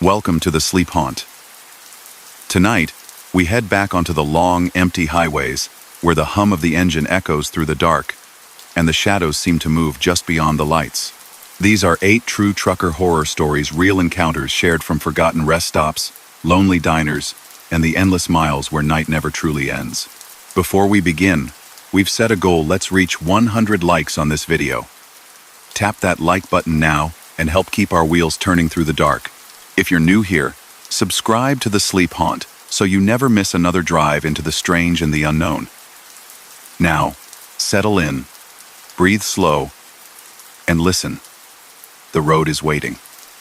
Welcome to the Sleep Haunt. Tonight, we head back onto the long, empty highways where the hum of the engine echoes through the dark and the shadows seem to move just beyond the lights. These are 8 true trucker horror stories, real encounters shared from forgotten rest stops, lonely diners, and the endless miles where night never truly ends. Before we begin, we've set a goal. Let's reach 100 likes on this video. Tap that like button now and help keep our wheels turning through the dark. If you're new here, subscribe to the Sleep Haunt so you never miss another drive into the strange and the unknown. Now, settle in, breathe slow, and listen. The road is waiting.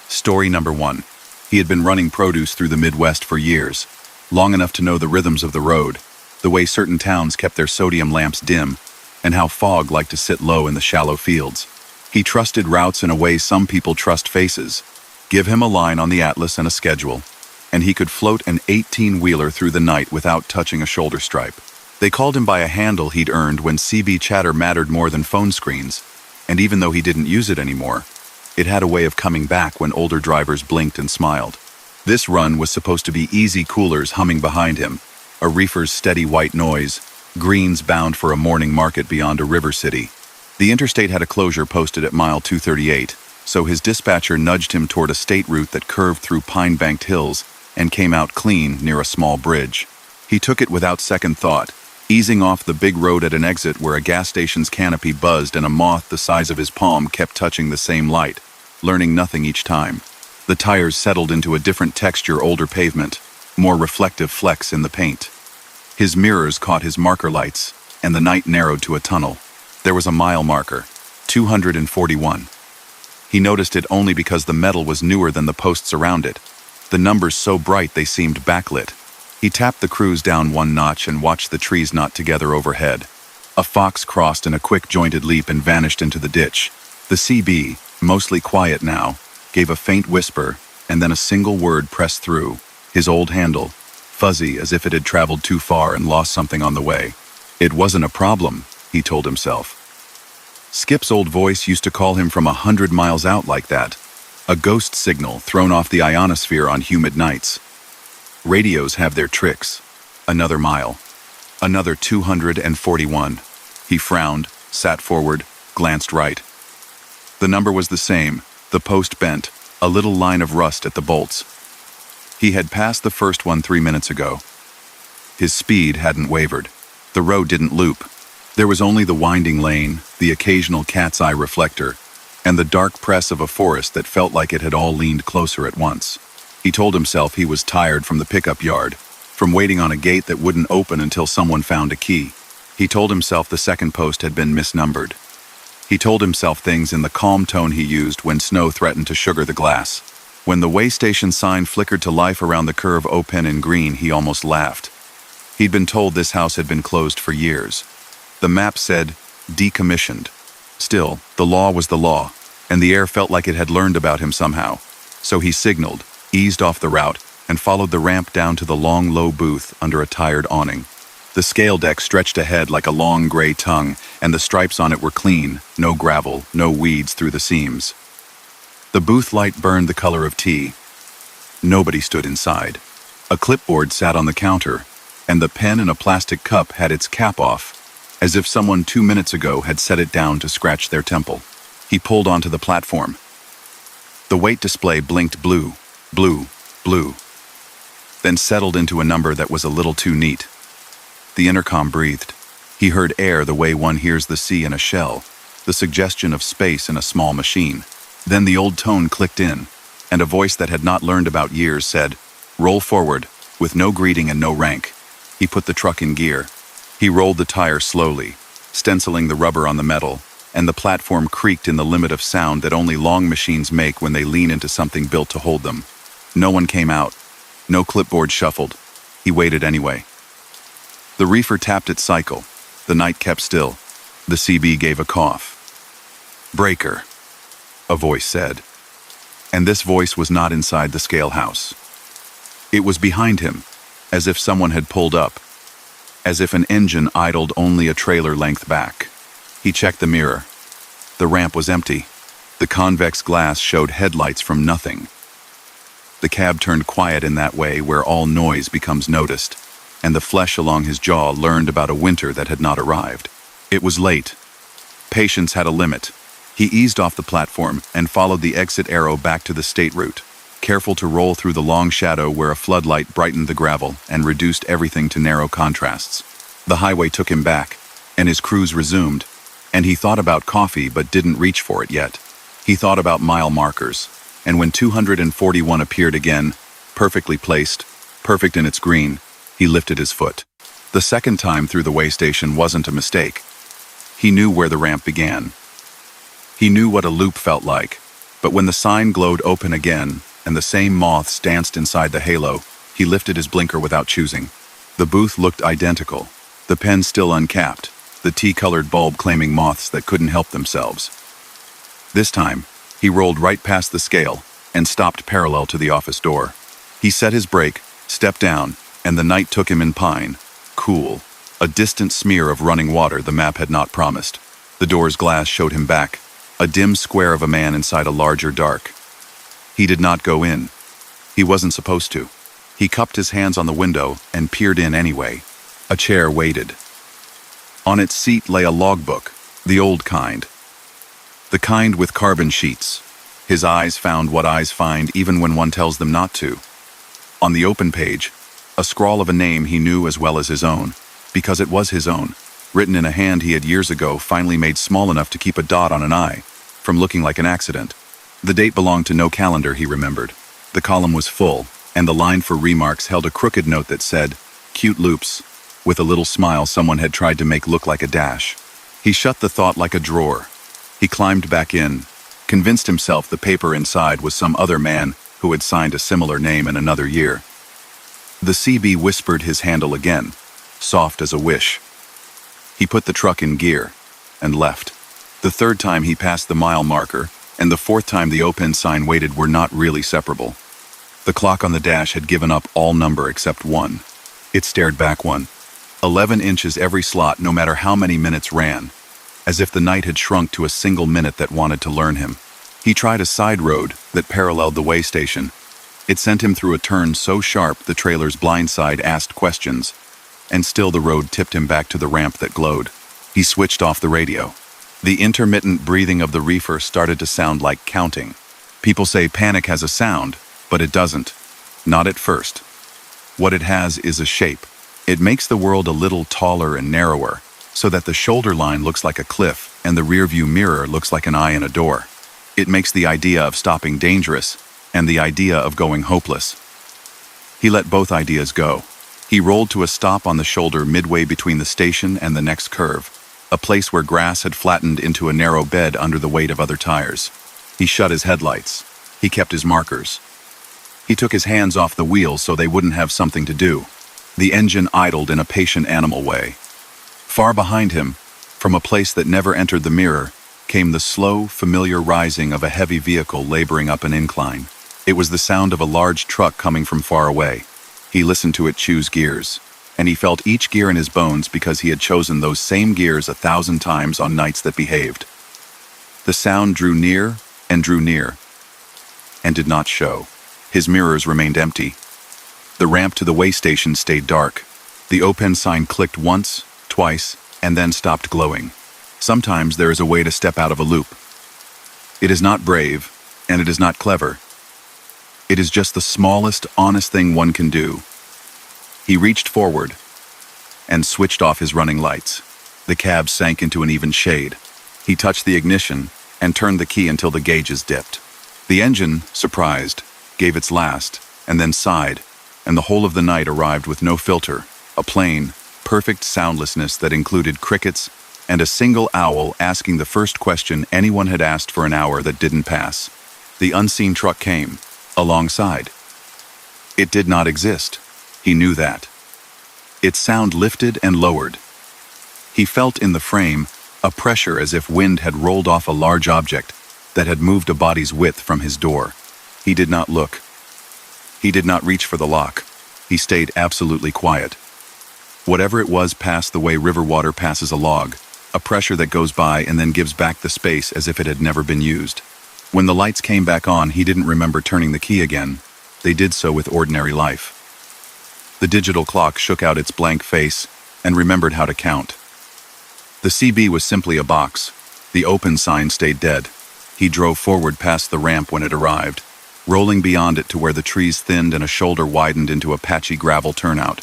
Story number 1. He had been running produce through the Midwest for years, long enough to know the rhythms of the road, the way certain towns kept their sodium lamps dim, and how fog liked to sit low in the shallow fields. He trusted routes in a way some people trust faces. Give him a line on the atlas and a schedule, and he could float an 18-wheeler through the night without touching a shoulder stripe. They called him by a handle he'd earned when CB chatter mattered more than phone screens, and even though he didn't use it anymore, it had a way of coming back when older drivers blinked and smiled. This run was supposed to be easy coolers humming behind him, a reefer's steady white noise, greens bound for a morning market beyond a river city. The interstate had a closure posted at mile 238, so his dispatcher nudged him toward a state route that curved through pine-banked hills and came out clean near a small bridge. He took it without second thought, easing off the big road at an exit where a gas station's canopy buzzed and a moth the size of his palm kept touching the same light, learning nothing each time. The tires settled into a different texture, older pavement, more reflective flecks in the paint. His mirrors caught his marker lights, and the night narrowed to a tunnel. There was a mile marker, 241. He noticed it only because the metal was newer than the posts around it, the numbers so bright they seemed backlit. He tapped the cruise down one notch and watched the trees knot together overhead. A fox crossed in a quick jointed leap and vanished into the ditch. The CB, mostly quiet now, gave a faint whisper, and then a single word pressed through. His old handle, fuzzy as if it had traveled too far and lost something on the way. It wasn't a problem, he told himself. Skip's old voice used to call him from 100 miles out like that, a ghost signal thrown off the ionosphere on humid nights. Radios have their tricks. Another mile. Another 241. He frowned, sat forward, glanced right. The number was the same, the post bent, a little line of rust at the bolts. He had passed the first one 3 minutes ago. His speed hadn't wavered. The road didn't loop. There was only the winding lane, the occasional cat's eye reflector, and the dark press of a forest that felt like it had all leaned closer at once. He told himself he was tired from the pickup yard, from waiting on a gate that wouldn't open until someone found a key. He told himself the second post had been misnumbered. He told himself things in the calm tone he used when snow threatened to sugar the glass. When the way station sign flickered to life around the curve open in green, he almost laughed. He'd been told this house had been closed for years. The map said, decommissioned. Still, the law was the law, and the air felt like it had learned about him somehow. So he signaled, eased off the route, and followed the ramp down to the long, low booth under a tired awning. The scale deck stretched ahead like a long gray tongue, and the stripes on it were clean, no gravel, no weeds through the seams. The booth light burned the color of tea. Nobody stood inside. A clipboard sat on the counter, and the pen in a plastic cup had its cap off, as if someone 2 minutes ago had set it down to scratch their temple. He pulled onto the platform. The weight display blinked blue, blue, blue, then settled into a number that was a little too neat. The intercom breathed. He heard air the way one hears the sea in a shell, the suggestion of space in a small machine. Then the old tone clicked in, and a voice that had not learned about years said, "Roll forward," with no greeting and no rank. He put the truck in gear. He rolled the tire slowly, stenciling the rubber on the metal, and the platform creaked in the limit of sound that only long machines make when they lean into something built to hold them. No one came out. No clipboard shuffled. He waited anyway. The reefer tapped its cycle. The night kept still. The CB gave a cough. "Breaker," a voice said. And this voice was not inside the scale house. It was behind him, as if someone had pulled up, as if an engine idled only a trailer length back. He checked the mirror. The ramp was empty. The convex glass showed headlights from nothing. The cab turned quiet in that way where all noise becomes noticed, and the flesh along his jaw learned about a winter that had not arrived. It was late. Patience had a limit. He eased off the platform and followed the exit arrow back to the state route, careful to roll through the long shadow where a floodlight brightened the gravel and reduced everything to narrow contrasts. The highway took him back, and his cruise resumed, and he thought about coffee but didn't reach for it yet. He thought about mile markers, and when 241 appeared again, perfectly placed, perfect in its green, he lifted his foot. The second time through the way station wasn't a mistake. He knew where the ramp began. He knew what a loop felt like, but when the sign glowed open again and the same moths danced inside the halo, he lifted his blinker without choosing. The booth looked identical, the pen still uncapped, the tea-colored bulb claiming moths that couldn't help themselves. This time, he rolled right past the scale and stopped parallel to the office door. He set his brake, stepped down, and the night took him in pine, cool, a distant smear of running water the map had not promised. The door's glass showed him back, a dim square of a man inside a larger dark. He did not go in. He wasn't supposed to. He cupped his hands on the window and peered in anyway. A chair waited. On its seat lay a logbook, the old kind. The kind with carbon sheets. His eyes found what eyes find even when one tells them not to. On the open page, a scrawl of a name he knew as well as his own, because it was his own, written in a hand he had years ago finally made small enough to keep a dot on an I, from looking like an accident. The date belonged to no calendar, he remembered. The column was full, and the line for remarks held a crooked note that said, "Cute loops," with a little smile someone had tried to make look like a dash. He shut the thought like a drawer. He climbed back in, convinced himself the paper inside was some other man who had signed a similar name in another year. The CB whispered his handle again, soft as a wish. He put the truck in gear and left. The third time he passed the mile marker, and the fourth time the open sign waited were not really separable. The clock on the dash had given up all number except one. It stared back 11 inches every slot no matter how many minutes ran, as if the night had shrunk to a single minute that wanted to learn him. He tried a side road that paralleled the way station. It sent him through a turn so sharp the trailer's blind side asked questions, and still the road tipped him back to the ramp that glowed. He switched off the radio. The intermittent breathing of the reefer started to sound like counting. People say panic has a sound, but it doesn't. Not at first. What it has is a shape. It makes the world a little taller and narrower, so that the shoulder line looks like a cliff and the rearview mirror looks like an eye in a door. It makes the idea of stopping dangerous and the idea of going hopeless. He let both ideas go. He rolled to a stop on the shoulder midway between the station and the next curve, a place where grass had flattened into a narrow bed under the weight of other tires. He shut his headlights. He kept his markers. He took his hands off the wheel so they wouldn't have something to do. The engine idled in a patient animal way. Far behind him, from a place that never entered the mirror, came the slow, familiar rising of a heavy vehicle laboring up an incline. It was the sound of a large truck coming from far away. He listened to it choose gears, and he felt each gear in his bones because he had chosen those same gears 1,000 times on nights that behaved. The sound drew near, and did not show. His mirrors remained empty. The ramp to the way station stayed dark. The open sign clicked once, twice, and then stopped glowing. Sometimes there is a way to step out of a loop. It is not brave, and it is not clever. It is just the smallest, honest thing one can do. He reached forward and switched off his running lights. The cab sank into an even shade. He touched the ignition and turned the key until the gauges dipped. The engine, surprised, gave its last, and then sighed, and the whole of the night arrived with no filter, a plain, perfect soundlessness that included crickets and a single owl asking the first question anyone had asked for an hour that didn't pass. The unseen truck came, alongside. It did not exist. He knew that. Its sound lifted and lowered. He felt in the frame a pressure as if wind had rolled off a large object that had moved a body's width from his door. He did not look. He did not reach for the lock. He stayed absolutely quiet. Whatever it was passed the way river water passes a log, a pressure that goes by and then gives back the space as if it had never been used. When the lights came back on, he didn't remember turning the key again. they did so with ordinary life. The digital clock shook out its blank face and remembered how to count. The CB was simply a box. The open sign stayed dead. He drove forward past the ramp when it arrived, rolling beyond it to where the trees thinned and a shoulder widened into a patchy gravel turnout.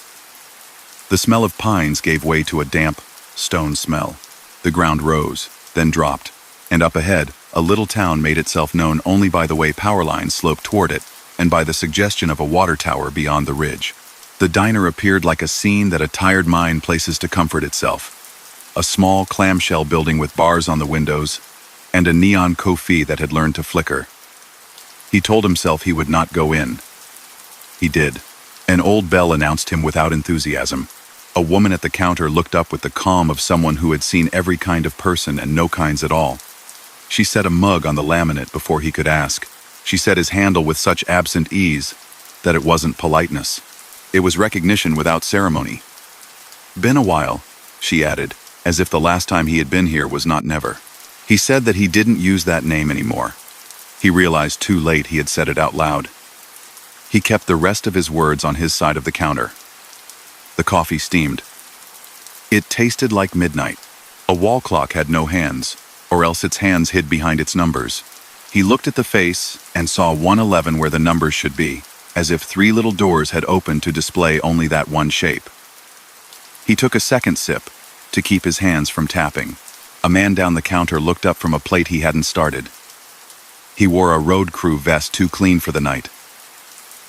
The smell of pines gave way to a damp, stone smell. The ground rose, then dropped, and up ahead, a little town made itself known only by the way power lines sloped toward it and by the suggestion of a water tower beyond the ridge. The diner appeared like a scene that a tired mind places to comfort itself. A small clamshell building with bars on the windows and a neon coffee that had learned to flicker. He told himself he would not go in. He did. An old bell announced him without enthusiasm. A woman at the counter looked up with the calm of someone who had seen every kind of person and no kinds at all. She set a mug on the laminate before he could ask. She set his handle with such absent ease that it wasn't politeness. It was recognition without ceremony. "Been a while," she added, as if the last time he had been here was not never. He said that he didn't use that name anymore. He realized too late he had said it out loud. He kept the rest of his words on his side of the counter. The coffee steamed. It tasted like midnight. A wall clock had no hands, or else its hands hid behind its numbers. He looked at the face and saw 111 where the numbers should be, as if 3 little doors had opened to display only that one shape. He took a second sip to keep his hands from tapping. A man down the counter looked up from a plate he hadn't started. He wore a road crew vest too clean for the night.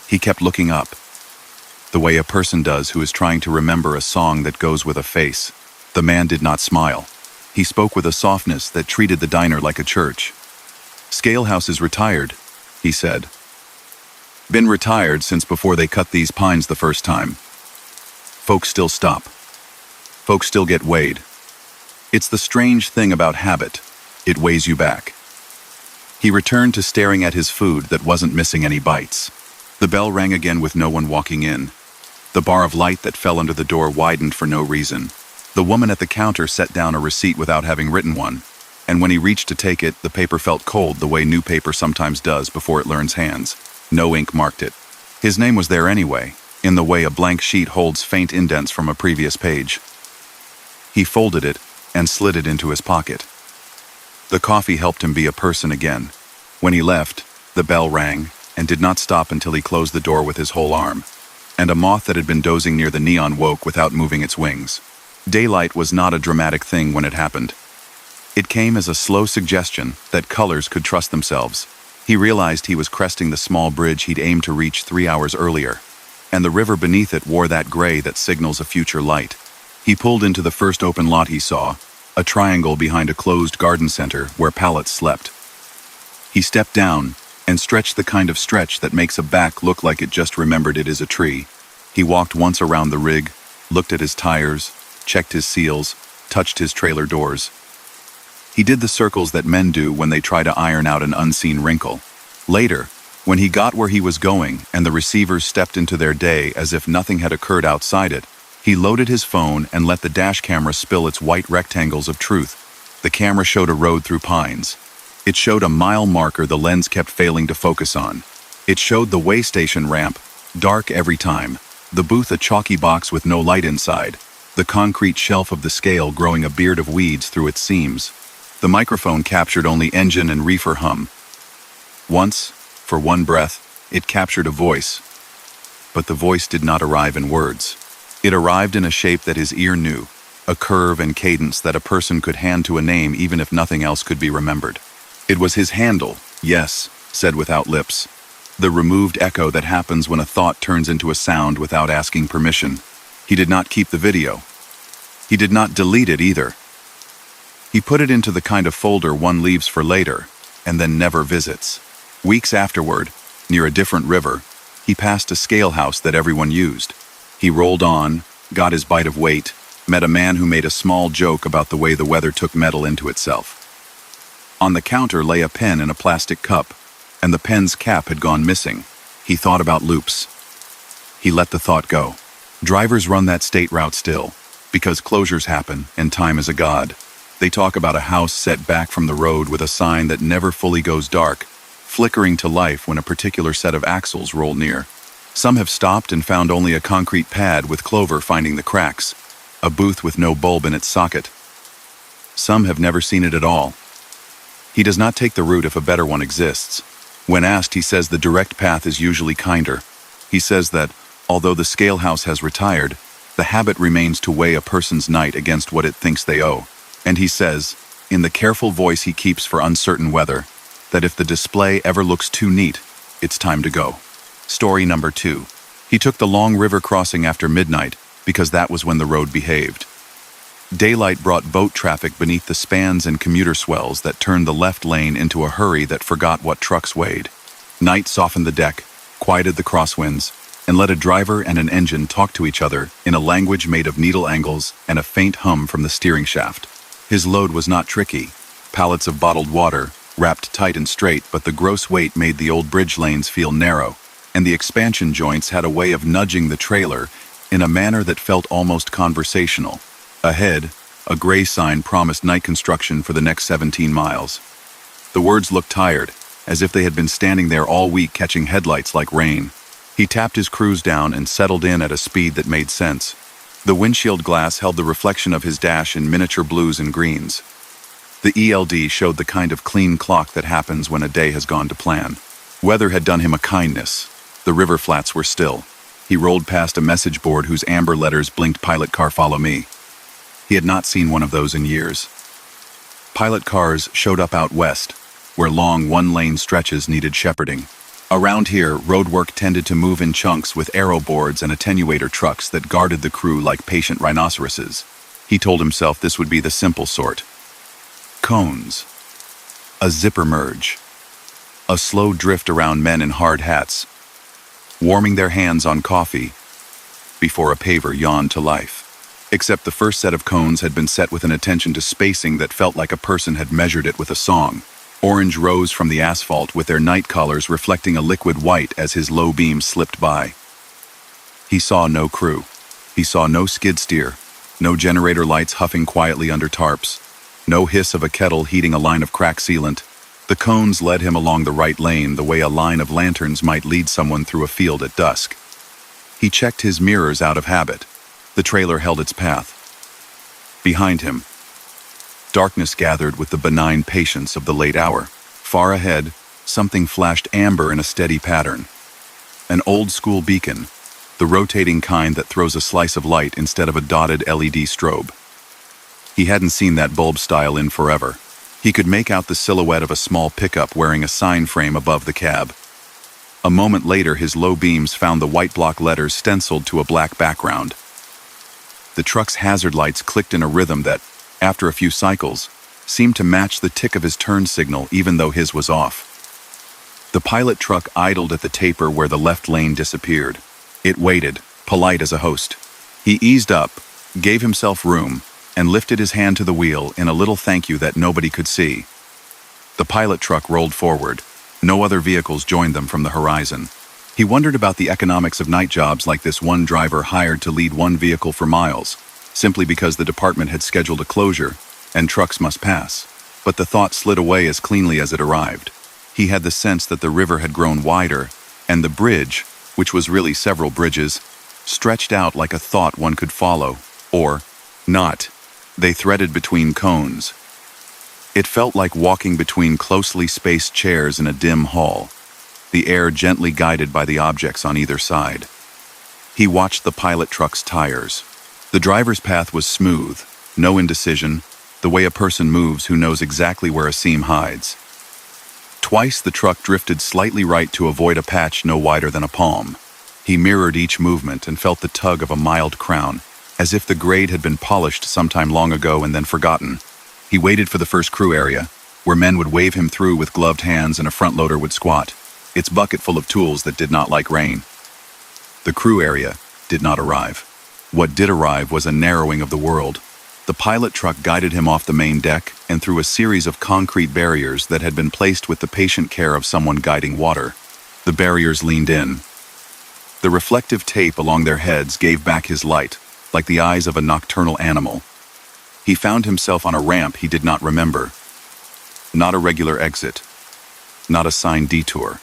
He kept looking up, the way a person does who is trying to remember a song that goes with a face. The man did not smile. He spoke with a softness that treated the diner like a church. "Scalehouse is retired," he said. "Been retired since before they cut these pines the first time. Folks still stop. Folks still get weighed. It's the strange thing about habit. It weighs you back." He returned to staring at his food that wasn't missing any bites. The bell rang again with no one walking in. The bar of light that fell under the door widened for no reason. The woman at the counter set down a receipt without having written one, and when he reached to take it, the paper felt cold the way new paper sometimes does before it learns hands. No ink marked it. His name was there anyway, in the way a blank sheet holds faint indents from a previous page. He folded it and slid it into his pocket. The coffee helped him be a person again. When he left, the bell rang and did not stop until he closed the door with his whole arm, and a moth that had been dozing near the neon woke without moving its wings. Daylight was not a dramatic thing when it happened. It came as a slow suggestion that colors could trust themselves. He realized he was cresting the small bridge he'd aimed to reach 3 hours earlier, and the river beneath it wore that gray that signals a future light. He pulled into the first open lot he saw, a triangle behind a closed garden center where pallets slept. He stepped down and stretched the kind of stretch that makes a back look like it just remembered it is a tree. He walked once around the rig, looked at his tires, checked his seals, touched his trailer doors. He did the circles that men do when they try to iron out an unseen wrinkle. Later, when he got where he was going and the receivers stepped into their day as if nothing had occurred outside it, he loaded his phone and let the dash camera spill its white rectangles of truth. The camera showed a road through pines. It showed a mile marker the lens kept failing to focus on. It showed the way station ramp, dark every time, the booth a chalky box with no light inside, the concrete shelf of the scale growing a beard of weeds through its seams. The microphone captured only engine and reefer hum. Once, for one breath, it captured a voice. But the voice did not arrive in words. It arrived in a shape that his ear knew, a curve and cadence that a person could hand to a name even if nothing else could be remembered. It was his handle, yes, said without lips. The removed echo that happens when a thought turns into a sound without asking permission. He did not keep the video. He did not delete it either. He put it into the kind of folder one leaves for later, and then never visits. Weeks afterward, near a different river, he passed a scale house that everyone used. He rolled on, got his bite of weight, met a man who made a small joke about the way the weather took metal into itself. On the counter lay a pen in a plastic cup, and the pen's cap had gone missing. He thought about loops. He let the thought go. Drivers run that state route still, because closures happen and time is a god. They talk about a house set back from the road with a sign that never fully goes dark, flickering to life when a particular set of axles roll near. Some have stopped and found only a concrete pad with clover finding the cracks, a booth with no bulb in its socket. Some have never seen it at all. He does not take the route if a better one exists. When asked, he says the direct path is usually kinder. He says that, although the scale house has retired, the habit remains to weigh a person's night against what it thinks they owe. And he says, in the careful voice he keeps for uncertain weather, that if the display ever looks too neat, it's time to go. Story number 2. He took the long river crossing after midnight because that was when the road behaved. Daylight brought boat traffic beneath the spans and commuter swells that turned the left lane into a hurry that forgot what trucks weighed. Night softened the deck, quieted the crosswinds, and let a driver and an engine talk to each other in a language made of needle angles and a faint hum from the steering shaft. His load was not tricky. Pallets of bottled water, wrapped tight and straight, but the gross weight made the old bridge lanes feel narrow, and the expansion joints had a way of nudging the trailer in a manner that felt almost conversational. Ahead, a gray sign promised night construction for the next 17 miles. The words looked tired, as if they had been standing there all week catching headlights like rain. He tapped his cruise down and settled in at a speed that made sense. The windshield glass held the reflection of his dash in miniature blues and greens. The ELD showed the kind of clean clock that happens when a day has gone to plan. Weather had done him a kindness. The river flats were still. He rolled past a message board whose amber letters blinked "Pilot car, follow me." He had not seen one of those in years. Pilot cars showed up out west, where long one-lane stretches needed shepherding. Around here, roadwork tended to move in chunks with aero boards and attenuator trucks that guarded the crew like patient rhinoceroses. He told himself this would be the simple sort. Cones. A zipper merge. A slow drift around men in hard hats, warming their hands on coffee before a paver yawned to life. Except the first set of cones had been set with an attention to spacing that felt like a person had measured it with a song. Orange rose from the asphalt with their night collars reflecting a liquid white as his low beam slipped by. He saw no crew. He saw no skid steer, no generator lights huffing quietly under tarps, no hiss of a kettle heating a line of crack sealant. The cones led him along the right lane the way a line of lanterns might lead someone through a field at dusk. He checked his mirrors out of habit. The trailer held its path. Behind him, darkness gathered with the benign patience of the late hour. Far ahead, something flashed amber in a steady pattern. An old-school beacon, the rotating kind that throws a slice of light instead of a dotted LED strobe. He hadn't seen that bulb style in forever. He could make out the silhouette of a small pickup wearing a sign frame above the cab. A moment later, his low beams found the white block letters stenciled to a black background. The truck's hazard lights clicked in a rhythm that, after a few cycles, seemed to match the tick of his turn signal even though his was off. The pilot truck idled at the taper where the left lane disappeared. It waited, polite as a host. He eased up, gave himself room, and lifted his hand to the wheel in a little thank you that nobody could see. The pilot truck rolled forward. No other vehicles joined them from the horizon. He wondered about the economics of night jobs like this one driver hired to lead one vehicle for miles, simply because the department had scheduled a closure, and trucks must pass. But the thought slid away as cleanly as it arrived. He had the sense that the river had grown wider, and the bridge, which was really several bridges, stretched out like a thought one could follow, or not. They threaded between cones. It felt like walking between closely spaced chairs in a dim hall, the air gently guided by the objects on either side. He watched the pilot truck's tires. The driver's path was smooth, no indecision, the way a person moves who knows exactly where a seam hides. Twice the truck drifted slightly right to avoid a patch no wider than a palm. He mirrored each movement and felt the tug of a mild crown, as if the grade had been polished sometime long ago and then forgotten. He waited for the first crew area, where men would wave him through with gloved hands and a front loader would squat, its bucket full of tools that did not like rain. The crew area did not arrive. What did arrive was a narrowing of the world. The pilot truck guided him off the main deck and through a series of concrete barriers that had been placed with the patient care of someone guiding water. The barriers leaned in. The reflective tape along their heads gave back his light, like the eyes of a nocturnal animal. He found himself on a ramp he did not remember. Not a regular exit. not a signed detour.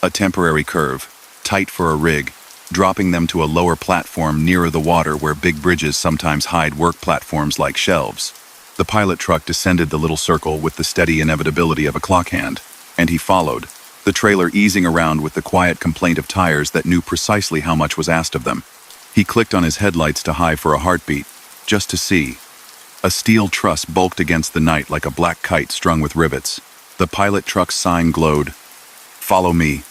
A temporary curve, tight for a rig, dropping them to a lower platform nearer the water where big bridges sometimes hide work platforms like shelves. The pilot truck descended the little circle with the steady inevitability of a clock hand, and he followed, the trailer easing around with the quiet complaint of tires that knew precisely how much was asked of them. He clicked on his headlights to high for a heartbeat, just to see. A steel truss bulked against the night like a black kite strung with rivets. The pilot truck's sign glowed. "Follow me,"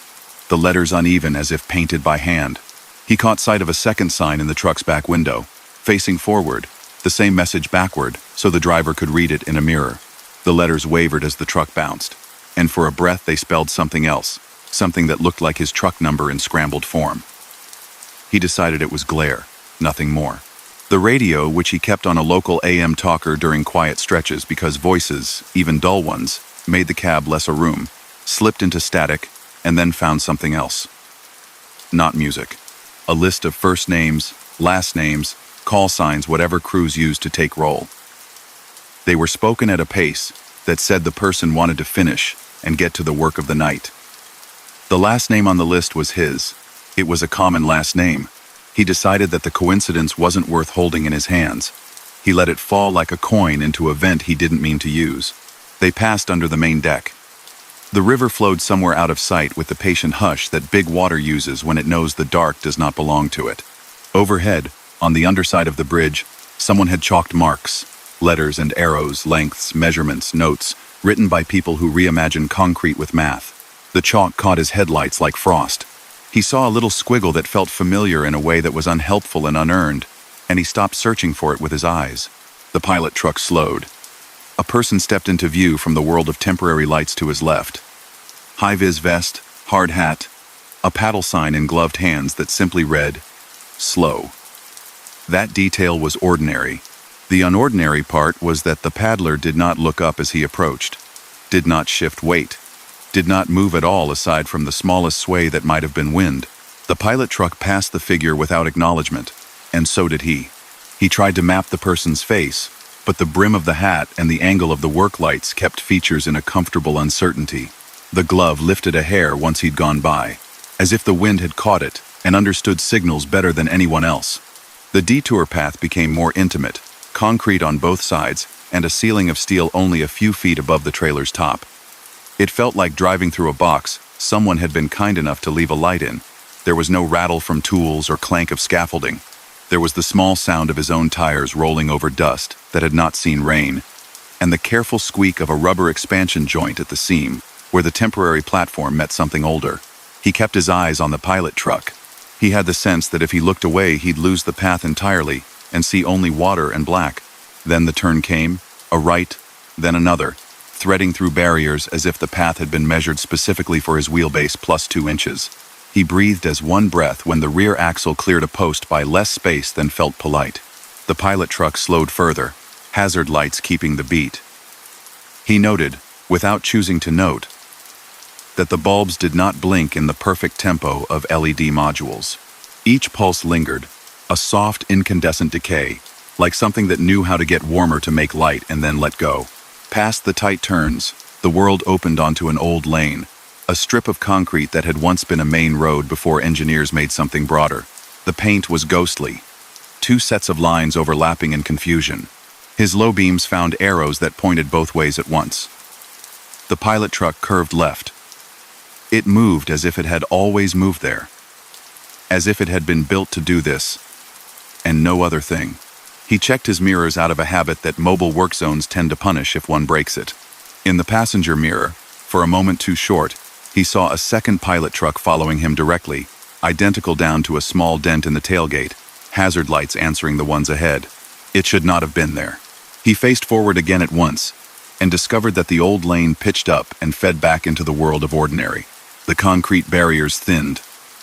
the letters uneven as if painted by hand. He caught sight of a second sign in the truck's back window, facing forward, the same message backward, so the driver could read it in a mirror. The letters wavered as the truck bounced, and for a breath they spelled something else, something that looked like his truck number in scrambled form. He decided it was glare, nothing more. The radio, which he kept on a local AM talker during quiet stretches because voices, even dull ones, made the cab less a room, slipped into static, and then found something else. Not music. A list of first names, last names, call signs whatever crews used to take roll. They were spoken at a pace that said the person wanted to finish and get to the work of the night. The last name on the list was his. It was a common last name. He decided that the coincidence wasn't worth holding in his hands. He let it fall like a coin into a vent he didn't mean to use. They passed under the main deck. The river flowed somewhere out of sight with the patient hush that big water uses when it knows the dark does not belong to it. Overhead, on the underside of the bridge, someone had chalked marks, letters and arrows, lengths, measurements, notes, written by people who reimagine concrete with math. The chalk caught his headlights like frost. He saw a little squiggle that felt familiar in a way that was unhelpful and unearned, and he stopped searching for it with his eyes. The pilot truck slowed. A person stepped into view from the world of temporary lights to his left. High-vis vest, hard hat, a paddle sign in gloved hands that simply read, "Slow." That detail was ordinary. The unordinary part was that the paddler did not look up as he approached, did not shift weight, did not move at all aside from the smallest sway that might have been wind. The pilot truck passed the figure without acknowledgement, and so did he. He tried to map the person's face, but the brim of the hat and the angle of the work lights kept features in a comfortable uncertainty. The glove lifted a hair once he'd gone by, as if the wind had caught it and understood signals better than anyone else. The detour path became more intimate, concrete on both sides, and a ceiling of steel only a few feet above the trailer's top. It felt like driving through a box someone had been kind enough to leave a light in. There was no rattle from tools or clank of scaffolding. There was the small sound of his own tires rolling over dust that had not seen rain, and the careful squeak of a rubber expansion joint at the seam, where the temporary platform met something older. He kept his eyes on the pilot truck. He had the sense that if he looked away, he'd lose the path entirely and see only water and black. Then the turn came, a right, then another, threading through barriers as if the path had been measured specifically for his wheelbase plus 2 inches. He breathed as one breath when the rear axle cleared a post by less space than felt polite. The pilot truck slowed further, hazard lights keeping the beat. He noted, without choosing to note, that the bulbs did not blink in the perfect tempo of LED modules. Each pulse lingered, a soft incandescent decay, like something that knew how to get warmer to make light and then let go. Past the tight turns, the world opened onto an old lane, a strip of concrete that had once been a main road before engineers made something broader. The paint was ghostly, 2 sets of lines overlapping in confusion. His low beams found arrows that pointed both ways at once. The pilot truck curved left. It moved as if it had always moved there, as if it had been built to do this, and no other thing. He checked his mirrors out of a habit that mobile work zones tend to punish if one breaks it. In the passenger mirror, for a moment too short, he saw a second pilot truck following him directly, identical down to a small dent in the tailgate, hazard lights answering the ones ahead. It should not have been there. He faced forward again at once, and discovered that the old lane pitched up and fed back into the world of ordinary. The concrete barriers thinned.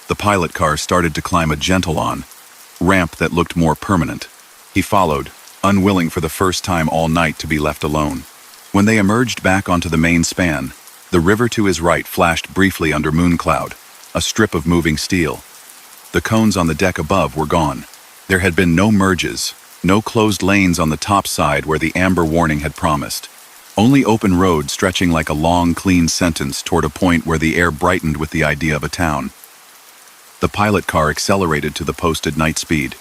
The pilot car started to climb a gentle ramp that looked more permanent. He followed, unwilling for the first time all night to be left alone. When they emerged back onto the main span, the river to his right flashed briefly under moon cloud, a strip of moving steel. The cones on the deck above were gone. There had been no merges, no closed lanes on the top side where the amber warning had promised. Only open road stretching like a long, clean sentence toward a point where the air brightened with the idea of a town. The pilot car accelerated to the posted night speed.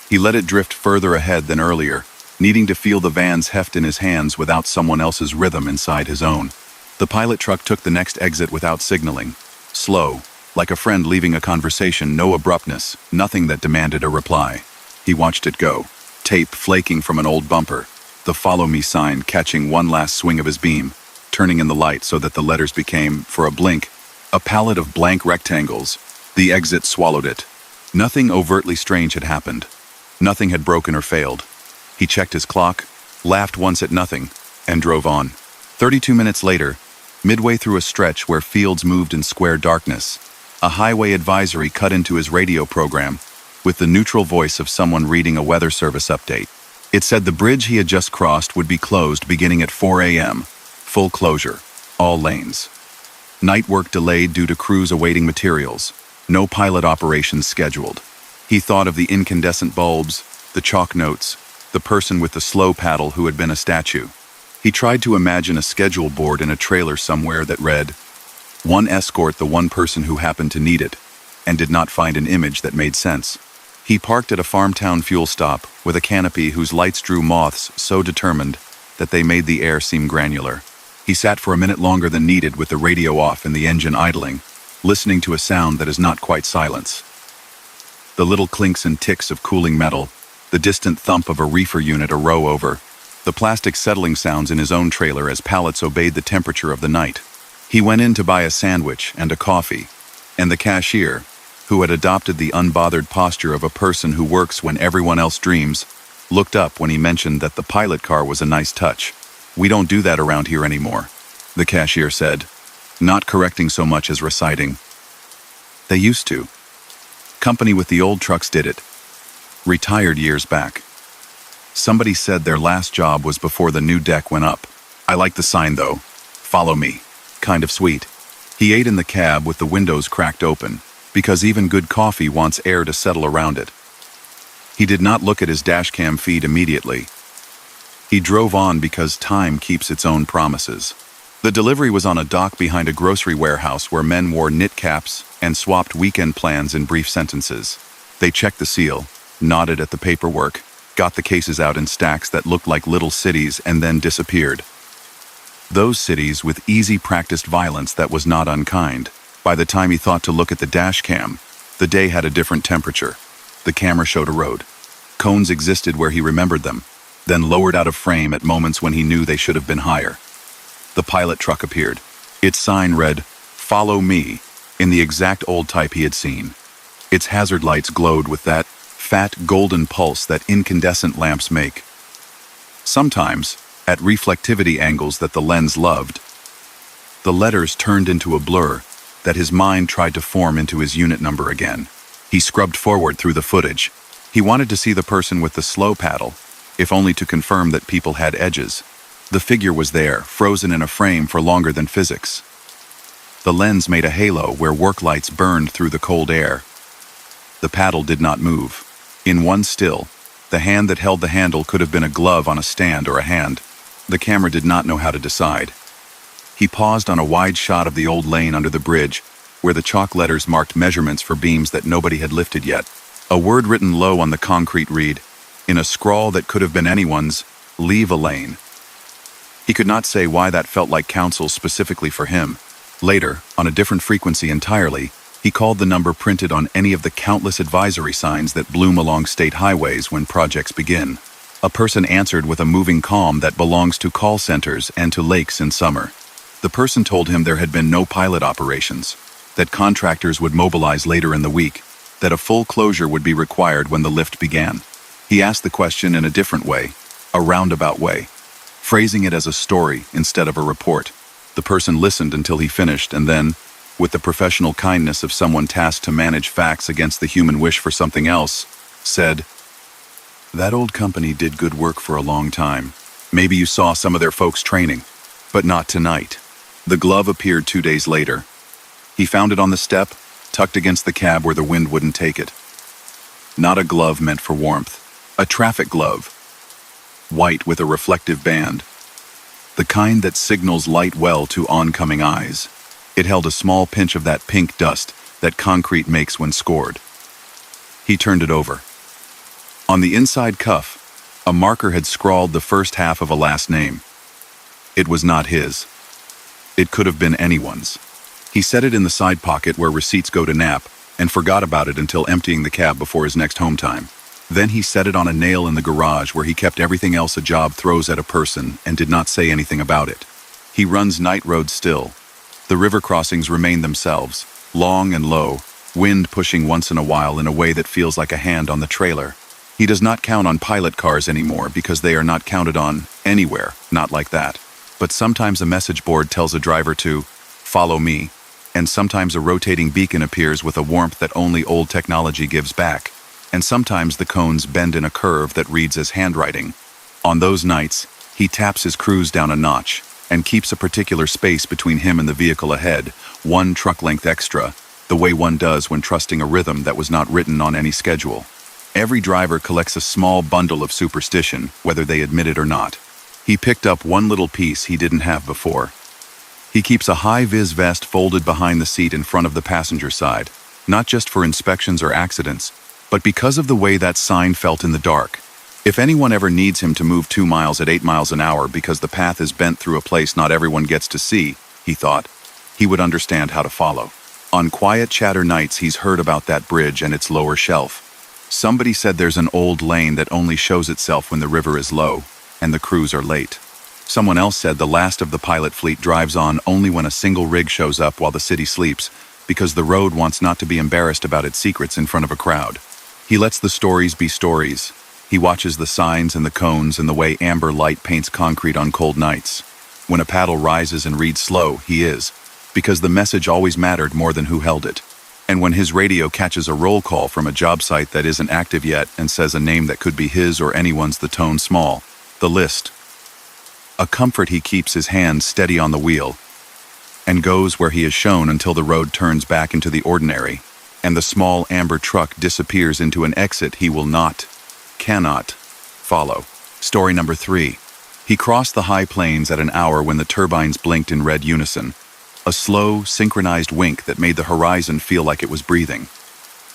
He let it drift further ahead than earlier, needing to feel the van's heft in his hands without someone else's rhythm inside his own. The pilot truck took the next exit without signaling. Slow, like a friend leaving a conversation, no abruptness, nothing that demanded a reply. He watched it go, tape flaking from an old bumper, the "Follow Me" sign catching one last swing of his beam, turning in the light so that the letters became, for a blink, a palette of blank rectangles. The exit swallowed it. Nothing overtly strange had happened. Nothing had broken or failed. He checked his clock, laughed once at nothing, and drove on. 32 minutes later, midway through a stretch where fields moved in square darkness, a highway advisory cut into his radio program with the neutral voice of someone reading a weather service update. It said the bridge he had just crossed would be closed beginning at 4 a.m. Full closure. All lanes. Night work delayed due to crews awaiting materials. No pilot operations scheduled. He thought of the incandescent bulbs, the chalk notes, the person with the slow paddle who had been a statue. He tried to imagine a schedule board in a trailer somewhere that read, "One escort the one person who happened to need it," and did not find an image that made sense. He parked at a farmtown fuel stop with a canopy whose lights drew moths so determined that they made the air seem granular. He sat for a minute longer than needed with the radio off and the engine idling, listening to a sound that is not quite silence. The little clinks and ticks of cooling metal, the distant thump of a reefer unit a row over, the plastic settling sounds in his own trailer as pallets obeyed the temperature of the night. He went in to buy a sandwich and a coffee, and the cashier, who had adopted the unbothered posture of a person who works when everyone else dreams, looked up when he mentioned that the pilot car was a nice touch. "We don't do that around here anymore," the cashier said, not correcting so much as reciting. "They used to. Company with the old trucks did it. Retired years back. Somebody said their last job was before the new deck went up. I like the sign though. Follow me. Kind of sweet." He ate in the cab with the windows cracked open, because even good coffee wants air to settle around it. He did not look at his dashcam feed immediately. He drove on because time keeps its own promises. The delivery was on a dock behind a grocery warehouse where men wore knit caps and swapped weekend plans in brief sentences. They checked the seal, nodded at the paperwork, got the cases out in stacks that looked like little cities and then disappeared. Those cities with easy practiced violence that was not unkind. By the time he thought to look at the dash cam, the day had a different temperature. The camera showed a road. Cones existed where he remembered them, then lowered out of frame at moments when he knew they should have been higher. The pilot truck appeared. Its sign read, "Follow Me," in the exact old type he had seen. Its hazard lights glowed with that fat golden pulse that incandescent lamps make. Sometimes, at reflectivity angles that the lens loved. The letters turned into a blur that his mind tried to form into his unit number again. He scrubbed forward through the footage. He wanted to see the person with the slow paddle, if only to confirm that people had edges. The figure was there, frozen in a frame for longer than physics. The lens made a halo where work lights burned through the cold air. The paddle did not move. In one still, the hand that held the handle could have been a glove on a stand or a hand. The camera did not know how to decide. He paused on a wide shot of the old lane under the bridge, where the chalk letters marked measurements for beams that nobody had lifted yet. A word written low on the concrete read, in a scrawl that could have been anyone's, "Leave a lane." He could not say why that felt like counsel specifically for him. Later, on a different frequency entirely, he called the number printed on any of the countless advisory signs that bloom along state highways when projects begin. A person answered with a moving calm that belongs to call centers and to lakes in summer. The person told him there had been no pilot operations, that contractors would mobilize later in the week, that a full closure would be required when the lift began. He asked the question in a different way, a roundabout way, phrasing it as a story instead of a report. The person listened until he finished and then, with the professional kindness of someone tasked to manage facts against the human wish for something else, said, "That old company did good work for a long time. Maybe you saw some of their folks training, but not tonight." The glove appeared 2 days later. He found it on the step, tucked against the cab where the wind wouldn't take it. Not a glove meant for warmth. A traffic glove. White with a reflective band. the kind that signals light well to oncoming eyes. It held a small pinch of that pink dust that concrete makes when scored. He turned it over. On the inside cuff, a marker had scrawled the first half of a last name. It was not his. It could have been anyone's. He set it in the side pocket where receipts go to nap, and forgot about it until emptying the cab before his next home time. Then he set it on a nail in the garage where he kept everything else a job throws at a person and did not say anything about it. He runs night roads still. The river crossings remain themselves, long and low, wind pushing once in a while in a way that feels like a hand on the trailer. He does not count on pilot cars anymore because they are not counted on anywhere, not like that. But sometimes a message board tells a driver to follow me, and sometimes a rotating beacon appears with a warmth that only old technology gives back, and sometimes the cones bend in a curve that reads as handwriting. On those nights, he taps his cruise down a notch and keeps a particular space between him and the vehicle ahead, one truck length extra, the way one does when trusting a rhythm that was not written on any schedule. Every driver collects a small bundle of superstition, whether they admit it or not. He picked up one little piece he didn't have before. He keeps a high-vis vest folded behind the seat in front of the passenger side, not just for inspections or accidents, but because of the way that sign felt in the dark. If anyone ever needs him to move 2 miles at 8 miles an hour because the path is bent through a place not everyone gets to see, he thought, he would understand how to follow. On quiet chatter nights he's heard about that bridge and its lower shelf. Somebody said there's an old lane that only shows itself when the river is low and the crews are late. Someone else said the last of the pilot fleet drives on only when a single rig shows up while the city sleeps, because the road wants not to be embarrassed about its secrets in front of a crowd. He lets the stories be stories. He watches the signs and the cones and the way amber light paints concrete on cold nights. When a paddle rises and reads slow, he is, because the message always mattered more than who held it. And when his radio catches a roll call from a job site that isn't active yet and says a name that could be his or anyone's, the tone small, the list. A comfort, he keeps his hand steady on the wheel and goes where he is shown until the road turns back into the ordinary and the small amber truck disappears into an exit he will not, cannot, follow. Story number 3. He crossed the high plains at an hour when the turbines blinked in red unison, a slow, synchronized wink that made the horizon feel like it was breathing.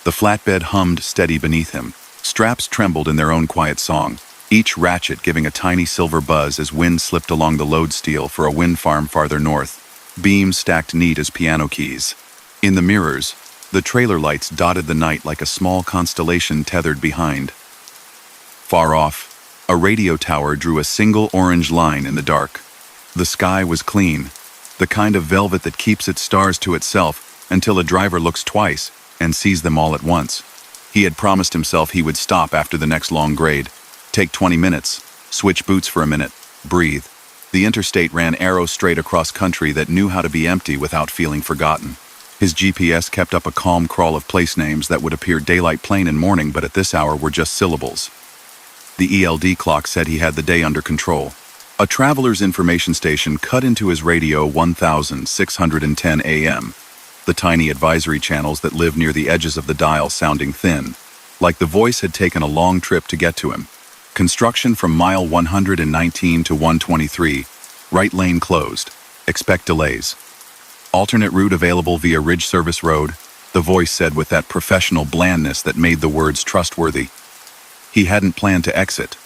The flatbed hummed steady beneath him. Straps trembled in their own quiet song, each ratchet giving a tiny silver buzz as wind slipped along the load steel for a wind farm farther north, beams stacked neat as piano keys. In the mirrors, the trailer lights dotted the night like a small constellation tethered behind. Far off, a radio tower drew a single orange line in the dark. The sky was clean, the kind of velvet that keeps its stars to itself until a driver looks twice and sees them all at once. He had promised himself he would stop after the next long grade, take 20 minutes, switch boots for a minute, breathe. The interstate ran arrow straight across country that knew how to be empty without feeling forgotten. His GPS kept up a calm crawl of place names that would appear daylight plain and morning, but at this hour were just syllables. The ELD clock said he had the day under control. A traveler's information station cut into his radio 1610 AM, the tiny advisory channels that live near the edges of the dial sounding thin, like the voice had taken a long trip to get to him. Construction from mile 119 to 123, right lane closed, expect delays. Alternate route available via Ridge Service Road, the voice said with that professional blandness that made the words trustworthy. He hadn't planned to exit,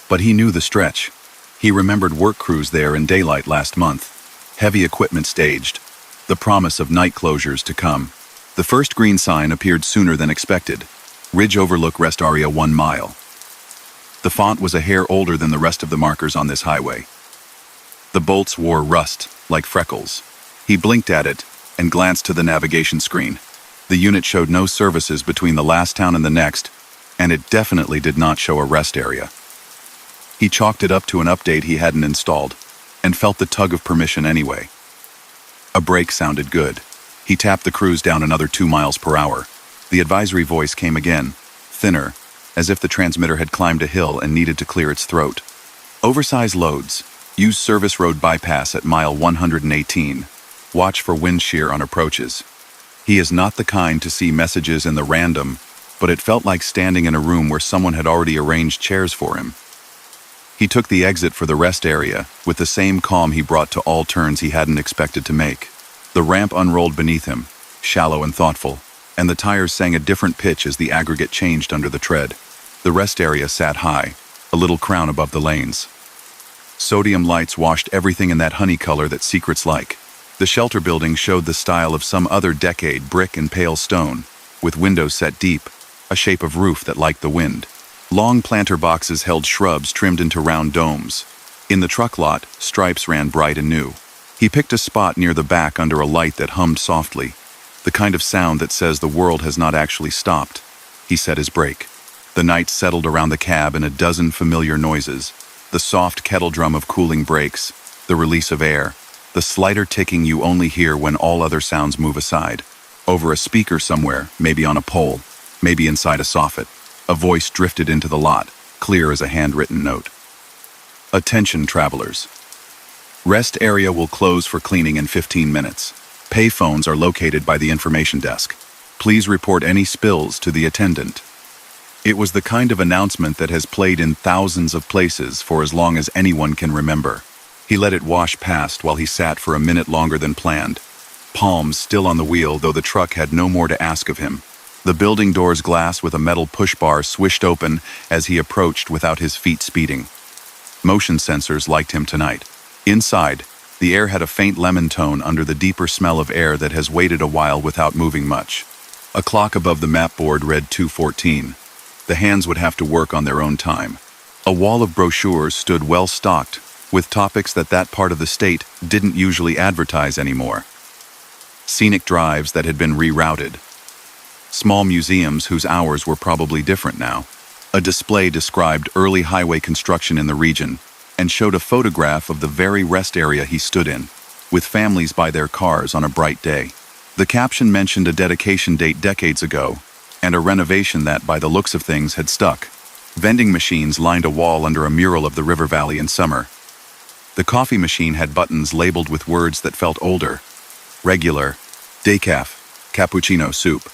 but he knew the stretch. He remembered work crews there in daylight last month, heavy equipment staged, the promise of night closures to come. The first green sign appeared sooner than expected. Ridge Overlook Rest Area 1 mile. The font was a hair older than the rest of the markers on this highway. The bolts wore rust, like freckles. He blinked at it and glanced to the navigation screen. The unit showed no services between the last town and the next, and it definitely did not show a rest area. He chalked it up to an update he hadn't installed, and felt the tug of permission anyway. A brake sounded good. He tapped the cruise down another 2 miles per hour. The advisory voice came again, thinner, as if the transmitter had climbed a hill and needed to clear its throat. Oversized loads. Use service road bypass at mile 118. Watch for wind shear on approaches. He is not the kind to see messages in the random, but it felt like standing in a room where someone had already arranged chairs for him. He took the exit for the rest area, with the same calm he brought to all turns he hadn't expected to make. The ramp unrolled beneath him, shallow and thoughtful, and the tires sang a different pitch as the aggregate changed under the tread. The rest area sat high, a little crown above the lanes. Sodium lights washed everything in that honey color that secrets like. The shelter building showed the style of some other decade, brick and pale stone, with windows set deep, a shape of roof that liked the wind. Long planter boxes held shrubs trimmed into round domes. In the truck lot, stripes ran bright and new. He picked a spot near the back under a light that hummed softly, the kind of sound that says the world has not actually stopped. He set his brake. The night settled around the cab in a dozen familiar noises, the soft kettle drum of cooling brakes, the release of air, the slighter ticking you only hear when all other sounds move aside. Over a speaker somewhere, maybe on a pole, maybe inside a soffit, a voice drifted into the lot, clear as a handwritten note. Attention travelers. Rest area will close for cleaning in 15 minutes. Payphones are located by the information desk. Please report any spills to the attendant. It was the kind of announcement that has played in thousands of places for as long as anyone can remember. He let it wash past while he sat for a minute longer than planned, palms still on the wheel, though the truck had no more to ask of him. The building door's glass with a metal push bar swished open as he approached without his feet speeding. Motion sensors liked him tonight. Inside, the air had a faint lemon tone under the deeper smell of air that has waited a while without moving much. A clock above the map board read 2:14. The hands would have to work on their own time. A wall of brochures stood well stocked, with topics that part of the state didn't usually advertise anymore. Scenic drives that had been rerouted. Small museums whose hours were probably different now. A display described early highway construction in the region and showed a photograph of the very rest area he stood in, with families by their cars on a bright day. The caption mentioned a dedication date decades ago and a renovation that, by the looks of things, had stuck. Vending machines lined a wall under a mural of the river valley in summer. The coffee machine had buttons labeled with words that felt older. Regular, decaf, cappuccino soup.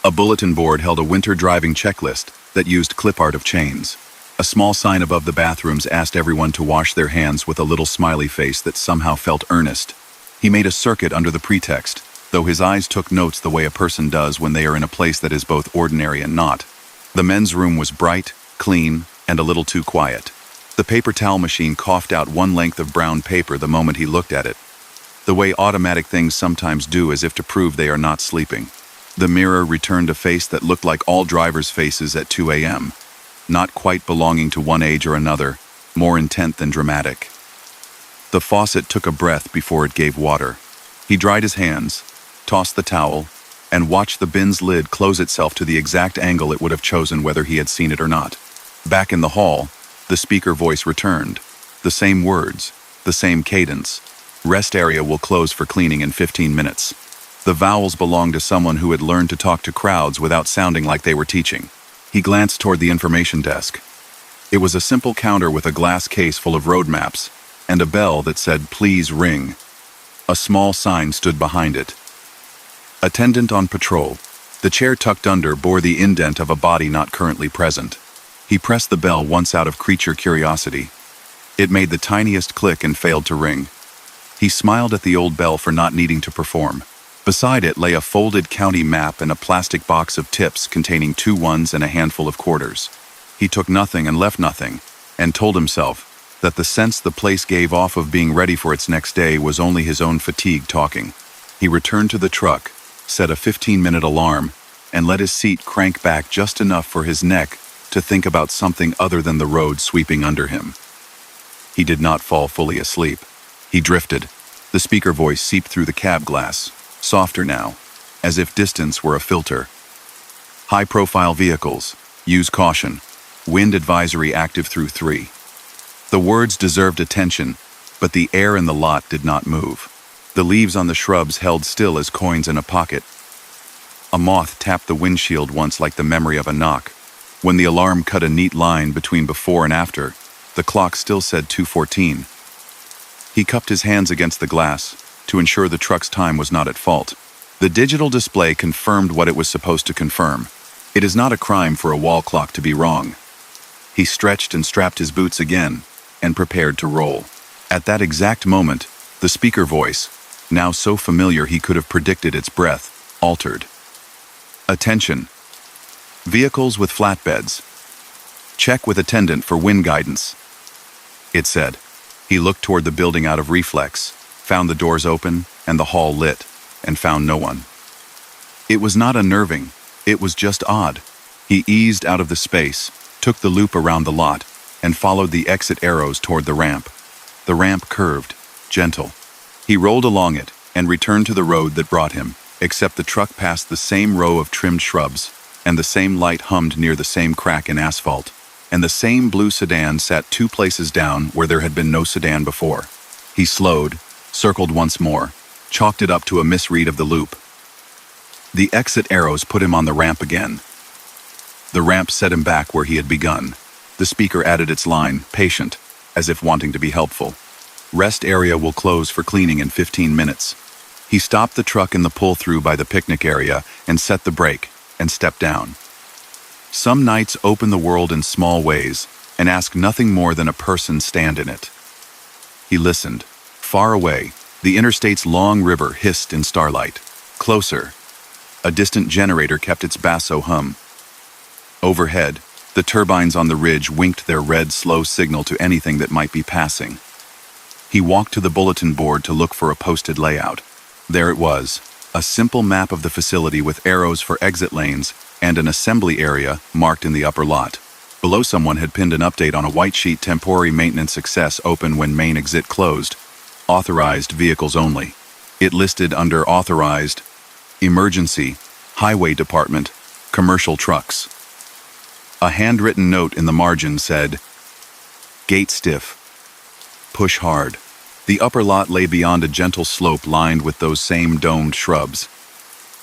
A bulletin board held a winter driving checklist that used clip art of chains. A small sign above the bathrooms asked everyone to wash their hands with a little smiley face that somehow felt earnest. He made a circuit under the pretext, though his eyes took notes the way a person does when they are in a place that is both ordinary and not. The men's room was bright, clean, and a little too quiet. The paper towel machine coughed out one length of brown paper the moment he looked at it, the way automatic things sometimes do as if to prove they are not sleeping. The mirror returned a face that looked like all drivers' faces at 2 a.m., not quite belonging to one age or another, more intent than dramatic. The faucet took a breath before it gave water. He dried his hands, tossed the towel, and watched the bin's lid close itself to the exact angle it would have chosen whether he had seen it or not. Back in the hall, the speaker voice returned. The same words, the same cadence. Rest area will close for cleaning in 15 minutes. The vowels belonged to someone who had learned to talk to crowds without sounding like they were teaching. He glanced toward the information desk. It was a simple counter with a glass case full of road maps and a bell that said, "Please ring." A small sign stood behind it. Attendant on patrol. The chair tucked under bore the indent of a body not currently present. He pressed the bell once out of creature curiosity. It made the tiniest click and failed to ring. He smiled at the old bell for not needing to perform. Beside it lay a folded county map and a plastic box of tips containing 2 ones and a handful of quarters. He took nothing and left nothing, and told himself that the sense the place gave off of being ready for its next day was only his own fatigue talking. He returned to the truck, set a 15-minute alarm, and let his seat crank back just enough for his neck to think about something other than the road sweeping under him. He did not fall fully asleep. He drifted. The speaker voice seeped through the cab glass, softer now, as if distance were a filter. High-profile vehicles. Use caution. Wind advisory active through 3. The words deserved attention, but the air in the lot did not move. The leaves on the shrubs held still as coins in a pocket. A moth tapped the windshield once like the memory of a knock. When the alarm cut a neat line between before and after, the clock still said 2:14. He cupped his hands against the glass to ensure the truck's time was not at fault. The digital display confirmed what it was supposed to confirm. It is not a crime for a wall clock to be wrong. He stretched and strapped his boots again, and prepared to roll. At that exact moment, the speaker voice, now so familiar he could have predicted its breath, altered. Attention. Vehicles with flatbeds. Check with attendant for wind guidance. It said. He looked toward the building out of reflex, found the doors open and the hall lit, and found no one. It was not unnerving, it was just odd. He eased out of the space, took the loop around the lot, and followed the exit arrows toward the ramp. The ramp curved, gentle. He rolled along it and returned to the road that brought him, except the truck passed the same row of trimmed shrubs, and the same light hummed near the same crack in asphalt, and the same blue sedan sat 2 places down where there had been no sedan before. He slowed, circled once more, chalked it up to a misread of the loop. The exit arrows put him on the ramp again. The ramp set him back where he had begun. The speaker added its line, patient, as if wanting to be helpful. Rest area will close for cleaning in 15 minutes. He stopped the truck in the pull-through by the picnic area and set the brake and stepped down. Some nights open the world in small ways and ask nothing more than a person stand in it. He listened. Far away, the interstate's long river hissed in starlight. Closer, a distant generator kept its basso hum. Overhead, the turbines on the ridge winked their red, slow signal to anything that might be passing. He walked to the bulletin board to look for a posted layout. There it was, a simple map of the facility with arrows for exit lanes and an assembly area marked in the upper lot. Below, someone had pinned an update on a white sheet: temporary maintenance success, open when main exit closed. Authorized vehicles only. It listed under authorized, emergency, highway department, commercial trucks. A handwritten note in the margin said, gate stiff. Push hard. The upper lot lay beyond a gentle slope lined with those same domed shrubs.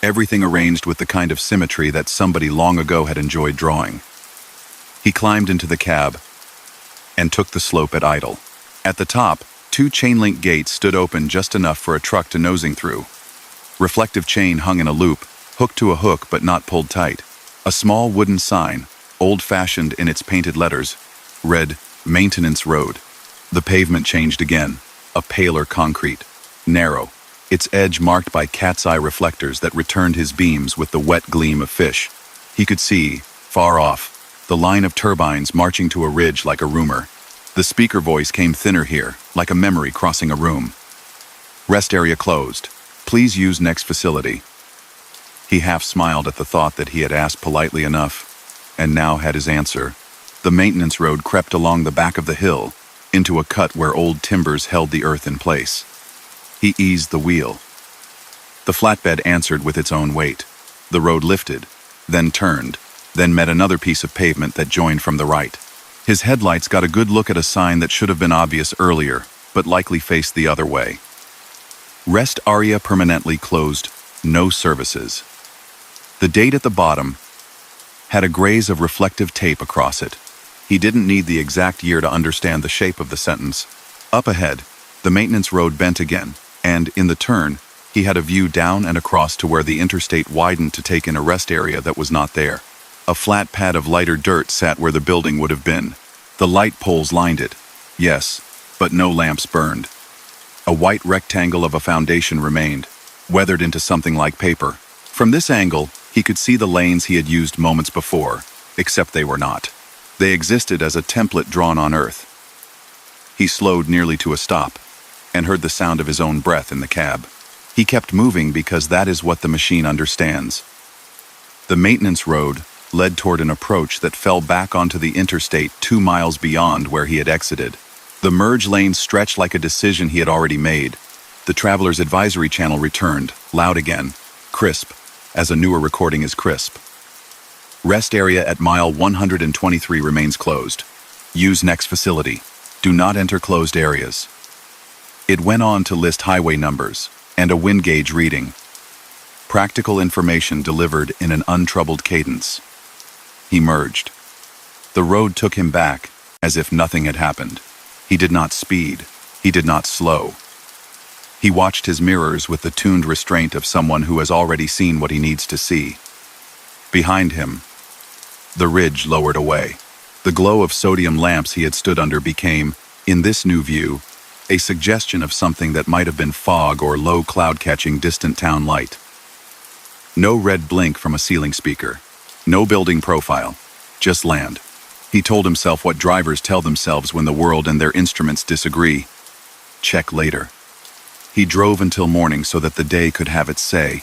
Everything arranged with the kind of symmetry that somebody long ago had enjoyed drawing. He climbed into the cab and took the slope at idle. At the top, 2 chain-link gates stood open just enough for a truck to nosing through. Reflective chain hung in a loop, hooked to a hook but not pulled tight. A small wooden sign, old-fashioned in its painted letters, read, Maintenance Road. The pavement changed again, a paler concrete, narrow, its edge marked by cat's eye reflectors that returned his beams with the wet gleam of fish. He could see, far off, the line of turbines marching to a ridge like a rumor. The speaker voice came thinner here, like a memory crossing a room. Rest area closed. Please use next facility. He half smiled at the thought that he had asked politely enough, and now had his answer. The maintenance road crept along the back of the hill, into a cut where old timbers held the earth in place. He eased the wheel. The flatbed answered with its own weight. The road lifted, then turned, then met another piece of pavement that joined from the right. His headlights got a good look at a sign that should have been obvious earlier, but likely faced the other way. Rest area permanently closed, no services. The date at the bottom had a graze of reflective tape across it. He didn't need the exact year to understand the shape of the sentence. Up ahead, the maintenance road bent again, and, in the turn, he had a view down and across to where the interstate widened to take in a rest area that was not there. A flat pad of lighter dirt sat where the building would have been. The light poles lined it, yes, but no lamps burned. A white rectangle of a foundation remained, weathered into something like paper. From this angle, he could see the lanes he had used moments before, except they were not. They existed as a template drawn on earth. He slowed nearly to a stop, and heard the sound of his own breath in the cab. He kept moving because that is what the machine understands. The maintenance road led toward an approach that fell back onto the interstate 2 miles beyond where he had exited. The merge lane stretched like a decision he had already made. The traveler's advisory channel returned, loud again, crisp, as a newer recording is crisp. Rest area at mile 123 remains closed. Use next facility. Do not enter closed areas. It went on to list highway numbers and a wind gauge reading. Practical information delivered in an untroubled cadence. He merged. The road took him back, as if nothing had happened. He did not speed. He did not slow. He watched his mirrors with the tuned restraint of someone who has already seen what he needs to see. Behind him, the ridge lowered away. The glow of sodium lamps he had stood under became In this new view, a suggestion of something that might have been fog or low cloud catching distant town light. No red blink from a ceiling speaker. No building profile. Just land. He told himself what drivers tell themselves when the world and their instruments disagree. Check later. He drove until morning so that the day could have its say.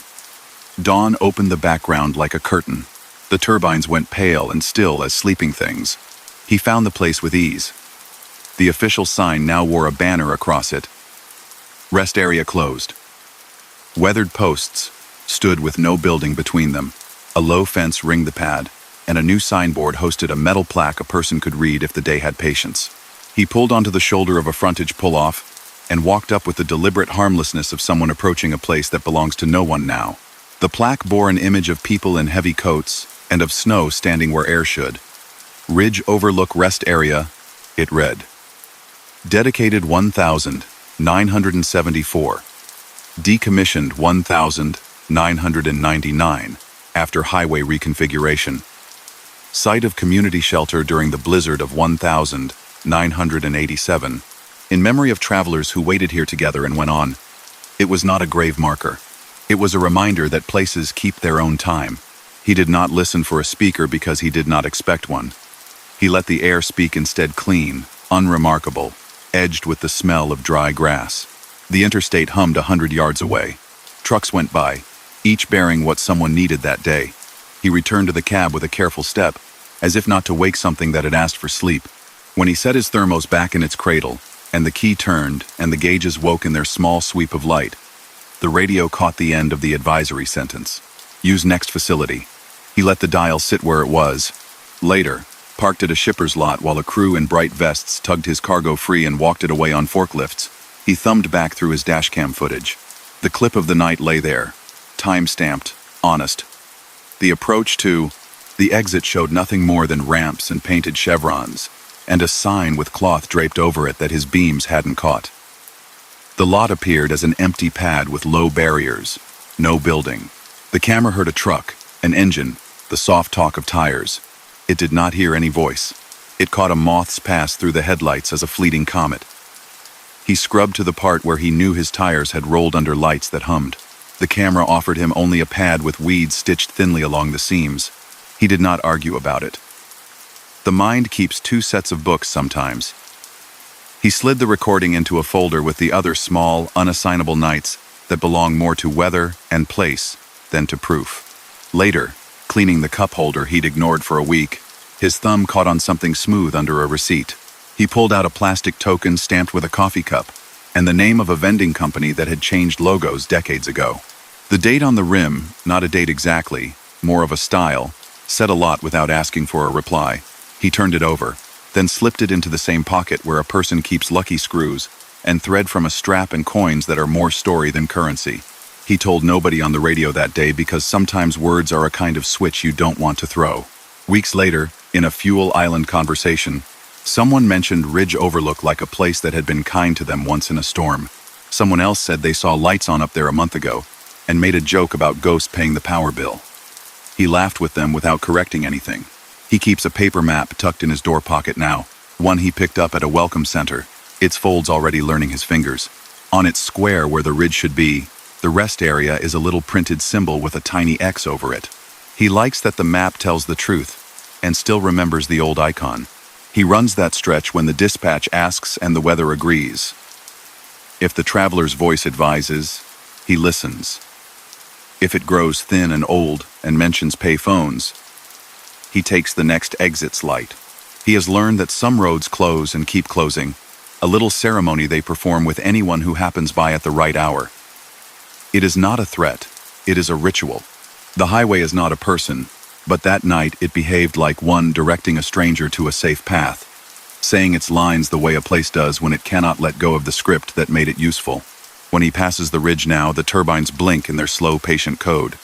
Dawn opened the background like a curtain. The turbines went pale and still as sleeping things. He found the place with ease. The official sign now wore a banner across it. Rest area closed. Weathered posts stood with no building between them. A low fence ringed the pad, and a new signboard hosted a metal plaque a person could read if the day had patience. He pulled onto the shoulder of a frontage pull-off and walked up with the deliberate harmlessness of someone approaching a place that belongs to no one now. The plaque bore an image of people in heavy coats and of snow standing where air should. Ridge Overlook Rest Area, it read. Dedicated 1,974. Decommissioned 1,999 after highway reconfiguration. Site of community shelter during the blizzard of 1,987. In memory of travelers who waited here together and went on. It was not a grave marker. It was a reminder that places keep their own time. He did not listen for a speaker because he did not expect one. He let the air speak instead, clean, unremarkable, edged with the smell of dry grass. The interstate hummed 100 yards away. Trucks went by, each bearing what someone needed that day. He returned to the cab with a careful step, as if not to wake something that had asked for sleep. When he set his thermos back in its cradle, and the key turned, and the gauges woke in their small sweep of light, the radio caught the end of the advisory sentence. Use next facility. He let the dial sit where it was. Later, parked at a shipper's lot while a crew in bright vests tugged his cargo free and walked it away on forklifts, he thumbed back through his dashcam footage. The clip of the night lay there, time-stamped, honest. The approach to the exit showed nothing more than ramps and painted chevrons, and a sign with cloth draped over it that his beams hadn't caught. The lot appeared as an empty pad with low barriers, no building. The camera heard a truck, an engine, the soft talk of tires. It did not hear any voice. It caught a moth's pass through the headlights as a fleeting comet. He scrubbed to the part where he knew his tires had rolled under lights that hummed. The camera offered him only a pad with weeds stitched thinly along the seams. He did not argue about it. The mind keeps two sets of books sometimes. He slid the recording into a folder with the other small, unassignable nights that belong more to weather and place than to proof. Later, cleaning the cup holder he'd ignored for a week, his thumb caught on something smooth under a receipt. He pulled out a plastic token stamped with a coffee cup and the name of a vending company that had changed logos decades ago. The date on the rim, not a date exactly, more of a style, said a lot without asking for a reply. He turned it over, then slipped it into the same pocket where a person keeps lucky screws and thread from a strap and coins that are more story than currency. He told nobody on the radio that day because sometimes words are a kind of switch you don't want to throw. Weeks later, in a Fuel Island conversation, someone mentioned Ridge Overlook like a place that had been kind to them once in a storm. Someone else said they saw lights on up there a month ago and made a joke about ghosts paying the power bill. He laughed with them without correcting anything. He keeps a paper map tucked in his door pocket now, one he picked up at a welcome center, its folds already learning his fingers. On its square where the ridge should be, the rest area is a little printed symbol with a tiny X over it. He likes that the map tells the truth and still remembers the old icon. He runs that stretch when the dispatch asks and the weather agrees. If the traveler's voice advises, he listens. If it grows thin and old and mentions pay phones, he takes the next exit's light. He has learned that some roads close and keep closing, a little ceremony they perform with anyone who happens by at the right hour. It is not a threat, it is a ritual. The highway is not a person, but that night it behaved like one directing a stranger to a safe path, saying its lines the way a place does when it cannot let go of the script that made it useful. When he passes the ridge now, the turbines blink in their slow, patient code.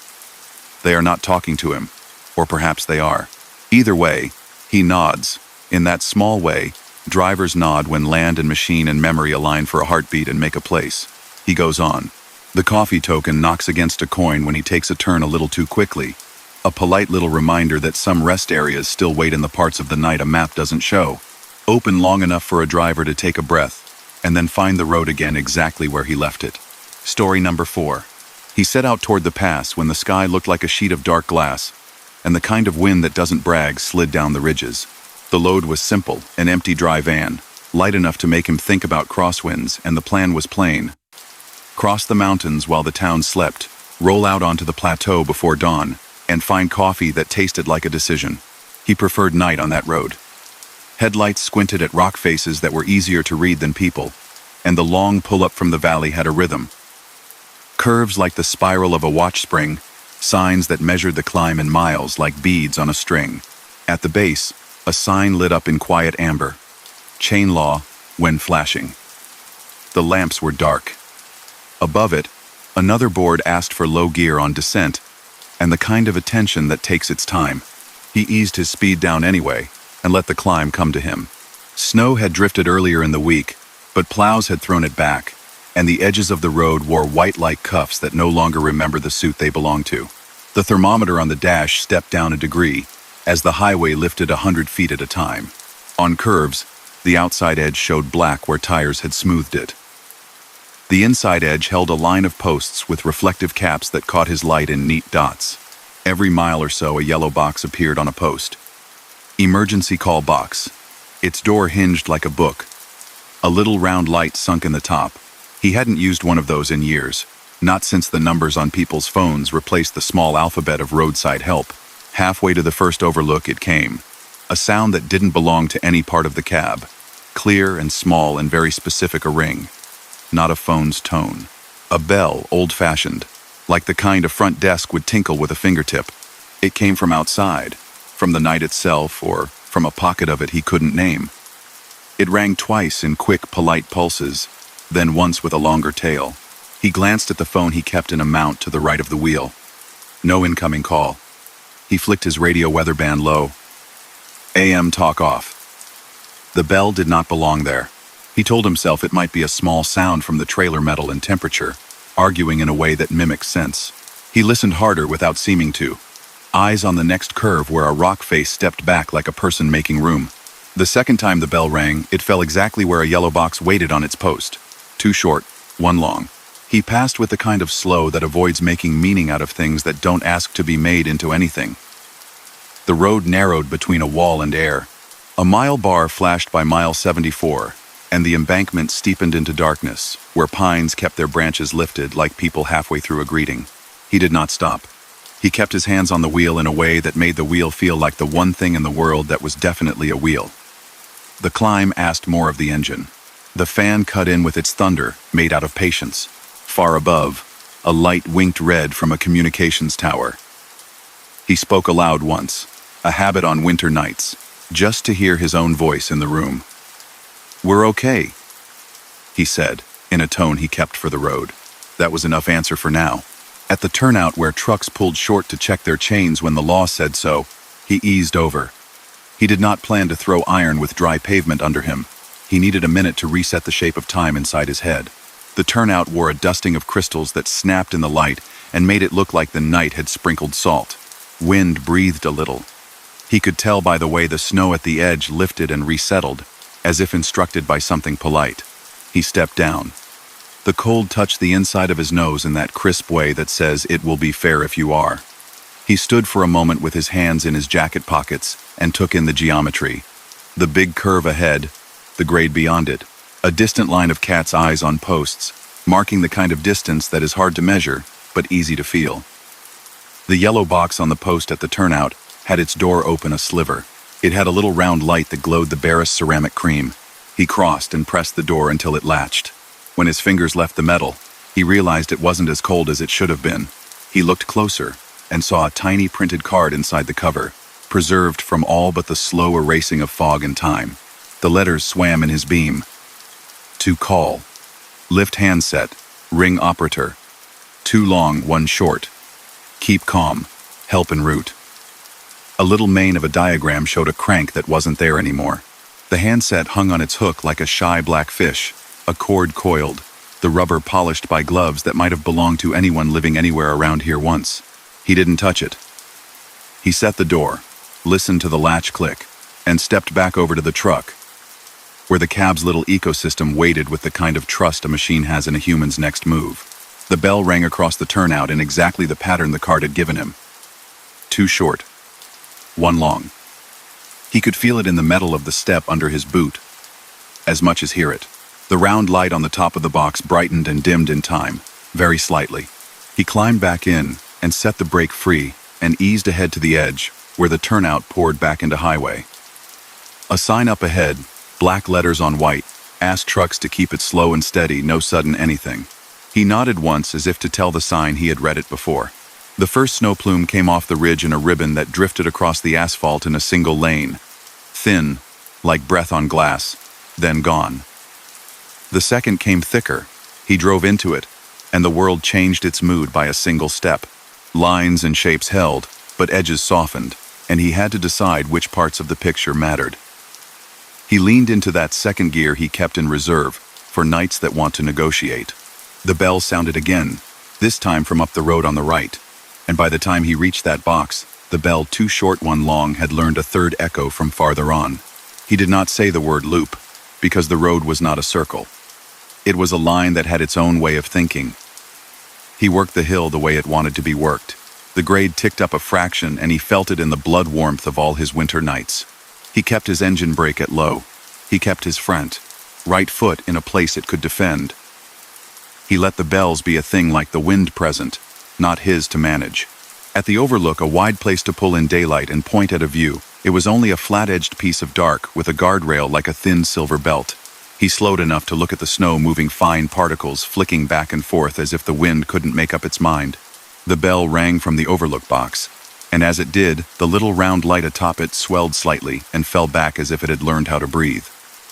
They are not talking to him, or perhaps they are. Either way, he nods. In that small way, drivers nod when land and machine and memory align for a heartbeat and make a place. He goes on. The coffee token knocks against a coin when he takes a turn a little too quickly, a polite little reminder that some rest areas still wait in the parts of the night a map doesn't show. open long enough for a driver to take a breath, and then find the road again exactly where he left it. Story number 4. He set out toward the pass when the sky looked like a sheet of dark glass, and the kind of wind that doesn't brag slid down the ridges. The load was simple, an empty dry van, light enough to make him think about crosswinds, and the plan was plain. Cross the mountains while the town slept, roll out onto the plateau before dawn, and find coffee that tasted like a decision. He preferred night on that road. Headlights squinted at rock faces that were easier to read than people, and the long pull-up from the valley had a rhythm. Curves like the spiral of a watch spring, signs that measured the climb in miles like beads on a string. At the base, a sign lit up in quiet amber. Chain law, when flashing. The lamps were dark. Above it, another board asked for low gear on descent, and the kind of attention that takes its time. He eased his speed down anyway, and let the climb come to him. Snow had drifted earlier in the week, but plows had thrown it back, and the edges of the road wore white like cuffs that no longer remember the suit they belonged to. The thermometer on the dash stepped down a degree, as the highway lifted 100 feet at a time. On curves, the outside edge showed black where tires had smoothed it. The inside edge held a line of posts with reflective caps that caught his light in neat dots. Every mile or so, a yellow box appeared on a post. Emergency call box. Its door hinged like a book. A little round light sunk in the top. He hadn't used one of those in years, not since the numbers on people's phones replaced the small alphabet of roadside help. Halfway to the first overlook it came. A sound that didn't belong to any part of the cab. Clear and small and very specific a ring. Not a phone's tone. A bell, old-fashioned, like the kind a front desk would tinkle with a fingertip. It came from outside, from the night itself, or from a pocket of it he couldn't name. It rang twice in quick, polite pulses, then once with a longer tail. He glanced at the phone he kept in a mount to the right of the wheel. No incoming call. He flicked his radio weather band low. AM talk off. The bell did not belong there. He told himself it might be a small sound from the trailer metal and temperature, arguing in a way that mimics sense. He listened harder without seeming to. Eyes on the next curve where a rock face stepped back like a person making room. The second time the bell rang, it fell exactly where a yellow box waited on its post. 2 short, 1 long. He passed with the kind of slow that avoids making meaning out of things that don't ask to be made into anything. The road narrowed between a wall and air. A mile bar flashed by mile 74, and the embankment steepened into darkness, where pines kept their branches lifted like people halfway through a greeting. He did not stop. He kept his hands on the wheel in a way that made the wheel feel like the one thing in the world that was definitely a wheel. The climb asked more of the engine. The fan cut in with its thunder, made out of patience. Far above, a light winked red from a communications tower. He spoke aloud once, a habit on winter nights, just to hear his own voice in the room. "We're okay," he said, in a tone he kept for the road. That was enough answer for now. At the turnout where trucks pulled short to check their chains when the law said so, he eased over. He did not plan to throw iron with dry pavement under him. He needed a minute to reset the shape of time inside his head. The turnout wore a dusting of crystals that snapped in the light and made it look like the night had sprinkled salt. Wind breathed a little. He could tell by the way the snow at the edge lifted and resettled, as if instructed by something polite. He stepped down. The cold touched the inside of his nose in that crisp way that says, "It will be fair if you are." He stood for a moment with his hands in his jacket pockets and took in the geometry. The big curve ahead, the grade beyond it, a distant line of cat's eyes on posts, marking the kind of distance that is hard to measure, but easy to feel. The yellow box on the post at the turnout had its door open a sliver. It had a little round light that glowed the barest ceramic cream. He crossed and pressed the door until it latched. When his fingers left the metal, he realized it wasn't as cold as it should have been. He looked closer and saw a tiny printed card inside the cover, preserved from all but the slow erasing of fog and time. The letters swam in his beam. To call. Lift handset. Ring operator. 2 long, 1 short. Keep calm. Help en route. A little mane of a diagram showed a crank that wasn't there anymore. The handset hung on its hook like a shy black fish, a cord coiled, the rubber polished by gloves that might have belonged to anyone living anywhere around here once. He didn't touch it. He set the door, listened to the latch click, and stepped back over to the truck. where the cab's little ecosystem waited with the kind of trust a machine has in a human's next move. The bell rang across the turnout in exactly the pattern the card had given him. 2 short, 1 long. He could feel it in the metal of the step under his boot, as much as hear it. The round light on the top of the box brightened and dimmed in time, very slightly. He climbed back in and set the brake free and eased ahead to the edge, where the turnout poured back into highway. A sign up ahead, black letters on white, asked trucks to keep it slow and steady, no sudden anything. He nodded once as if to tell the sign he had read it before. The first snow plume came off the ridge in a ribbon that drifted across the asphalt in a single lane, thin, like breath on glass, then gone. The second came thicker. He drove into it, and the world changed its mood by a single step. Lines and shapes held, but edges softened, and he had to decide which parts of the picture mattered. He leaned into that second gear he kept in reserve for nights that want to negotiate. The bell sounded again, this time from up the road on the right, and by the time he reached that box, the bell 2 short 1 long had learned a third echo from farther on. He did not say the word loop, because the road was not a circle. It was a line that had its own way of thinking. He worked the hill the way it wanted to be worked. The grade ticked up a fraction, and he felt it in the blood warmth of all his winter nights. He kept his engine brake at low. He kept his front, right foot in a place it could defend. He let the bells be a thing like the wind present, not his to manage. At the overlook, a wide place to pull in daylight and point at a view, it was only a flat-edged piece of dark with a guardrail like a thin silver belt. He slowed enough to look at the snow moving fine particles flicking back and forth as if the wind couldn't make up its mind. The bell rang from the overlook box, and as it did, the little round light atop it swelled slightly and fell back as if it had learned how to breathe.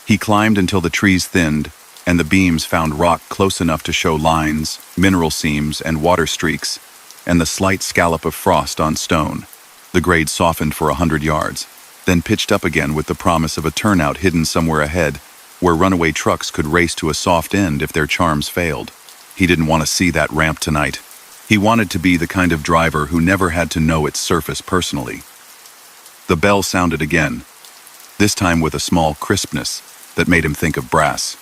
He climbed until the trees thinned, and the beams found rock close enough to show lines, mineral seams, and water streaks, and the slight scallop of frost on stone. The grade softened for 100 yards, then pitched up again with the promise of a turnout hidden somewhere ahead, where runaway trucks could race to a soft end if their charms failed. He didn't want to see that ramp tonight. He wanted to be the kind of driver who never had to know its surface personally. The bell sounded again, this time with a small crispness that made him think of brass.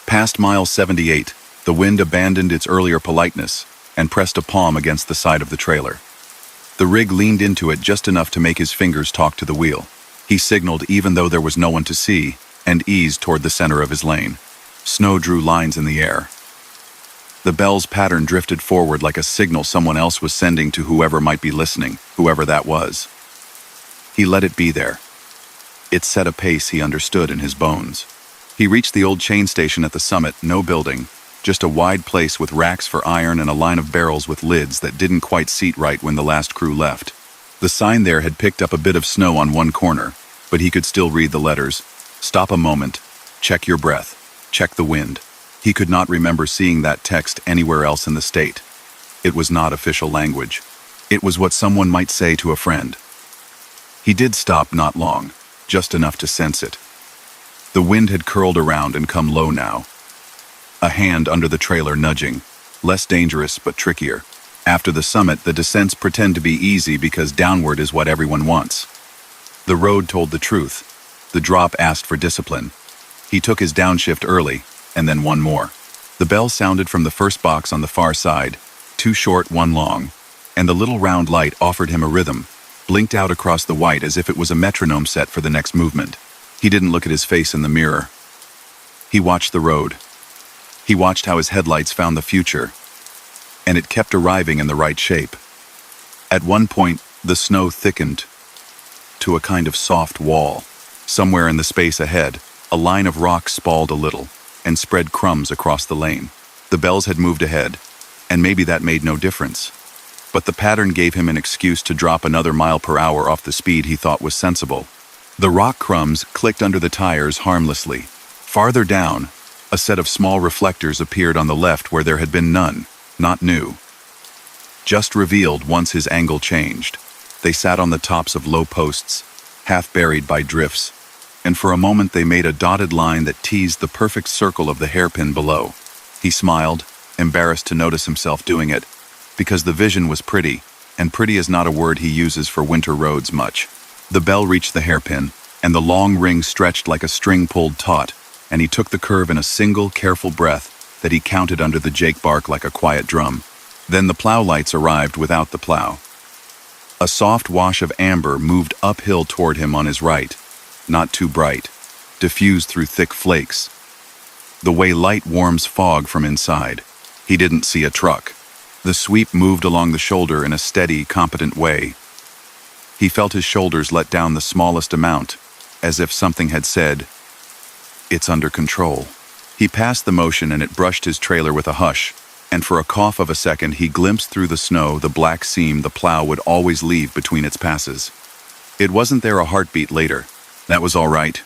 Past mile 78, the wind abandoned its earlier politeness and pressed a palm against the side of the trailer. The rig leaned into it just enough to make his fingers talk to the wheel. He signaled even though there was no one to see, and eased toward the center of his lane. Snow drew lines in the air. The bell's pattern drifted forward like a signal someone else was sending to whoever might be listening, whoever that was. He let it be there. It set a pace he understood in his bones. He reached the old chain station at the summit, no building, just a wide place with racks for iron and a line of barrels with lids that didn't quite seat right when the last crew left. The sign there had picked up a bit of snow on one corner, but he could still read the letters. Stop a moment. Check your breath. Check the wind. He could not remember seeing that text anywhere else in the state. It was not official language. It was what someone might say to a friend. He did stop not long, just enough to sense it. The wind had curled around and come low now. A hand under the trailer nudging, less dangerous but trickier. After the summit, the descents pretend to be easy because downward is what everyone wants. The road told the truth. The drop asked for discipline. He took his downshift early, and then one more. The bell sounded from the first box on the far side, 2 short, 1 long, and the little round light offered him a rhythm, blinked out across the white as if it was a metronome set for the next movement. He didn't look at his face in the mirror. He watched the road. He watched how his headlights found the future, and it kept arriving in the right shape. At one point, the snow thickened to a kind of soft wall. Somewhere in the space ahead, a line of rock spalled a little and spread crumbs across the lane. The bells had moved ahead, and maybe that made no difference. But the pattern gave him an excuse to drop another mile per hour off the speed he thought was sensible. The rock crumbs clicked under the tires harmlessly. Farther down, a set of small reflectors appeared on the left where there had been none, not new. Just revealed once his angle changed. They sat on the tops of low posts, half buried by drifts, and for a moment they made a dotted line that teased the perfect circle of the hairpin below. He smiled, embarrassed to notice himself doing it, because the vision was pretty, and pretty is not a word he uses for winter roads much. The bell reached the hairpin, and the long ring stretched like a string-pulled taut, and he took the curve in a single, careful breath that he counted under the jake bark like a quiet drum. Then the plow lights arrived without the plow. A soft wash of amber moved uphill toward him on his right, not too bright, diffused through thick flakes. The way light warms fog from inside. He didn't see a truck. The sweep moved along the shoulder in a steady, competent way. He felt his shoulders let down the smallest amount, as if something had said, "It's under control." He passed the motion and it brushed his trailer with a hush, and for a cough of a second he glimpsed through the snow the black seam the plow would always leave between its passes. It wasn't there a heartbeat later. That was all right.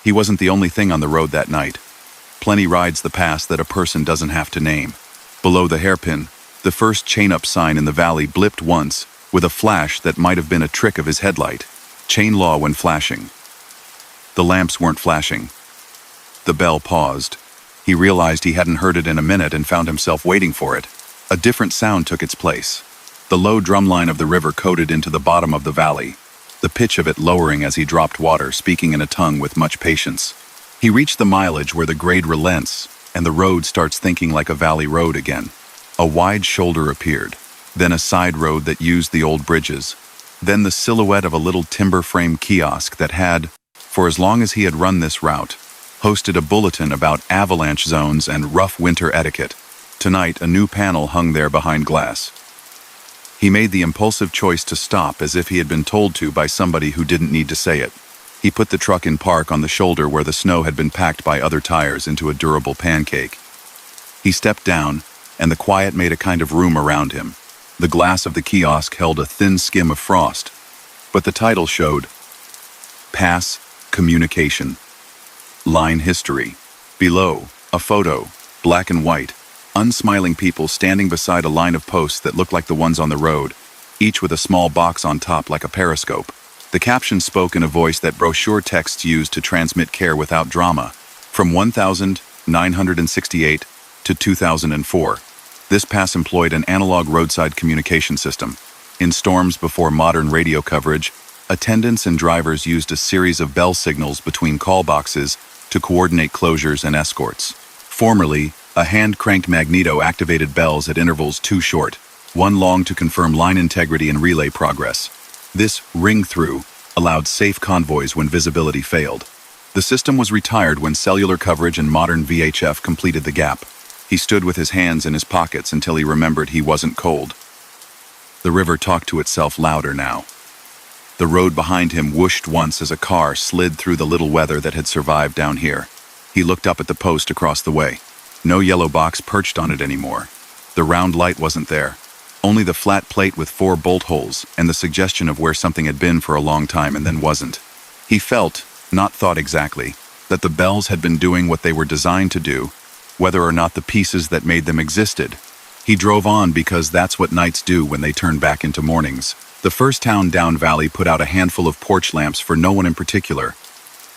He wasn't the only thing on the road that night. Plenty rides the past that a person doesn't have to name. Below the hairpin, the first chain-up sign in the valley blipped once, with a flash that might have been a trick of his headlight. Chain law when flashing. The lamps weren't flashing. The bell paused. He realized he hadn't heard it in a minute and found himself waiting for it. A different sound took its place. The low drumline of the river coated into the bottom of the valley, the pitch of it lowering as he dropped water, speaking in a tongue with much patience. He reached the mileage where the grade relents and the road starts thinking like a valley road again. A wide shoulder appeared, then a side road that used the old bridges, then the silhouette of a little timber frame kiosk that had, for as long as he had run this route, hosted a bulletin about avalanche zones and rough winter etiquette. Tonight, a new panel hung there behind glass. He made the impulsive choice to stop as if he had been told to by somebody who didn't need to say it. He put the truck in park on the shoulder where the snow had been packed by other tires into a durable pancake. He stepped down, and the quiet made a kind of room around him. The glass of the kiosk held a thin skim of frost, but the title showed Pass Communication. Line history. Below, a photo, black and white, unsmiling people standing beside a line of posts that looked like the ones on the road, each with a small box on top like a periscope. The caption spoke in a voice that brochure texts used to transmit care without drama. From 1968 to 2004, this pass employed an analog roadside communication system. In storms before modern radio coverage, attendants and drivers used a series of bell signals between call boxes to coordinate closures and escorts. Formerly, a hand-cranked magneto activated bells at intervals too short, one long to confirm line integrity and relay progress. This ring-through allowed safe convoys when visibility failed. The system was retired when cellular coverage and modern VHF completed the gap. He stood with his hands in his pockets until he remembered he wasn't cold. The river talked to itself louder now. The road behind him whooshed once as a car slid through the little weather that had survived down here. He looked up at the post across the way. No yellow box perched on it anymore. The round light wasn't there. Only the flat plate with 4 bolt holes and the suggestion of where something had been for a long time and then wasn't. He felt, not thought exactly, that the bells had been doing what they were designed to do, whether or not the pieces that made them existed. He drove on because that's what nights do when they turn back into mornings. The first town down valley put out a handful of porch lamps for no one in particular,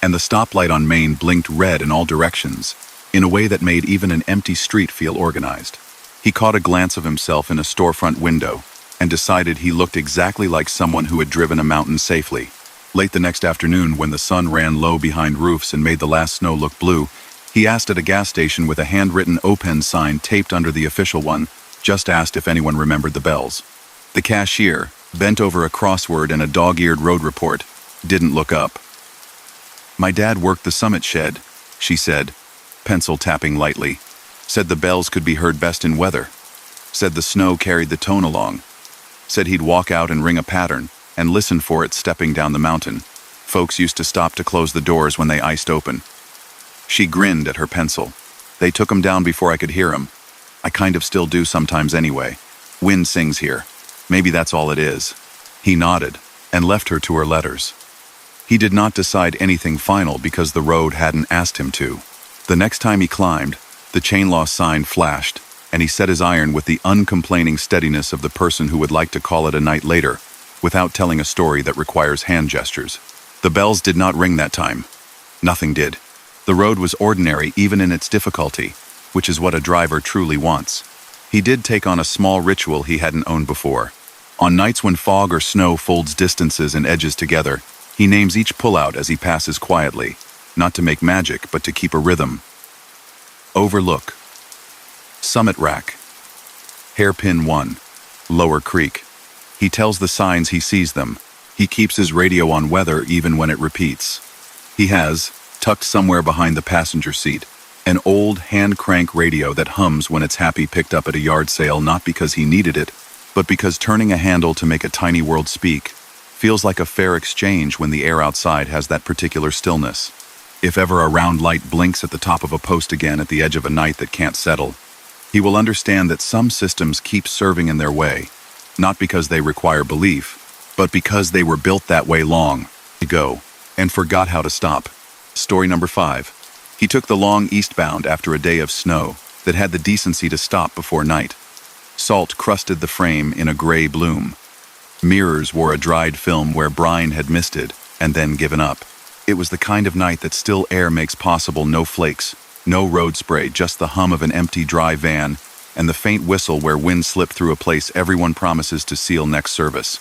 and the stoplight on Main blinked red in all directions, in a way that made even an empty street feel organized. He caught a glance of himself in a storefront window and decided he looked exactly like someone who had driven a mountain safely. Late the next afternoon, when the sun ran low behind roofs and made the last snow look blue, he asked at a gas station with a handwritten open sign taped under the official one, just asked if anyone remembered the bells. The cashier, bent over a crossword and a dog-eared road report, didn't look up. "My dad worked the summit shed," she said, pencil tapping lightly. "Said the bells could be heard best in weather. Said the snow carried the tone along. Said he'd walk out and ring a pattern and listen for it stepping down the mountain. Folks used to stop to close the doors when they iced open." She grinned at her pencil. "They took 'em down before I could hear 'em. I kind of still do sometimes anyway. Wind sings here. Maybe that's all it is." He nodded and left her to her letters. He did not decide anything final because the road hadn't asked him to. The next time he climbed, the chain law sign flashed, and he set his iron with the uncomplaining steadiness of the person who would like to call it a night later, without telling a story that requires hand gestures. The bells did not ring that time. Nothing did. The road was ordinary even in its difficulty, which is what a driver truly wants. He did take on a small ritual he hadn't owned before. On nights when fog or snow folds distances and edges together, he names each pullout as he passes quietly. not to make magic, but to keep a rhythm. Overlook. Summit Rack. Hairpin 1. Lower Creek. He tells the signs he sees them. He keeps his radio on weather even when it repeats. He has, tucked somewhere behind the passenger seat, an old hand-crank radio that hums when it's happy, picked up at a yard sale, not because he needed it, but because turning a handle to make a tiny world speak feels like a fair exchange when the air outside has that particular stillness. If ever a round light blinks at the top of a post again at the edge of a night that can't settle, he will understand that some systems keep serving in their way, not because they require belief, but because they were built that way long ago and forgot how to stop. Story number 5. He took the long eastbound after a day of snow that had the decency to stop before night. Salt crusted the frame in a gray bloom. Mirrors wore a dried film where brine had misted and then given up. It was the kind of night that still air makes possible. No flakes, no road spray, just the hum of an empty dry van and the faint whistle where wind slipped through a place everyone promises to seal next service.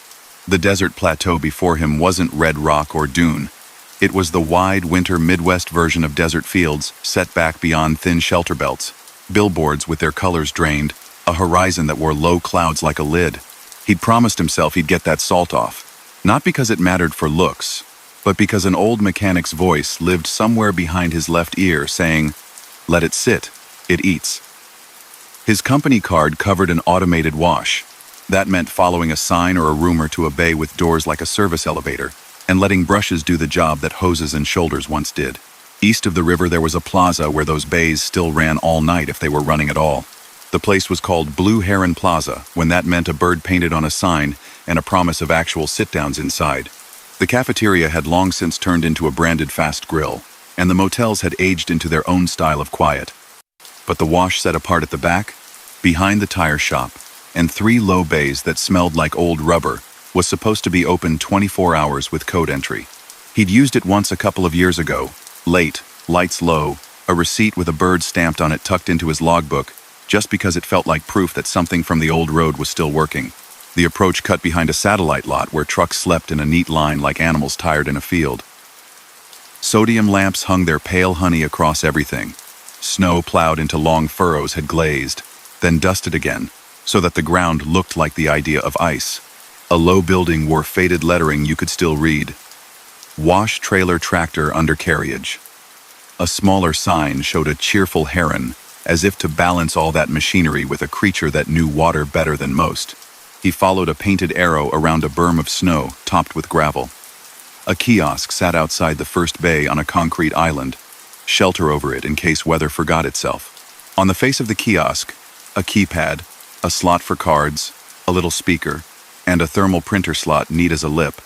The desert plateau before him wasn't red rock or dune. It was the wide winter Midwest version of desert fields set back beyond thin shelter belts, billboards with their colors drained, a horizon that wore low clouds like a lid. He'd promised himself he'd get that salt off, not because it mattered for looks, but because an old mechanic's voice lived somewhere behind his left ear saying, "Let it sit, it eats." His company card covered an automated wash. That meant following a sign or a rumor to a bay with doors like a service elevator, and letting brushes do the job that hoses and shoulders once did. East of the river there was a plaza where those bays still ran all night if they were running at all. The place was called Blue Heron Plaza, when that meant a bird painted on a sign and a promise of actual sit-downs inside. The cafeteria had long since turned into a branded fast grill, and the motels had aged into their own style of quiet. But the wash set apart at the back, behind the tire shop, and 3 low bays that smelled like old rubber, was supposed to be open 24 hours with code entry. He'd used it once a couple of years ago, late, lights low, a receipt with a bird stamped on it tucked into his logbook, just because it felt like proof that something from the old road was still working. The approach cut behind a satellite lot where trucks slept in a neat line like animals tired in a field. Sodium lamps hung their pale honey across everything. Snow plowed into long furrows had glazed, then dusted again, so that the ground looked like the idea of ice. A low building wore faded lettering you could still read. Wash Trailer Tractor Undercarriage. A smaller sign showed a cheerful heron, as if to balance all that machinery with a creature that knew water better than most. He followed a painted arrow around a berm of snow topped with gravel. A kiosk sat outside the first bay on a concrete island, shelter over it in case weather forgot itself. On the face of the kiosk, a keypad, a slot for cards, a little speaker, and a thermal printer slot neat as a lip.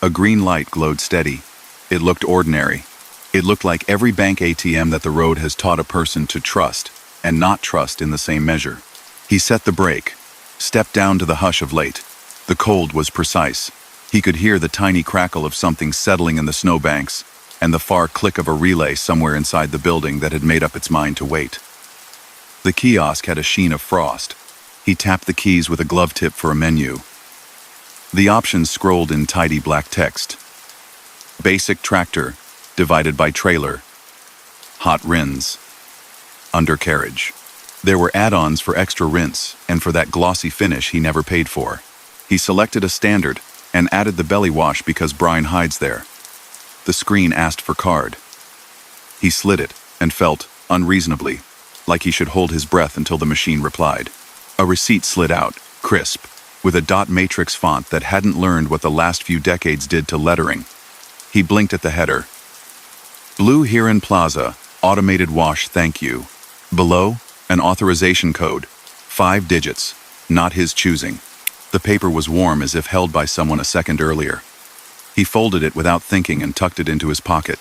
A green light glowed steady. It looked ordinary. It looked like every bank ATM that the road has taught a person to trust, and not trust in the same measure. He set the brake, stepped down to the hush of late. The cold was precise. He could hear the tiny crackle of something settling in the snowbanks, and the far click of a relay somewhere inside the building that had made up its mind to wait. The kiosk had a sheen of frost. He tapped the keys with a glove tip for a menu. The options scrolled in tidy black text. Basic tractor, divided by trailer. Hot rinse. Undercarriage. There were add-ons for extra rinse, and for that glossy finish he never paid for. He selected a standard, and added the belly wash because brine hides there. The screen asked for card. He slid it, and felt, unreasonably, like he should hold his breath until the machine replied. A receipt slid out, crisp, with a dot matrix font that hadn't learned what the last few decades did to lettering. He blinked at the header. Blue Heron Plaza, automated wash, thank you. Below, an authorization code, 5 digits, not his choosing. The paper was warm as if held by someone a second earlier. He folded it without thinking and tucked it into his pocket.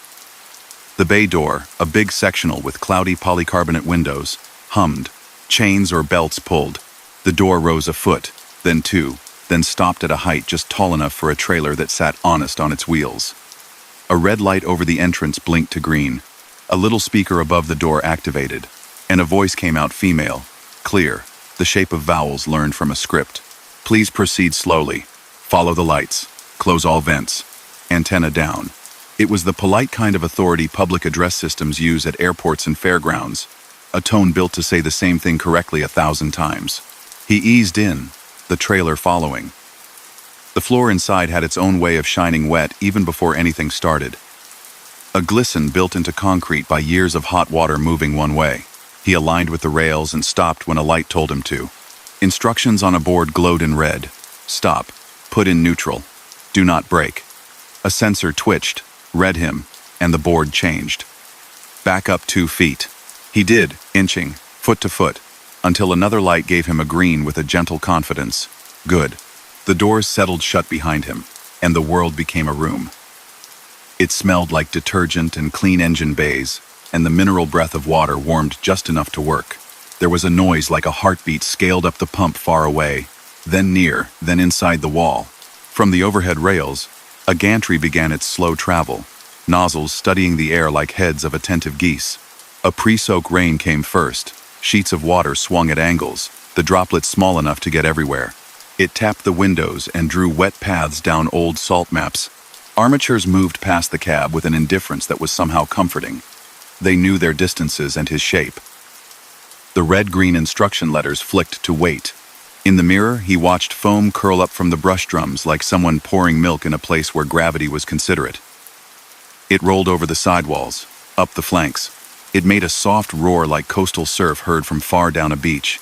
The bay door, a big sectional with cloudy polycarbonate windows, hummed. Chains or belts pulled. The door rose a foot, then 2, then stopped at a height just tall enough for a trailer that sat honest on its wheels. A red light over the entrance blinked to green. A little speaker above the door activated, and a voice came out, female, clear, the shape of vowels learned from a script. Please proceed slowly. Follow the lights. Close all vents. Antenna down. It was the polite kind of authority public address systems use at airports and fairgrounds, a tone built to say the same thing correctly 1,000 times. He eased in, the trailer following. The floor inside had its own way of shining wet even before anything started. A glisten built into concrete by years of hot water moving one way. He aligned with the rails and stopped when a light told him to. Instructions on a board glowed in red. Stop. Put in neutral. Do not brake. A sensor twitched, read him, and the board changed. Back up 2 feet. He did, inching, foot to foot, until another light gave him a green with a gentle confidence. Good. The doors settled shut behind him, and the world became a room. It smelled like detergent and clean engine bays, and the mineral breath of water warmed just enough to work. There was a noise like a heartbeat scaled up the pump far away, then near, then inside the wall. From the overhead rails, a gantry began its slow travel, nozzles studying the air like heads of attentive geese. A pre-soak rain came first. Sheets of water swung at angles, the droplets small enough to get everywhere. It tapped the windows and drew wet paths down old salt maps. Armatures moved past the cab with an indifference that was somehow comforting. They knew their distances and his shape. The red-green instruction letters flicked to wait. In the mirror, he watched foam curl up from the brush drums like someone pouring milk in a place where gravity was considerate. It rolled over the sidewalls, up the flanks. It made a soft roar like coastal surf heard from far down a beach.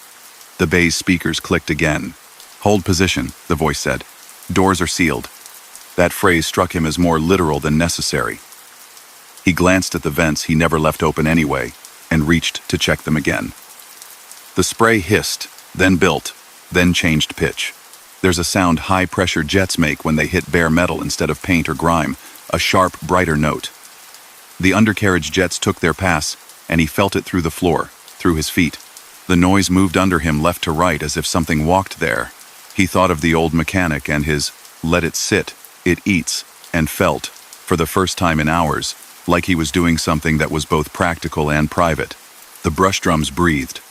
The bay's speakers clicked again. Hold position, the voice said. Doors are sealed. That phrase struck him as more literal than necessary. He glanced at the vents he never left open anyway, and reached to check them again. The spray hissed, then built, then changed pitch. There's a sound high-pressure jets make when they hit bare metal instead of paint or grime, a sharp, brighter note. The undercarriage jets took their pass, and he felt it through the floor, through his feet. The noise moved under him left to right as if something walked there. He thought of the old mechanic and his, let it sit, it eats, and felt, for the first time in hours, like he was doing something that was both practical and private. The brush drums breathed.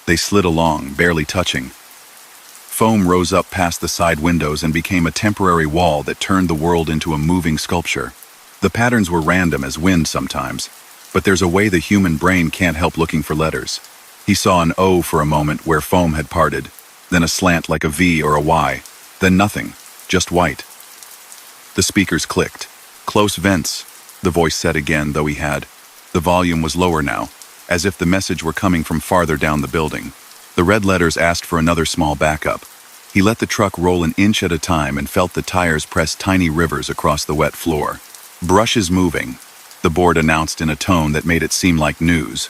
They slid along, barely touching. Foam rose up past the side windows and became a temporary wall that turned the world into a moving sculpture. The patterns were random as wind sometimes, but there's a way the human brain can't help looking for letters. He saw an O for a moment where foam had parted, then a slant like a V or a Y, then nothing, just white. The speakers clicked. Close vents, the voice said again, though he had. The volume was lower now, as if the message were coming from farther down the building. The red letters asked for another small backup. He let the truck roll an inch at a time and felt the tires press tiny rivers across the wet floor. Brushes moving, the board announced in a tone that made it seem like news.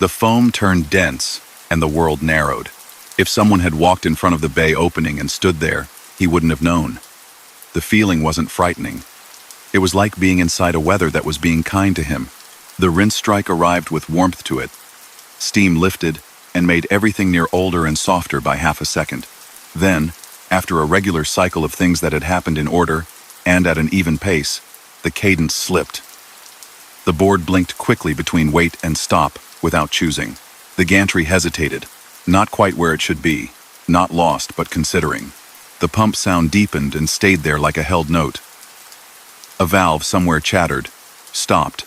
The foam turned dense, and the world narrowed. If someone had walked in front of the bay opening and stood there, he wouldn't have known. The feeling wasn't frightening. It was like being inside a weather that was being kind to him. The rinse strike arrived with warmth to it. Steam lifted and made everything near older and softer by half a second. Then, after a regular cycle of things that had happened in order and at an even pace, the cadence slipped. The board blinked quickly between wait and stop without choosing. The gantry hesitated, not quite where it should be, not lost but considering. The pump sound deepened and stayed there like a held note. A valve somewhere chattered, stopped,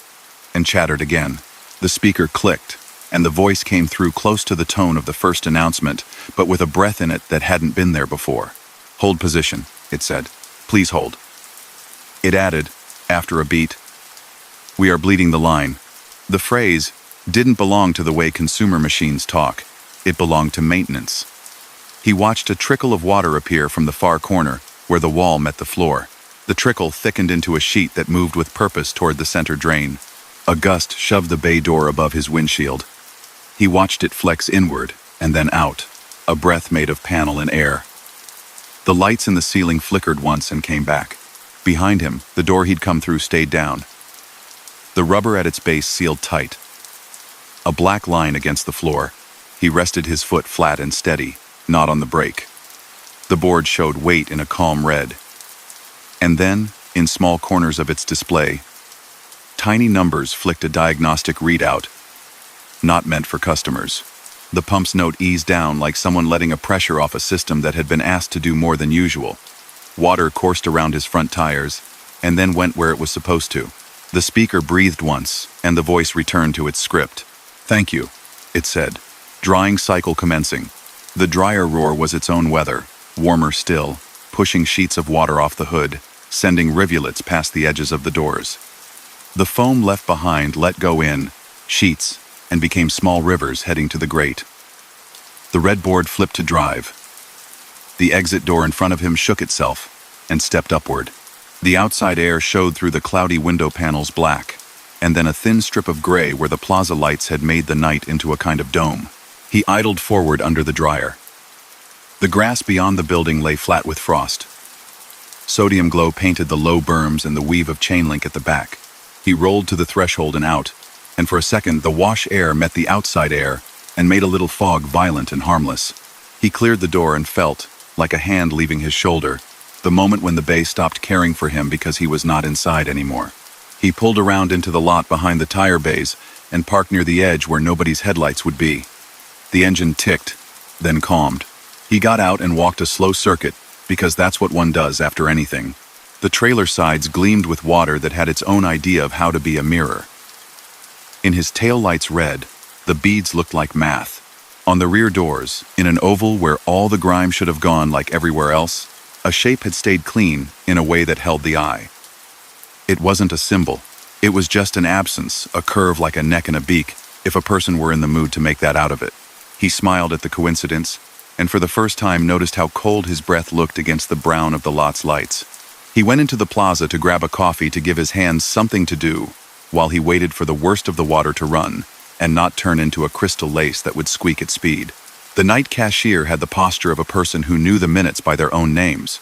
and chattered again. The speaker clicked, and the voice came through close to the tone of the first announcement, but with a breath in it that hadn't been there before. Hold position, it said. Please hold. It added, after a beat, we are bleeding the line. The phrase didn't belong to the way consumer machines talk. It belonged to maintenance. He watched a trickle of water appear from the far corner, where the wall met the floor. The trickle thickened into a sheet that moved with purpose toward the center drain. A gust shoved the bay door above his windshield. He watched it flex inward, and then out, a breath made of panel and air. The lights in the ceiling flickered once and came back. Behind him, the door he'd come through stayed down. The rubber at its base sealed tight. A black line against the floor. He rested his foot flat and steady, not on the brake. The board showed weight in a calm red. And then, in small corners of its display, tiny numbers flicked a diagnostic readout, not meant for customers. The pump's note eased down like someone letting a pressure off a system that had been asked to do more than usual. Water coursed around his front tires, and then went where it was supposed to. The speaker breathed once, and the voice returned to its script. "Thank you," it said. Drying cycle commencing. The dryer roar was its own weather, warmer still, pushing sheets of water off the hood, sending rivulets past the edges of the doors. The foam left behind let go in, sheets, and became small rivers heading to the grate. The red board flipped to drive. The exit door in front of him shook itself and stepped upward. The outside air showed through the cloudy window panels black, and then a thin strip of gray where the plaza lights had made the night into a kind of dome. He idled forward under the dryer. The grass beyond the building lay flat with frost. Sodium glow painted the low berms and the weave of chain link at the back. He rolled to the threshold and out, and for a second the wash air met the outside air and made a little fog violent and harmless. He cleared the door and felt, like a hand leaving his shoulder, the moment when the bay stopped caring for him because he was not inside anymore. He pulled around into the lot behind the tire bays and parked near the edge where nobody's headlights would be. The engine ticked, then calmed. He got out and walked a slow circuit, because that's what one does after anything. The trailer sides gleamed with water that had its own idea of how to be a mirror. In his taillights red, the beads looked like math. On the rear doors, in an oval where all the grime should have gone like everywhere else, a shape had stayed clean in a way that held the eye. It wasn't a symbol. It was just an absence, a curve like a neck and a beak, if a person were in the mood to make that out of it. He smiled at the coincidence, and for the first time noticed how cold his breath looked against the brown of the lot's lights. He went into the plaza to grab a coffee to give his hands something to do, while he waited for the worst of the water to run, and not turn into a crystal lace that would squeak at speed. The night cashier had the posture of a person who knew the minutes by their own names.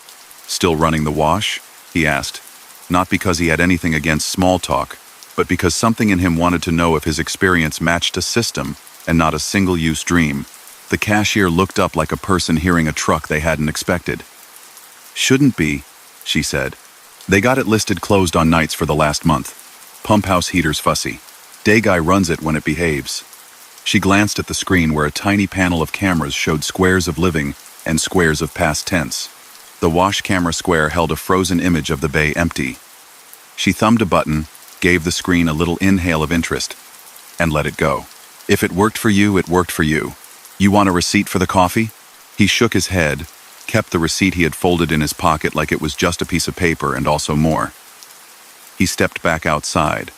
"Still running the wash?" he asked, not because he had anything against small talk, but because something in him wanted to know if his experience matched a system and not a single-use dream. The cashier looked up like a person hearing a truck they hadn't expected. "Shouldn't be," she said. "They got it listed closed on nights for the last month. Pump house heater's fussy. Day guy runs it when it behaves." She glanced at the screen where a tiny panel of cameras showed squares of living and squares of past tense. The wash camera square held a frozen image of the bay empty. She thumbed a button, gave the screen a little inhale of interest, and let it go. If it worked for you, it worked for you. "You want a receipt for the coffee?" He shook his head, kept the receipt he had folded in his pocket like it was just a piece of paper and also more. He stepped back outside.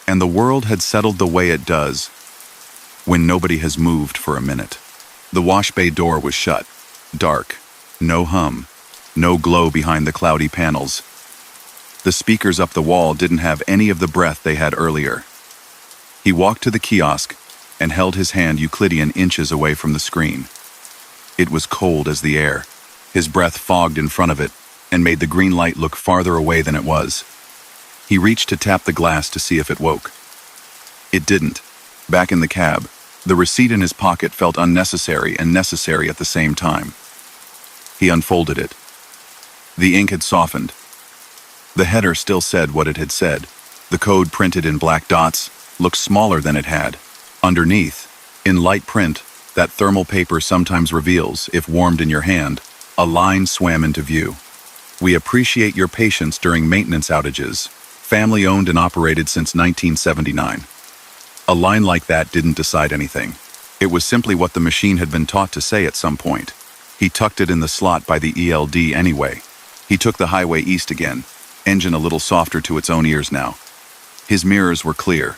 And the world had settled the way it does when nobody has moved for a minute. The wash bay door was shut, dark, no hum, no glow behind the cloudy panels. The speakers up the wall didn't have any of the breath they had earlier. He walked to the kiosk and held his hand Euclidean inches away from the screen. It was cold as the air. His breath fogged in front of it and made the green light look farther away than it was. He reached to tap the glass to see if it woke. It didn't. Back in the cab, the receipt in his pocket felt unnecessary and necessary at the same time. He unfolded it. The ink had softened. The header still said what it had said. The code printed in black dots looked smaller than it had. Underneath, in light print, that thermal paper sometimes reveals, if warmed in your hand, a line swam into view. "We appreciate your patience during maintenance outages. Family owned and operated since 1979. A line like that didn't decide anything. It was simply what the machine had been taught to say at some point. He tucked it in the slot by the ELD anyway. He took the highway east again, engine a little softer to its own ears now. His mirrors were clear.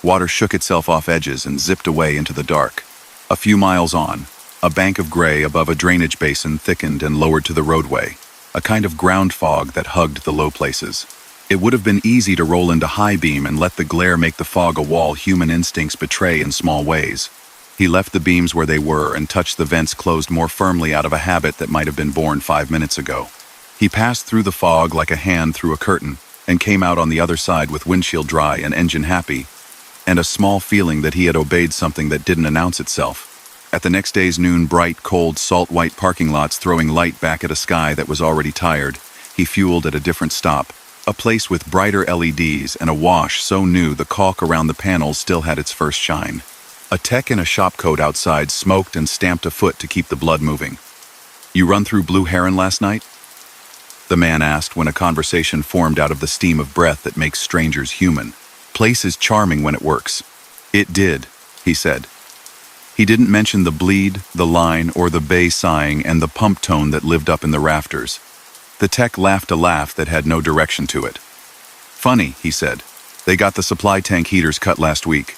Water shook itself off edges and zipped away into the dark. A few miles on, a bank of gray above a drainage basin thickened and lowered to the roadway, a kind of ground fog that hugged the low places. It would have been easy to roll into high beam and let the glare make the fog a wall human instincts betray in small ways. He left the beams where they were and touched the vents closed more firmly out of a habit that might have been born 5 minutes ago. He passed through the fog like a hand through a curtain and came out on the other side with windshield dry and engine happy, and a small feeling that he had obeyed something that didn't announce itself. At the next day's noon, bright, cold, salt-white parking lots throwing light back at a sky that was already tired, he fueled at a different stop, a place with brighter LEDs and a wash so new the caulk around the panels still had its first shine. A tech in a shop coat outside smoked and stamped a foot to keep the blood moving. "You run through Blue Heron last night?" the man asked when a conversation formed out of the steam of breath that makes strangers human. Place is charming when it works. It did, he said. He didn't mention the bleed, the line, or the bay sighing and the pump tone that lived up in the rafters. The tech laughed a laugh that had no direction to it. Funny, he said. They got the supply tank heaters cut last week.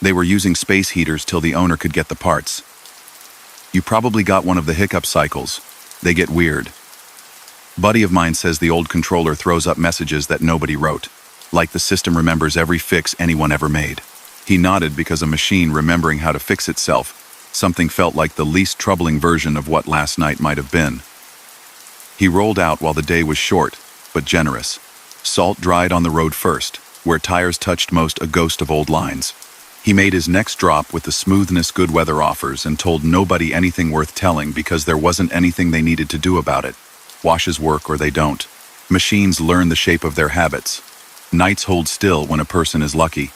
They were using space heaters till the owner could get the parts. You probably got one of the hiccup cycles. They get weird. Buddy of mine says the old controller throws up messages that nobody wrote, like the system remembers every fix anyone ever made. He nodded because a machine remembering how to fix itself, something felt like the least troubling version of what last night might have been. He rolled out while the day was short, but generous. Salt dried on the road first, where tires touched most a ghost of old lines. He made his next drop with the smoothness good weather offers and told nobody anything worth telling because there wasn't anything they needed to do about it. Washes work or they don't. Machines learn the shape of their habits. Nights hold still when a person is lucky.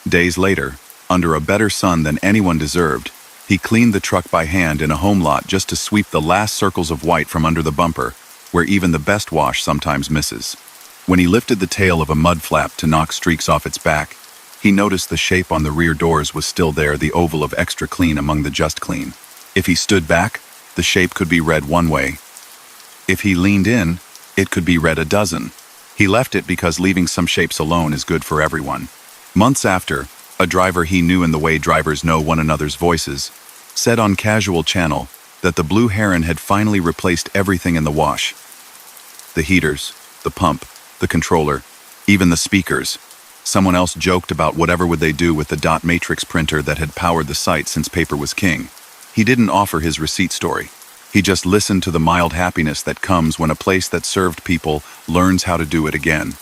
Days later, under a better sun than anyone deserved, he cleaned the truck by hand in a home lot just to sweep the last circles of white from under the bumper, where even the best wash sometimes misses. When he lifted the tail of a mud flap to knock streaks off its back, he noticed the shape on the rear doors was still there, the oval of extra clean among the just clean. If he stood back, the shape could be read one way. If he leaned in, it could be read a dozen. He left it because leaving some shapes alone is good for everyone. Months after, a driver he knew in the way drivers know one another's voices, said on casual channel that the Blue Heron had finally replaced everything in the wash. The heaters, the pump, the controller, even the speakers. Someone else joked about whatever would they do with the dot matrix printer that had powered the site since paper was king. He didn't offer his receipt story. He just listened to the mild happiness that comes when a place that served people learns how to do it again.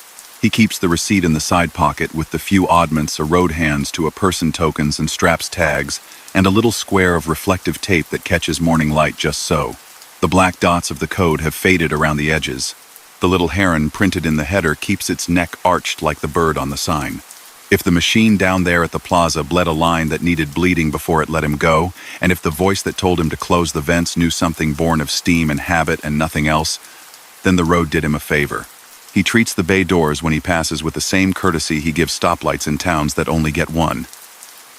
He keeps the receipt in the side pocket with the few oddments, a road hands to a person tokens and straps tags, and a little square of reflective tape that catches morning light just so. The black dots of the code have faded around the edges. The little heron printed in the header keeps its neck arched like the bird on the sign. If the machine down there at the plaza bled a line that needed bleeding before it let him go, and if the voice that told him to close the vents knew something born of steam and habit and nothing else, then the road did him a favor. He treats the bay doors when he passes with the same courtesy he gives stoplights in towns that only get one.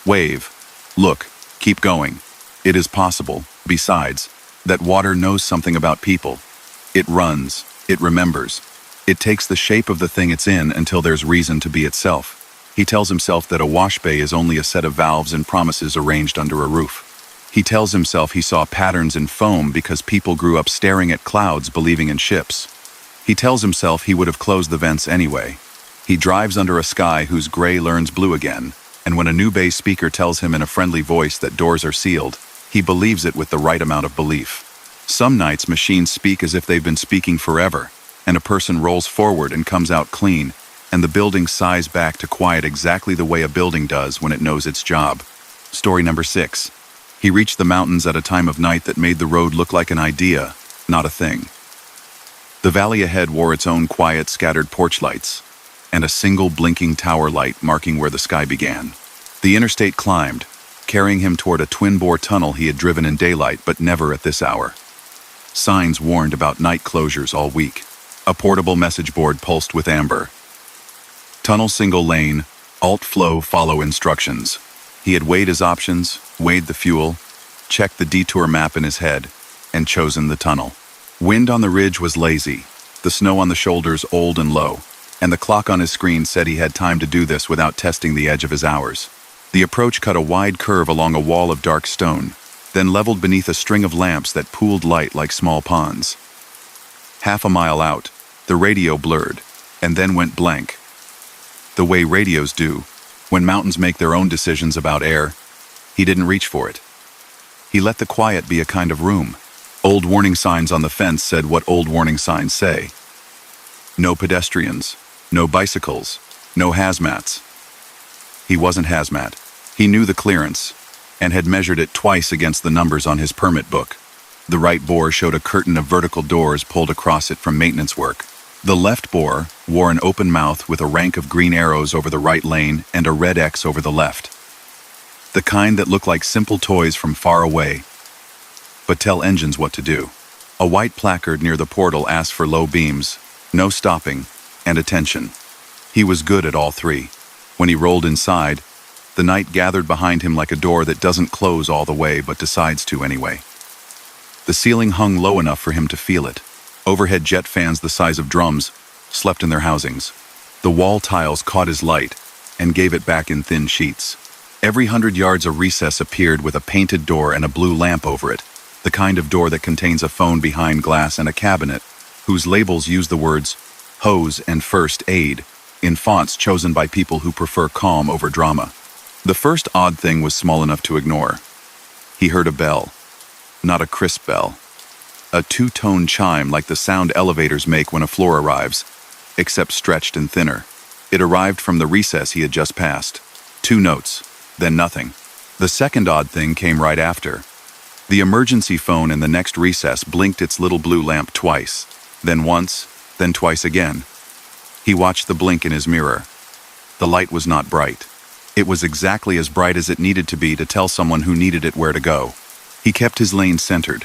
Wave. Look. Keep going. It is possible, besides, that water knows something about people. It runs. It remembers. It takes the shape of the thing it's in until there's reason to be itself. He tells himself that a wash bay is only a set of valves and promises arranged under a roof. He tells himself he saw patterns in foam because people grew up staring at clouds believing in ships. He tells himself he would have closed the vents anyway. He drives under a sky whose gray learns blue again, and when a new bay speaker tells him in a friendly voice that doors are sealed, he believes it with the right amount of belief. Some nights machines speak as if they've been speaking forever, and a person rolls forward and comes out clean, and the building sighs back to quiet exactly the way a building does when it knows its job. Story number 6. He reached the mountains at a time of night that made the road look like an idea, not a thing. The valley ahead wore its own quiet, scattered porch lights, and a single blinking tower light marking where the sky began. The interstate climbed, carrying him toward a twin-bore tunnel he had driven in daylight but never at this hour. Signs warned about night closures all week. A portable message board pulsed with amber. Tunnel single lane, alt flow follow instructions. He had weighed his options, weighed the fuel, checked the detour map in his head, and chosen the tunnel. Wind on the ridge was lazy, the snow on the shoulders old and low, and the clock on his screen said he had time to do this without testing the edge of his hours. The approach cut a wide curve along a wall of dark stone, then leveled beneath a string of lamps that pooled light like small ponds. Half a mile out, the radio blurred, and then went blank. The way radios do, when mountains make their own decisions about air. He didn't reach for it. He let the quiet be a kind of room. Old warning signs on the fence said what old warning signs say. No pedestrians, no bicycles, no hazmats. He wasn't hazmat. He knew the clearance, and had measured it twice against the numbers on his permit book. The right bore showed a curtain of vertical doors pulled across it from maintenance work. The left bore wore an open mouth with a rank of green arrows over the right lane and a red X over the left. The kind that look like simple toys from far away, but tell engines what to do. A white placard near the portal asked for low beams, no stopping, and attention. He was good at all three. When he rolled inside, the night gathered behind him like a door that doesn't close all the way but decides to anyway. The ceiling hung low enough for him to feel it. Overhead jet fans the size of drums slept in their housings. The wall tiles caught his light and gave it back in thin sheets. Every 100 yards a recess appeared with a painted door and a blue lamp over it, the kind of door that contains a phone behind glass and a cabinet, whose labels use the words hose and first aid in fonts chosen by people who prefer calm over drama. The first odd thing was small enough to ignore. He heard a bell. Not a crisp bell. A two-tone chime like the sound elevators make when a floor arrives, except stretched and thinner. It arrived from the recess he had just passed. 2 notes, then nothing. The second odd thing came right after. The emergency phone in the next recess blinked its little blue lamp twice, then once, then twice again. He watched the blink in his mirror. The light was not bright. It was exactly as bright as it needed to be to tell someone who needed it where to go. He kept his lane centered.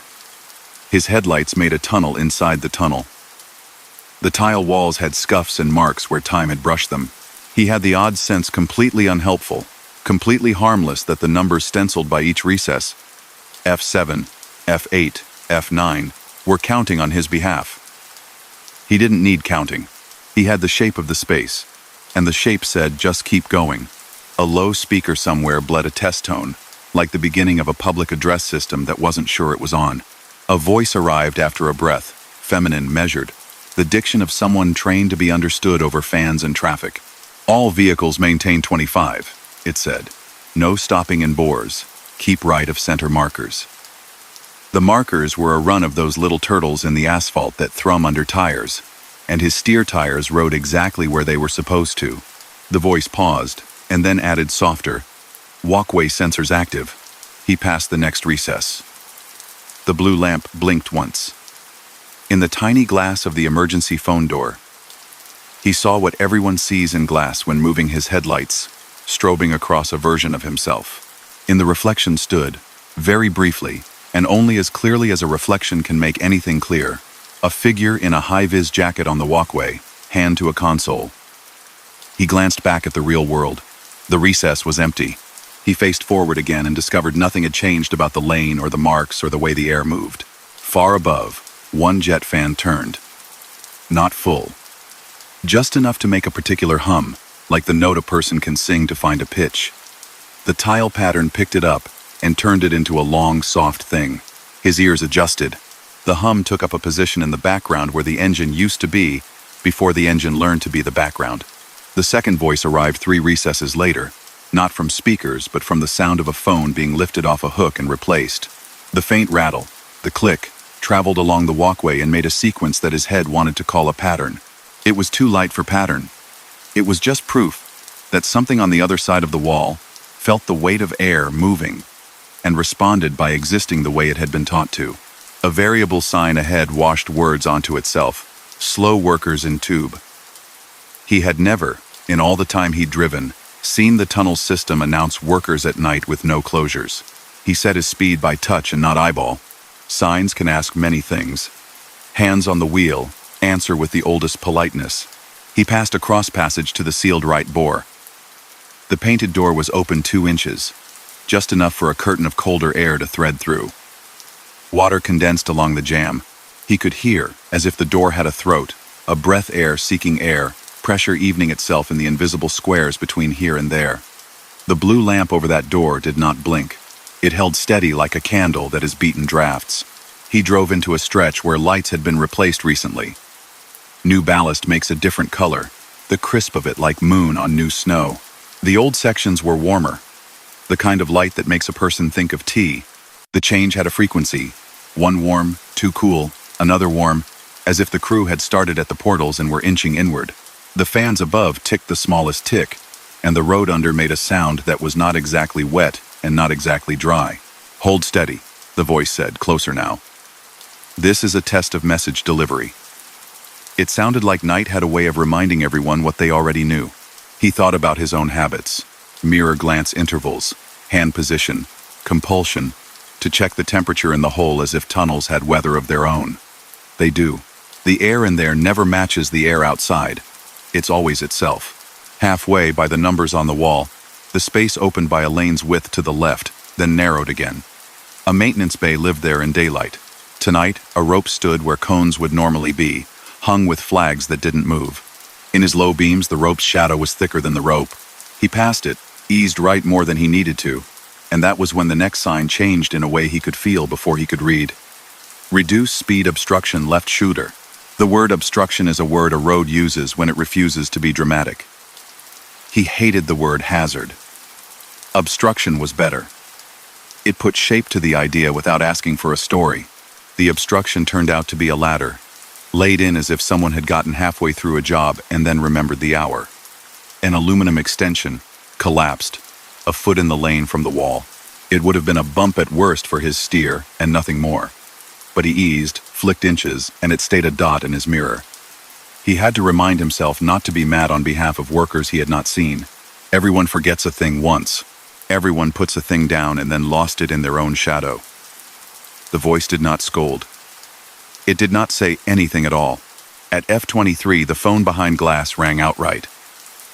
His headlights made a tunnel inside the tunnel. The tile walls had scuffs and marks where time had brushed them. He had the odd sense, completely unhelpful, completely harmless, that the numbers stenciled by each recess, F7, F8, F9, were counting on his behalf. He didn't need counting. He had the shape of the space, and the shape said, just keep going. A low speaker somewhere bled a test tone, like the beginning of a public address system that wasn't sure it was on. A voice arrived after a breath, feminine, measured, the diction of someone trained to be understood over fans and traffic. All vehicles maintain 25, it said. No stopping in bores. Keep right of center markers. The markers were a run of those little turtles in the asphalt that thrum under tires, and his steer tires rode exactly where they were supposed to. The voice paused, and then added softer, walkway sensors active. He passed the next recess. The blue lamp blinked once. In the tiny glass of the emergency phone door, he saw what everyone sees in glass when moving his headlights, strobing across a version of himself. In the reflection stood, very briefly, and only as clearly as a reflection can make anything clear, a figure in a high-vis jacket on the walkway, hand to a console. He glanced back at the real world. The recess was empty. He faced forward again and discovered nothing had changed about the lane or the marks or the way the air moved. Far above, one jet fan turned. Not full. Just enough to make a particular hum, like the note a person can sing to find a pitch. The tile pattern picked it up and turned it into a long, soft thing. His ears adjusted. The hum took up a position in the background where the engine used to be before the engine learned to be the background. The second voice arrived 3 recesses later, not from speakers but from the sound of a phone being lifted off a hook and replaced. The faint rattle, the click, traveled along the walkway and made a sequence that his head wanted to call a pattern. It was too light for pattern. It was just proof that something on the other side of the wall felt the weight of air moving and responded by existing the way it had been taught to. A variable sign ahead washed words onto itself. Slow workers in tube. He had never, in all the time he'd driven, seen the tunnel system announce workers at night with no closures. He set his speed by touch and not eyeball. Signs can ask many things. Hands on the wheel, answer with the oldest politeness. He passed a cross passage to the sealed right bore. The painted door was open 2 inches, just enough for a curtain of colder air to thread through. Water condensed along the jamb. He could hear, as if the door had a throat, a breath air seeking air, pressure evening itself in the invisible squares between here and there. The blue lamp over that door did not blink. It held steady like a candle that has beaten drafts. He drove into a stretch where lights had been replaced recently. New ballast makes a different color, the crisp of it like moon on new snow. The old sections were warmer, the kind of light that makes a person think of tea. The change had a frequency, 1 warm, 2 cool, another warm, as if the crew had started at the portals and were inching inward. The fans above ticked the smallest tick, and the road under made a sound that was not exactly wet and not exactly dry. Hold steady, the voice said, closer now. This is a test of message delivery. It sounded like night had a way of reminding everyone what they already knew. He thought about his own habits, mirror glance intervals, hand position, compulsion, to check the temperature in the hole as if tunnels had weather of their own. They do. The air in there never matches the air outside. It's always itself. Halfway, by the numbers on the wall, the space opened by a lane's width to the left, then narrowed again. A maintenance bay lived there in daylight. Tonight, a rope stood where cones would normally be, hung with flags that didn't move. In his low beams, the rope's shadow was thicker than the rope. He passed it, eased right more than he needed to, and that was when the next sign changed in a way he could feel before he could read. Reduce speed obstruction left shooter. The word obstruction is a word a road uses when it refuses to be dramatic. He hated the word hazard. Obstruction was better. It put shape to the idea without asking for a story. The obstruction turned out to be a ladder, laid in as if someone had gotten halfway through a job and then remembered the hour. An aluminum extension collapsed, a foot in the lane from the wall. It would have been a bump at worst for his steer and nothing more. But he eased, flicked inches, and it stayed a dot in his mirror. He had to remind himself not to be mad on behalf of workers he had not seen. Everyone forgets a thing once. Everyone puts a thing down and then lost it in their own shadow. The voice did not scold. It did not say anything at all. At F23, the phone behind glass rang outright.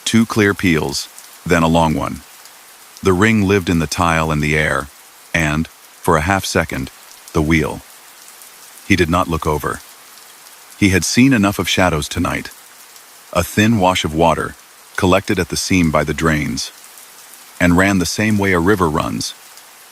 2 clear peals, then a long one. The ring lived in the tile and the air, and, for a half second, the wheel. He did not look over. He had seen enough of shadows tonight. A thin wash of water, collected at the seam by the drains, and ran the same way a river runs,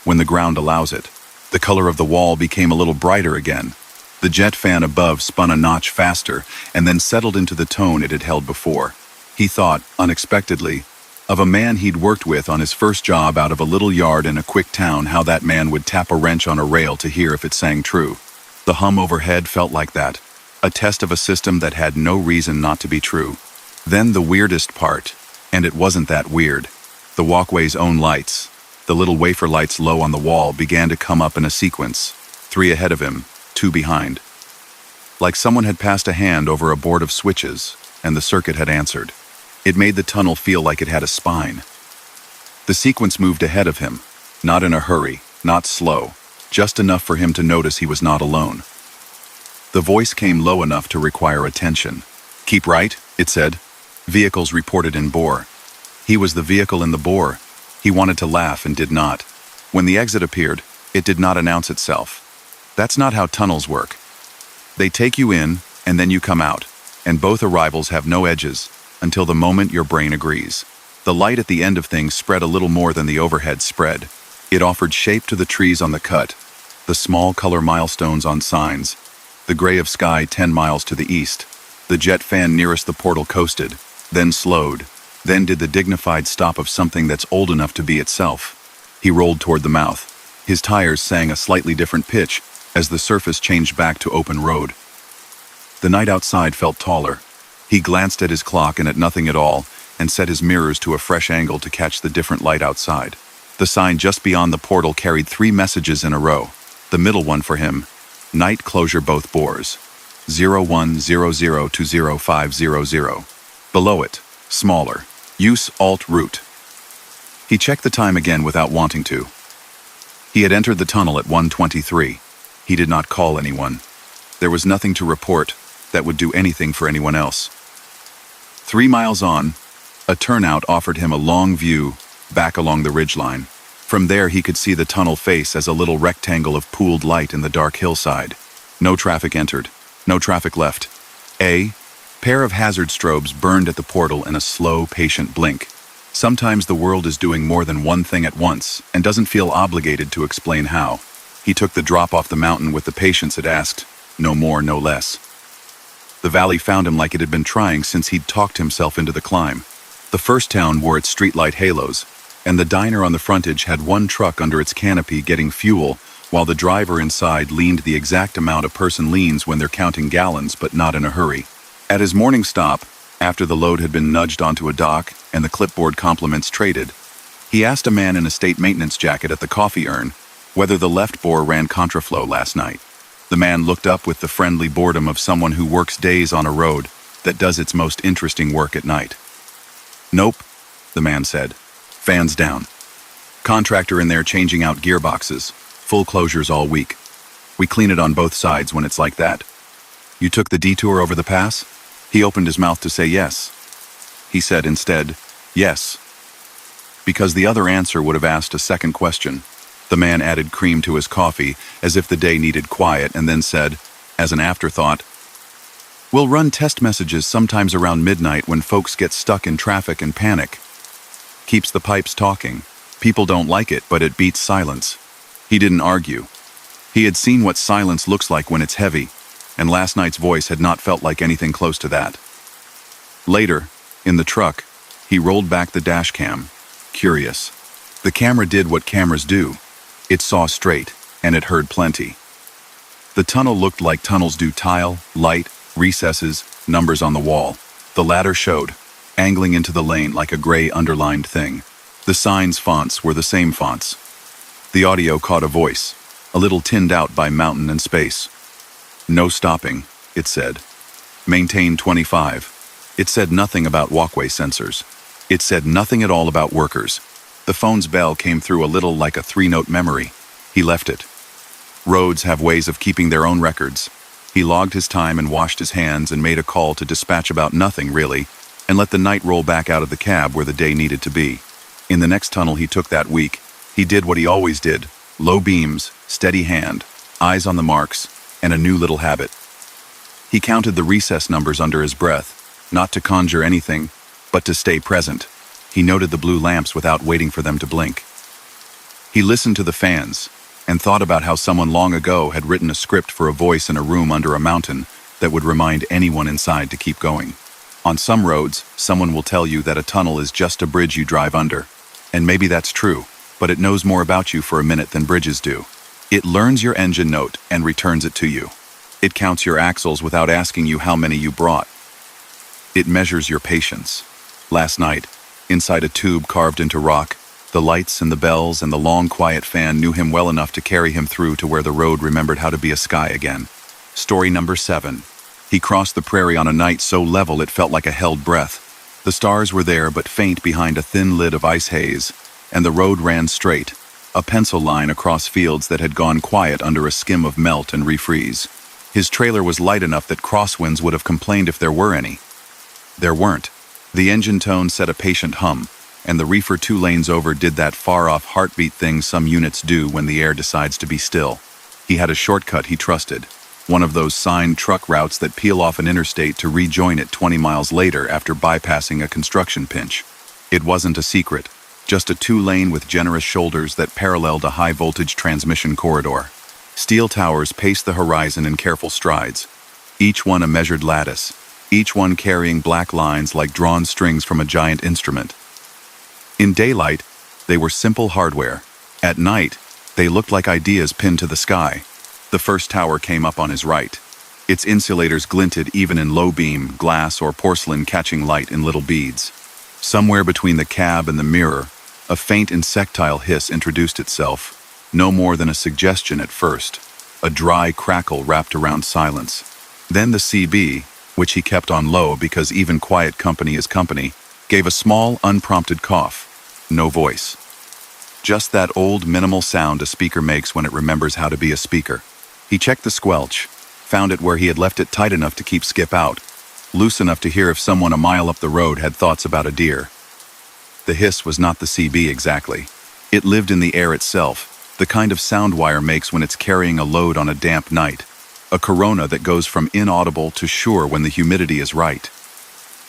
when the ground allows it. The color of the wall became a little brighter again. The jet fan above spun a notch faster and then settled into the tone it had held before. He thought, unexpectedly, of a man he'd worked with on his first job out of a little yard in a quick town, how that man would tap a wrench on a rail to hear if it sang true. The hum overhead felt like that, a test of a system that had no reason not to be true. Then the weirdest part, and it wasn't that weird. The walkway's own lights, the little wafer lights low on the wall, began to come up in a sequence, 3 ahead of him, 2 behind. Like someone had passed a hand over a board of switches, and the circuit had answered. It made the tunnel feel like it had a spine. The sequence moved ahead of him, not in a hurry, not slow, just enough for him to notice he was not alone. The voice came low enough to require attention. "Keep right," it said. Vehicles reported in bore. He was the vehicle in the bore. He wanted to laugh and did not. When the exit appeared, it did not announce itself. That's not how tunnels work. They take you in, and then you come out, and both arrivals have no edges, until the moment your brain agrees. The light at the end of things spread a little more than the overhead spread. It offered shape to the trees on the cut, the small color milestones on signs, the gray of sky 10 miles to the east. The jet fan nearest the portal coasted, then slowed, then did the dignified stop of something that's old enough to be itself. He rolled toward the mouth. His tires sang a slightly different pitch as the surface changed back to open road. The night outside felt taller. He glanced at his clock and at nothing at all, and set his mirrors to a fresh angle to catch the different light outside. The sign just beyond the portal carried 3 messages in a row. The middle one for him: night closure both bores, 0100 to 0500. Below it, smaller, use alt route. He checked the time again without wanting to. He had entered the tunnel at 1:23. He did not call anyone. There was nothing to report that would do anything for anyone else. 3 miles on, a turnout offered him a long view back along the ridgeline. From there he could see the tunnel face as a little rectangle of pooled light in the dark hillside. No traffic entered, no traffic left. A pair of hazard strobes burned at the portal in a slow, patient blink. Sometimes the world is doing more than one thing at once and doesn't feel obligated to explain how. He took the drop off the mountain with the patience it asked, no more, no less. The valley found him like it had been trying since he'd talked himself into the climb. The first town wore its streetlight halos, and the diner on the frontage had one truck under its canopy getting fuel, while the driver inside leaned the exact amount a person leans when they're counting gallons, but not in a hurry. At his morning stop, after the load had been nudged onto a dock and the clipboard compliments traded, he asked a man in a state maintenance jacket at the coffee urn whether the left bore ran contraflow last night. The man looked up with the friendly boredom of someone who works days on a road that does its most interesting work at night. "Nope," the man said. "Fans down. Contractor in there changing out gearboxes. Full closures all week. We clean it on both sides when it's like that. You took the detour over the pass? He opened his mouth to say yes. He said instead, yes. Because the other answer would have asked a second question. The man added cream to his coffee as if the day needed quiet and then said, as an afterthought, "We'll run test messages sometimes around midnight when folks get stuck in traffic and panic." Keeps the pipes talking. People don't like it, but it beats silence. He didn't argue. He had seen what silence looks like when it's heavy, and last night's voice had not felt like anything close to that. Later, in the truck, he rolled back the dash cam, curious. The camera did what cameras do. It saw straight, and it heard plenty. The tunnel looked like tunnels do: tile, light, recesses, numbers on the wall. The latter showed, angling into the lane like a gray underlined thing. The signs' fonts were the same fonts. The audio caught a voice, a little tinned out by mountain and space. "No stopping," it said. "Maintain 25. It said nothing about walkway sensors. It said nothing at all about workers. The phone's bell came through a little like a 3-note memory. He left it. Roads have ways of keeping their own records. He logged his time and washed his hands and made a call to dispatch about nothing, really, and let the night roll back out of the cab where the day needed to be. In the next tunnel he took that week, he did what he always did: low beams, steady hand, eyes on the marks, and a new little habit. He counted the recess numbers under his breath, not to conjure anything, but to stay present. He noted the blue lamps without waiting for them to blink. He listened to the fans, and thought about how someone long ago had written a script for a voice in a room under a mountain that would remind anyone inside to keep going. On some roads, someone will tell you that a tunnel is just a bridge you drive under. And maybe that's true, but it knows more about you for a minute than bridges do. It learns your engine note and returns it to you. It counts your axles without asking you how many you brought. It measures your patience. Last night, inside a tube carved into rock, the lights and the bells and the long quiet fan knew him well enough to carry him through to where the road remembered how to be a sky again. Story number 7. He crossed the prairie on a night so level it felt like a held breath. The stars were there but faint behind a thin lid of ice haze, and the road ran straight, a pencil line across fields that had gone quiet under a skim of melt and refreeze. His trailer was light enough that crosswinds would have complained if there were any. There weren't. The engine tone set a patient hum, and the reefer 2 lanes over did that far-off heartbeat thing some units do when the air decides to be still. He had a shortcut he trusted, one of those signed truck routes that peel off an interstate to rejoin it 20 miles later after bypassing a construction pinch. It wasn't a secret, just a 2-lane with generous shoulders that paralleled a high-voltage transmission corridor. Steel towers paced the horizon in careful strides, each one a measured lattice, each one carrying black lines like drawn strings from a giant instrument. In daylight, they were simple hardware. At night, they looked like ideas pinned to the sky. The first tower came up on his right. Its insulators glinted even in low beam, glass or porcelain catching light in little beads. Somewhere between the cab and the mirror, a faint insectile hiss introduced itself, no more than a suggestion at first, a dry crackle wrapped around silence. Then the CB, which he kept on low because even quiet company is company, gave a small, unprompted cough. No voice. Just that old, minimal sound a speaker makes when it remembers how to be a speaker. He checked the squelch, found it where he had left it tight enough to keep Skip out, loose enough to hear if someone a mile up the road had thoughts about a deer. The hiss was not the CB exactly. It lived in the air itself, the kind of sound wire makes when it's carrying a load on a damp night, a corona that goes from inaudible to sure when the humidity is right.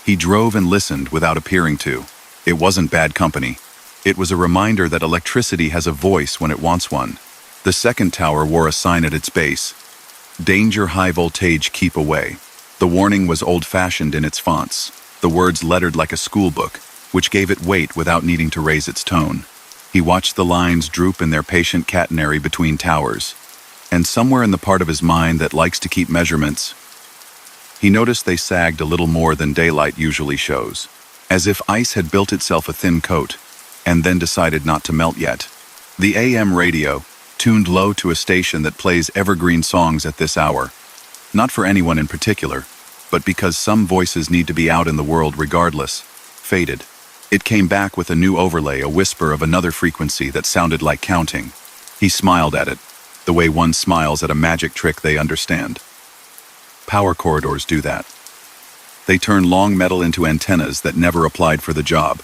He drove and listened without appearing to. It wasn't bad company. It was a reminder that electricity has a voice when it wants one. The second tower wore a sign at its base. Danger, high voltage, keep away. The warning was old-fashioned in its fonts, the words lettered like a schoolbook, which gave it weight without needing to raise its tone. He watched the lines droop in their patient catenary between towers, and somewhere in the part of his mind that likes to keep measurements, he noticed they sagged a little more than daylight usually shows, as if ice had built itself a thin coat, and then decided not to melt yet. The AM radio, tuned low to a station that plays evergreen songs at this hour, not for anyone in particular, but because some voices need to be out in the world regardless, faded. It came back with a new overlay, a whisper of another frequency that sounded like counting. He smiled at it, the way one smiles at a magic trick they understand. Power corridors do that. They turn long metal into antennas that never applied for the job.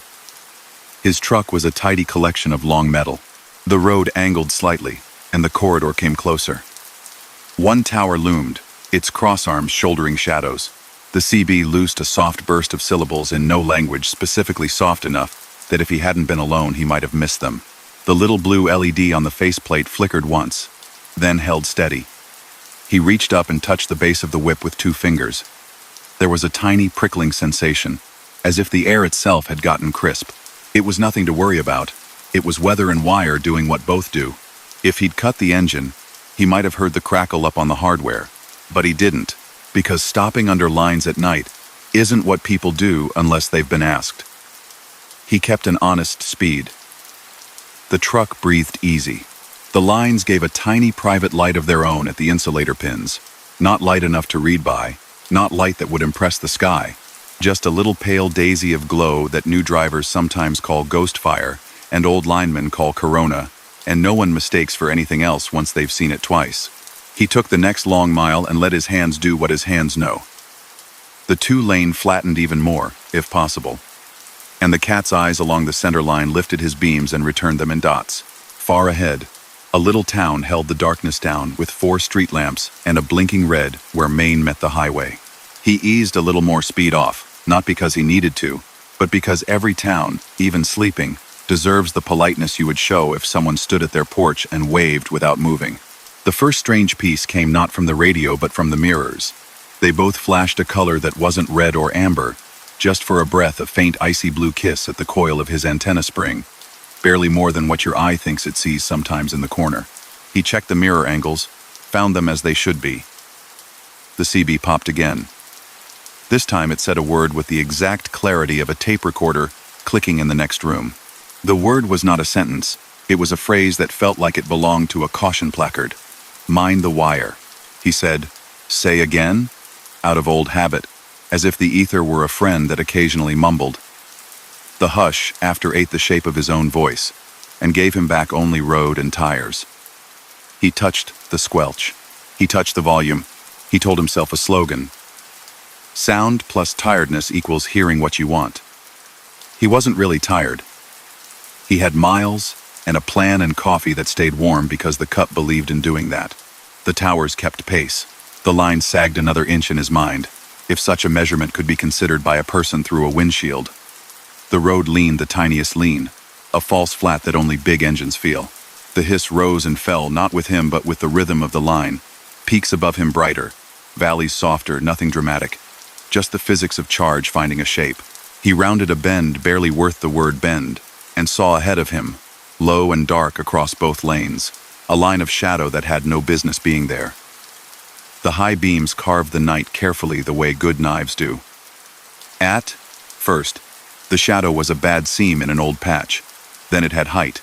His truck was a tidy collection of long metal. The road angled slightly, and the corridor came closer. One tower loomed, its crossarms shouldering shadows. The CB loosed a soft burst of syllables in no language specifically soft enough that if he hadn't been alone he might have missed them. The little blue LED on the faceplate flickered once, then held steady. He reached up and touched the base of the whip with 2 fingers. There was a tiny prickling sensation, as if the air itself had gotten crisp. It was nothing to worry about. It was weather and wire doing what both do. If he'd cut the engine, he might have heard the crackle up on the hardware. But he didn't, because stopping under lines at night isn't what people do unless they've been asked. He kept an honest speed. The truck breathed easy. The lines gave a tiny private light of their own at the insulator pins. Not light enough to read by, not light that would impress the sky. Just a little pale daisy of glow that new drivers sometimes call ghost fire and old linemen call corona, and no one mistakes for anything else once they've seen it twice. He took the next long mile and let his hands do what his hands know. The 2-lane flattened even more, if possible, and the cat's eyes along the center line lifted his beams and returned them in dots. Far ahead, a little town held the darkness down with 4 street lamps and a blinking red where Main met the highway. He eased a little more speed off, not because he needed to, but because every town, even sleeping, deserves the politeness you would show if someone stood at their porch and waved without moving. The first strange piece came not from the radio but from the mirrors. They both flashed a color that wasn't red or amber, just for a breath of faint icy blue kiss at the coil of his antenna spring, barely more than what your eye thinks it sees sometimes in the corner. He checked the mirror angles, found them as they should be. The CB popped again. This time it said a word with the exact clarity of a tape recorder clicking in the next room. The word was not a sentence. It was a phrase that felt like it belonged to a caution placard. "Mind the wire," he said. "Say again?" out of old habit, as if the ether were a friend that occasionally mumbled. The hush after ate the shape of his own voice, and gave him back only road and tires. He touched the squelch. He touched the volume. He told himself a slogan. Sound plus tiredness equals hearing what you want. He wasn't really tired. He had miles and a plan and coffee that stayed warm because the cup believed in doing that. The towers kept pace. The line sagged another inch in his mind, if such a measurement could be considered by a person through a windshield. The road leaned the tiniest lean, a false flat that only big engines feel. The hiss rose and fell, not with him but with the rhythm of the line. Peaks above him brighter, valleys softer, nothing dramatic. Just the physics of charge finding a shape. He rounded a bend barely worth the word bend, and saw ahead of him, low and dark across both lanes, a line of shadow that had no business being there. The high beams carved the night carefully the way good knives do. At first, the shadow was a bad seam in an old patch. Then it had height.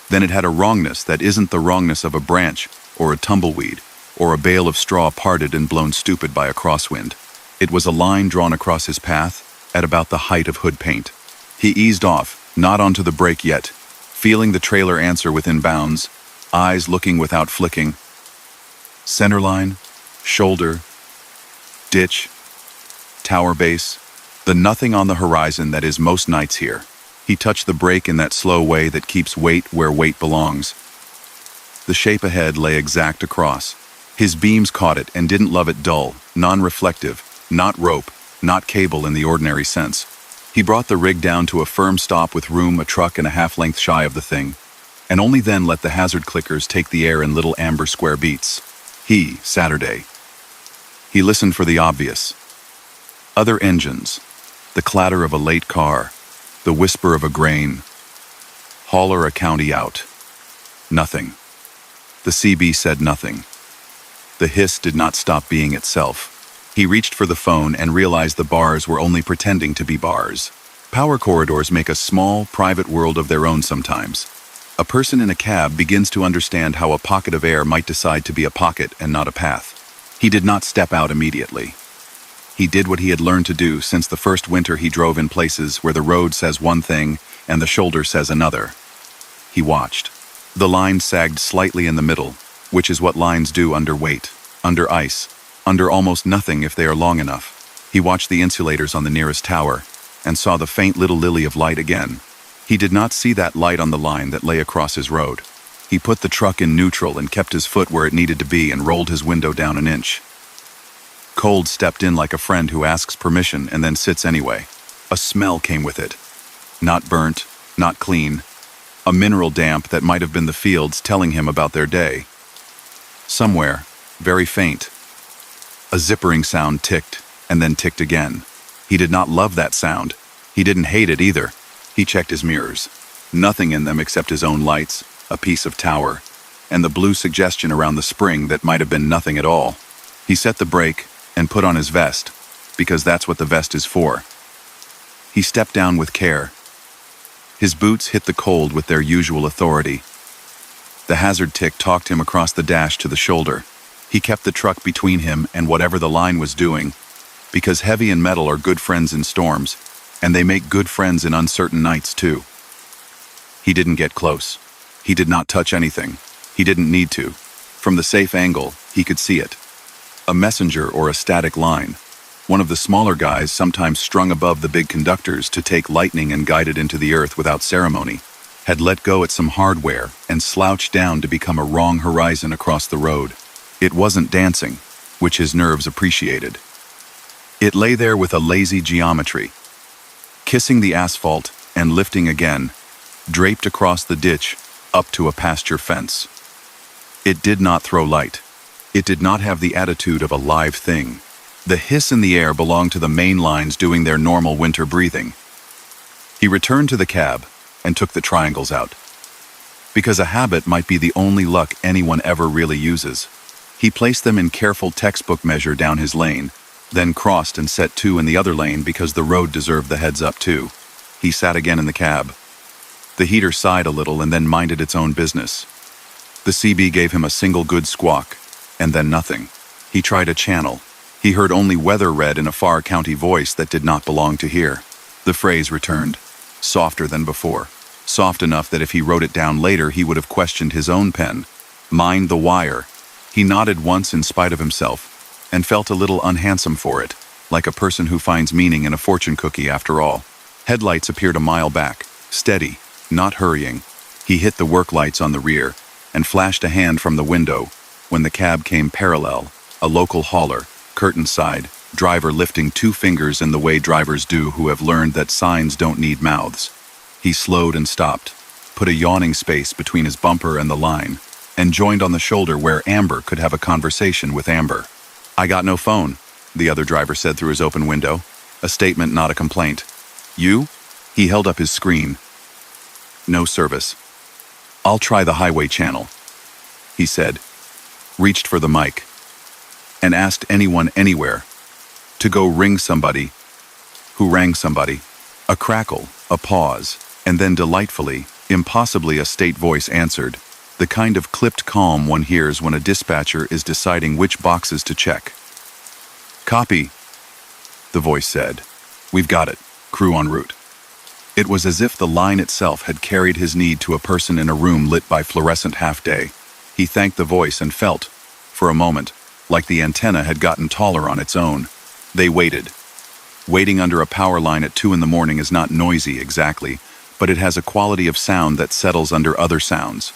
Then it had a wrongness that isn't the wrongness of a branch or a tumbleweed or a bale of straw parted and blown stupid by a crosswind. It was a line drawn across his path at about the height of hood paint. He eased off, not onto the brake yet, feeling the trailer answer within bounds, eyes looking without flicking. Centerline, shoulder, ditch, tower base, the nothing on the horizon that is most nights here. He touched the brake in that slow way that keeps weight where weight belongs. The shape ahead lay exact across. His beams caught it and didn't love it dull, non-reflective, not rope, not cable in the ordinary sense. He brought the rig down to a firm stop with room a truck and a half-length shy of the thing, and only then let the hazard clickers take the air in little amber square beats. Saturday. He listened for the obvious. Other engines, the clatter of a late car, the whisper of a grain. Hauler a county out. Nothing. The CB said nothing. The hiss did not stop being itself. He reached for the phone and realized the bars were only pretending to be bars. Power corridors make a small, private world of their own sometimes. A person in a cab begins to understand how a pocket of air might decide to be a pocket and not a path. He did not step out immediately. He did what he had learned to do since the first winter he drove in places where the road says one thing and the shoulder says another. He watched. The line sagged slightly in the middle, which is what lines do under weight, under ice, under almost nothing if they are long enough. He watched the insulators on the nearest tower and saw the faint little lily of light again. He did not see that light on the line that lay across his road. He put the truck in neutral and kept his foot where it needed to be and rolled his window down an inch. Cold stepped in like a friend who asks permission and then sits anyway. A smell came with it. Not burnt, not clean. A mineral damp that might have been the fields telling him about their day. Somewhere, very faint. A zippering sound ticked, and then ticked again. He did not love that sound. He didn't hate it either. He checked his mirrors. Nothing in them except his own lights, a piece of tower, and the blue suggestion around the spring that might have been nothing at all. He set the brake and put on his vest, because that's what the vest is for. He stepped down with care. His boots hit the cold with their usual authority. The hazard tick talked him across the dash to the shoulder. He kept the truck between him and whatever the line was doing, because heavy and metal are good friends in storms, and they make good friends in uncertain nights too. He didn't get close. He did not touch anything. He didn't need to. From the safe angle, he could see it. A messenger or a static line. One of the smaller guys, sometimes strung above the big conductors to take lightning and guide it into the earth without ceremony, had let go at some hardware and slouched down to become a wrong horizon across the road. It wasn't dancing, which his nerves appreciated. It lay there with a lazy geometry, kissing the asphalt and lifting again, draped across the ditch, up to a pasture fence. It did not throw light. It did not have the attitude of a live thing. The hiss in the air belonged to the main lines doing their normal winter breathing. He returned to the cab and took the triangles out. Because a habit might be the only luck anyone ever really uses. He placed them in careful textbook measure down his lane, then crossed and set 2 in the other lane because the road deserved the heads up too. He sat again in the cab. The heater sighed a little and then minded its own business. The CB gave him a single good squawk, and then nothing. He tried a channel. He heard only weather read in a far county voice that did not belong to here. The phrase returned, softer than before, soft enough that if he wrote it down later he would have questioned his own pen. Mind the wire. He nodded once in spite of himself, and felt a little unhandsome for it, like a person who finds meaning in a fortune cookie after all. Headlights appeared a mile back, steady, not hurrying. He hit the work lights on the rear, and flashed a hand from the window when the cab came parallel, a local hauler, curtain side, driver lifting 2 fingers in the way drivers do who have learned that signs don't need mouths. He slowed and stopped, put a yawning space between his bumper and the line, and joined on the shoulder where Amber could have a conversation with Amber. "I got no phone," the other driver said through his open window, a statement not a complaint. "You?" He held up his screen. "No service." "I'll try the highway channel," he said, reached for the mic, and asked anyone anywhere to go ring somebody who rang somebody. A crackle, a pause, and then delightfully, impossibly a state voice answered, the kind of clipped calm one hears when a dispatcher is deciding which boxes to check. "Copy," the voice said. "We've got it. Crew en route." It was as if the line itself had carried his need to a person in a room lit by fluorescent half-day. He thanked the voice and felt, for a moment, like the antenna had gotten taller on its own. They waited. Waiting under a power line at 2 in the morning is not noisy exactly, but it has a quality of sound that settles under other sounds.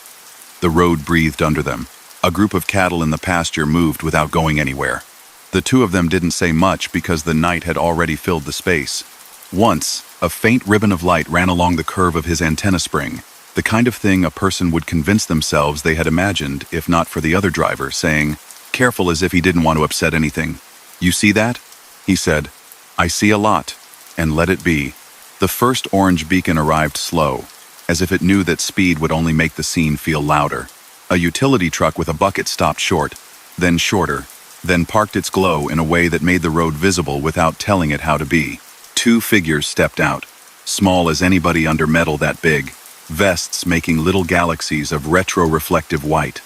The road breathed under them. A group of cattle in the pasture moved without going anywhere. The 2 of them didn't say much because the night had already filled the space. Once, a faint ribbon of light ran along the curve of his antenna spring, the kind of thing a person would convince themselves they had imagined if not for the other driver, saying, careful as if he didn't want to upset anything. "You see that?" he said. "I see a lot, and let it be." The first orange beacon arrived slow, as if it knew that speed would only make the scene feel louder. A utility truck with a bucket stopped short, then shorter, then parked its glow in a way that made the road visible without telling it how to be. 2 figures stepped out, small as anybody under metal that big, vests making little galaxies of retro-reflective white.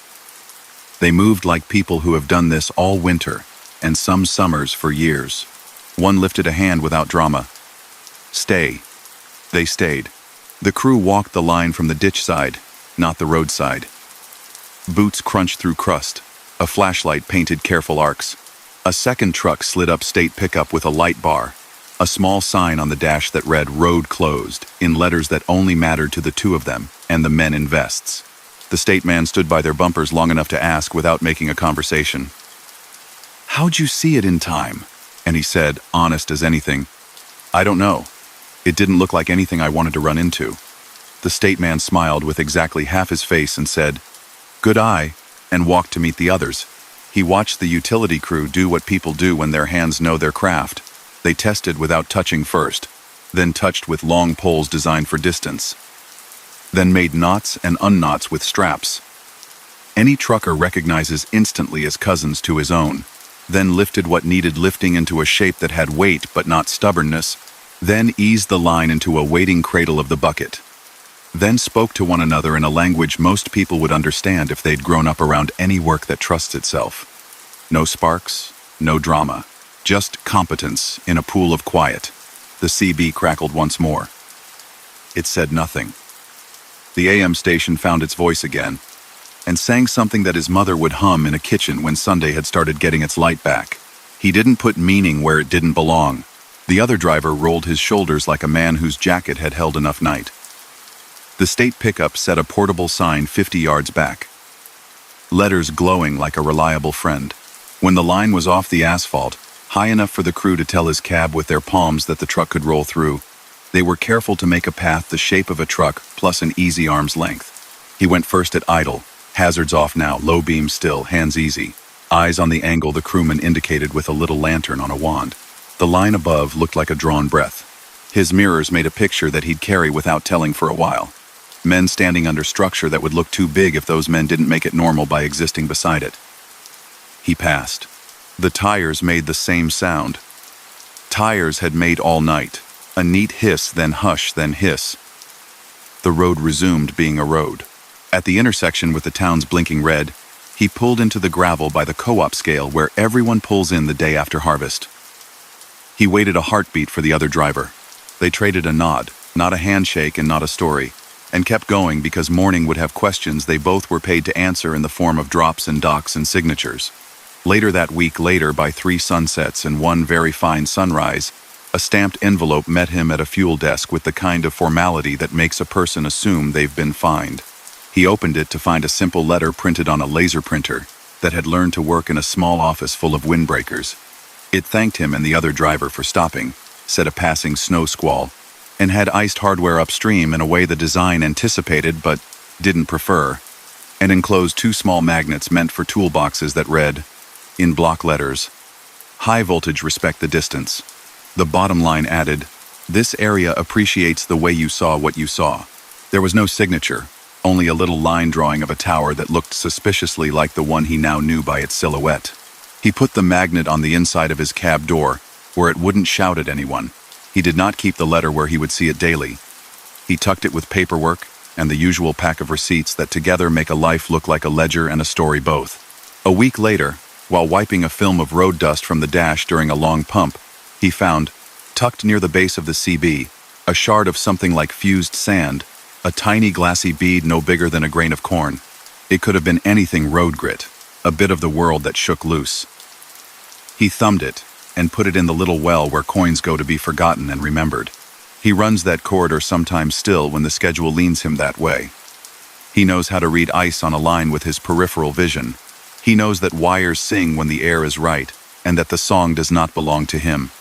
They moved like people who have done this all winter, and some summers for years. One lifted a hand without drama. "Stay." They stayed. The crew walked the line from the ditch side, not the roadside. Boots crunched through crust. A flashlight painted careful arcs. A second truck slid up state pickup with a light bar. A small sign on the dash that read "Road Closed" in letters that only mattered to the two of them and the men in vests. The state man stood by their bumpers long enough to ask without making a conversation, "How'd you see it in time?" And he said, honest as anything, "I don't know. It didn't look like anything I wanted to run into." The state man smiled with exactly half his face and said, "Good eye," and walked to meet the others. He watched the utility crew do what people do when their hands know their craft. They tested without touching first, then touched with long poles designed for distance, then made knots and unknots with straps. Any trucker recognizes instantly as cousins to his own, then lifted what needed lifting into a shape that had weight but not stubbornness, then eased the line into a waiting cradle of the bucket, then spoke to one another in a language most people would understand if they'd grown up around any work that trusts itself. No sparks, no drama, just competence in a pool of quiet. The CB crackled once more. It said nothing. The AM station found its voice again, and sang something that his mother would hum in a kitchen when Sunday had started getting its light back. He didn't put meaning where it didn't belong. The other driver rolled his shoulders like a man whose jacket had held enough night. The state pickup set a portable sign 50 yards back, letters glowing like a reliable friend. When the line was off the asphalt, high enough for the crew to tell his cab with their palms that the truck could roll through, they were careful to make a path the shape of a truck plus an easy arm's length. He went first at idle, hazards off now, low beam still, hands easy, eyes on the angle the crewman indicated with a little lantern on a wand. The line above looked like a drawn breath. His mirrors made a picture that he'd carry without telling for a while. Men standing under structure that would look too big if those men didn't make it normal by existing beside it. He passed. The tires made the same sound. Tires had made all night. A neat hiss, then hush, then hiss. The road resumed being a road. At the intersection with the town's blinking red, he pulled into the gravel by the co-op scale where everyone pulls in the day after harvest. He waited a heartbeat for the other driver. They traded a nod, not a handshake and not a story, and kept going because morning would have questions they both were paid to answer in the form of drops and docks and signatures. Later that week, later by 3 sunsets and 1 very fine sunrise, a stamped envelope met him at a fuel desk with the kind of formality that makes a person assume they've been fined. He opened it to find a simple letter printed on a laser printer that had learned to work in a small office full of windbreakers. It thanked him and the other driver for stopping, said a passing snow squall, and had iced hardware upstream in a way the design anticipated but didn't prefer, and enclosed 2 small magnets meant for toolboxes that read, in block letters, "High voltage, respect the distance." The bottom line added, "This area appreciates the way you saw what you saw." There was no signature, only a little line drawing of a tower that looked suspiciously like the one he now knew by its silhouette. He put the magnet on the inside of his cab door, where it wouldn't shout at anyone. He did not keep the letter where he would see it daily. He tucked it with paperwork and the usual pack of receipts that together make a life look like a ledger and a story both. A week later, while wiping a film of road dust from the dash during a long pump, he found, tucked near the base of the CB, a shard of something like fused sand, a tiny glassy bead no bigger than a grain of corn. It could have been anything road grit, a bit of the world that shook loose. He thumbed it and put it in the little well where coins go to be forgotten and remembered. He runs that corridor sometimes still when the schedule leans him that way. He knows how to read ice on a line with his peripheral vision. He knows that wires sing when the air is right, and that the song does not belong to him.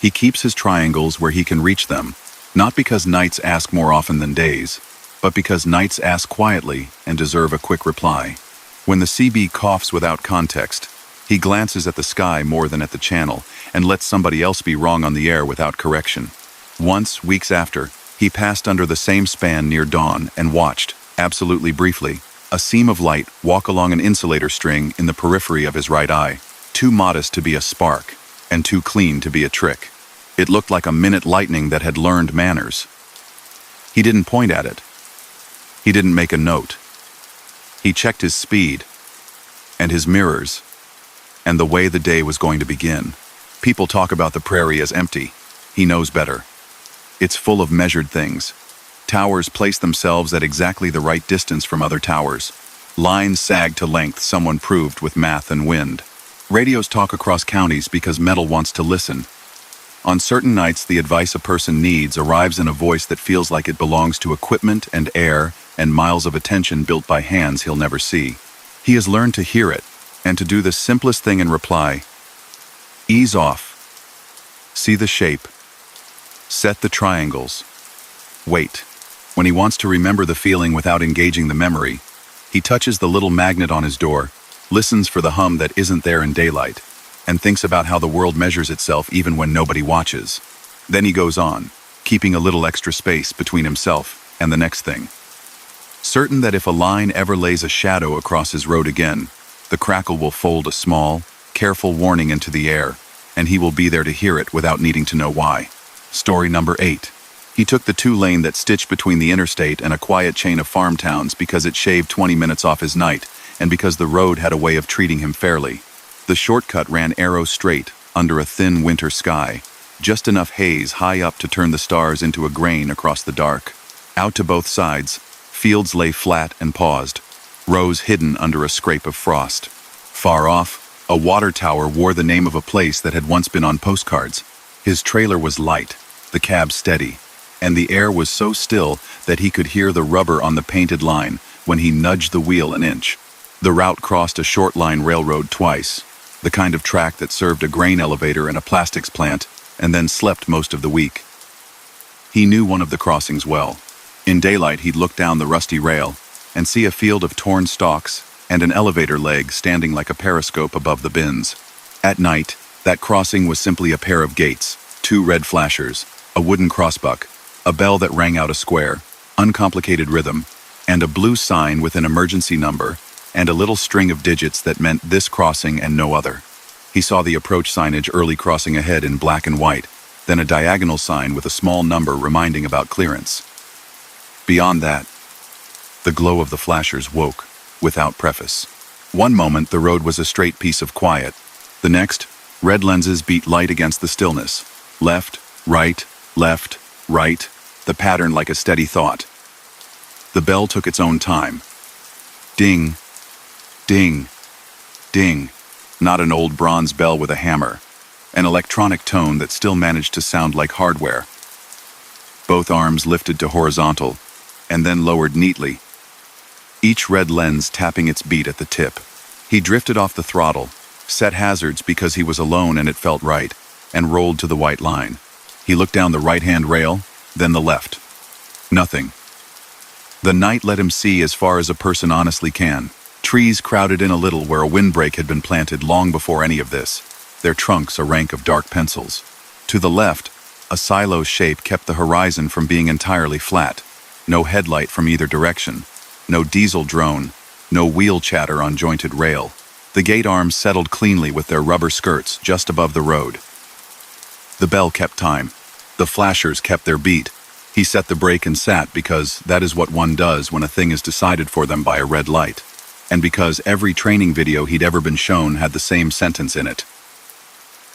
He keeps his triangles where he can reach them, not because nights ask more often than days, but because nights ask quietly and deserve a quick reply. When the CB coughs without context, he glances at the sky more than at the channel and lets somebody else be wrong on the air without correction. Once, weeks after, he passed under the same span near dawn and watched, absolutely briefly, a seam of light walk along an insulator string in the periphery of his right eye, too modest to be a spark and too clean to be a trick. It looked like a minute lightning that had learned manners. He didn't point at it. He didn't make a note. He checked his speed and his mirrors and the way the day was going to begin. People talk about the prairie as empty. He knows better. It's full of measured things. Towers placed themselves at exactly the right distance from other towers. Lines sagged to length, someone proved with math and wind. Radios talk across counties because metal wants to listen. On certain nights, the advice a person needs arrives in a voice that feels like it belongs to equipment and air and miles of attention built by hands he'll never see. He has learned to hear it, and to do the simplest thing in reply. Ease off. See the shape. Set the triangles. Wait. When he wants to remember the feeling without engaging the memory, he touches the little magnet on his door, listens for the hum that isn't there in daylight, and thinks about how the world measures itself even when nobody watches. Then he goes on, keeping a little extra space between himself and the next thing. Certain that if a line ever lays a shadow across his road again, the crackle will fold a small, careful warning into the air, and he will be there to hear it without needing to know why. Story number 8. He took the 2-lane that stitched between the interstate and a quiet chain of farm towns because it shaved 20 minutes off his night, and because the road had a way of treating him fairly. The shortcut ran arrow straight, under a thin winter sky, just enough haze high up to turn the stars into a grain across the dark. Out to both sides, fields lay flat and paused, rows hidden under a scrape of frost. Far off, a water tower wore the name of a place that had once been on postcards. His trailer was light, the cab steady, and the air was so still that he could hear the rubber on the painted line when he nudged the wheel an inch. The route crossed a short-line railroad twice, the kind of track that served a grain elevator and a plastics plant, and then slept most of the week. He knew one of the crossings well. In daylight, he'd look down the rusty rail and see a field of torn stalks and an elevator leg standing like a periscope above the bins. At night, that crossing was simply a pair of gates, 2 red flashers, a wooden crossbuck, a bell that rang out a square, uncomplicated rhythm, and a blue sign with an emergency number and a little string of digits that meant this crossing and no other. He saw the approach signage early crossing ahead in black and white, then a diagonal sign with a small number reminding about clearance. Beyond that, the glow of the flashers woke, without preface. One moment the road was a straight piece of quiet. The next, red lenses beat light against the stillness. Left, right, the pattern like a steady thought. The bell took its own time. Ding, ding, ding. Not an old bronze bell with a hammer. An electronic tone that still managed to sound like hardware. Both arms lifted to horizontal, and then lowered neatly, each red lens tapping its beat at the tip. He drifted off the throttle, set hazards because he was alone and it felt right, and rolled to the white line. He looked down the right-hand rail, then the left. Nothing. The night let him see as far as a person honestly can. Trees crowded in a little where a windbreak had been planted long before any of this, their trunks a rank of dark pencils. To the left, a silo shape kept the horizon from being entirely flat. No headlight from either direction, no diesel drone, no wheel chatter on jointed rail. The gate arms settled cleanly with their rubber skirts just above the road. The bell kept time. The flashers kept their beat. He set the brake and sat because that is what one does when a thing is decided for them by a red light. And because every training video he'd ever been shown had the same sentence in it.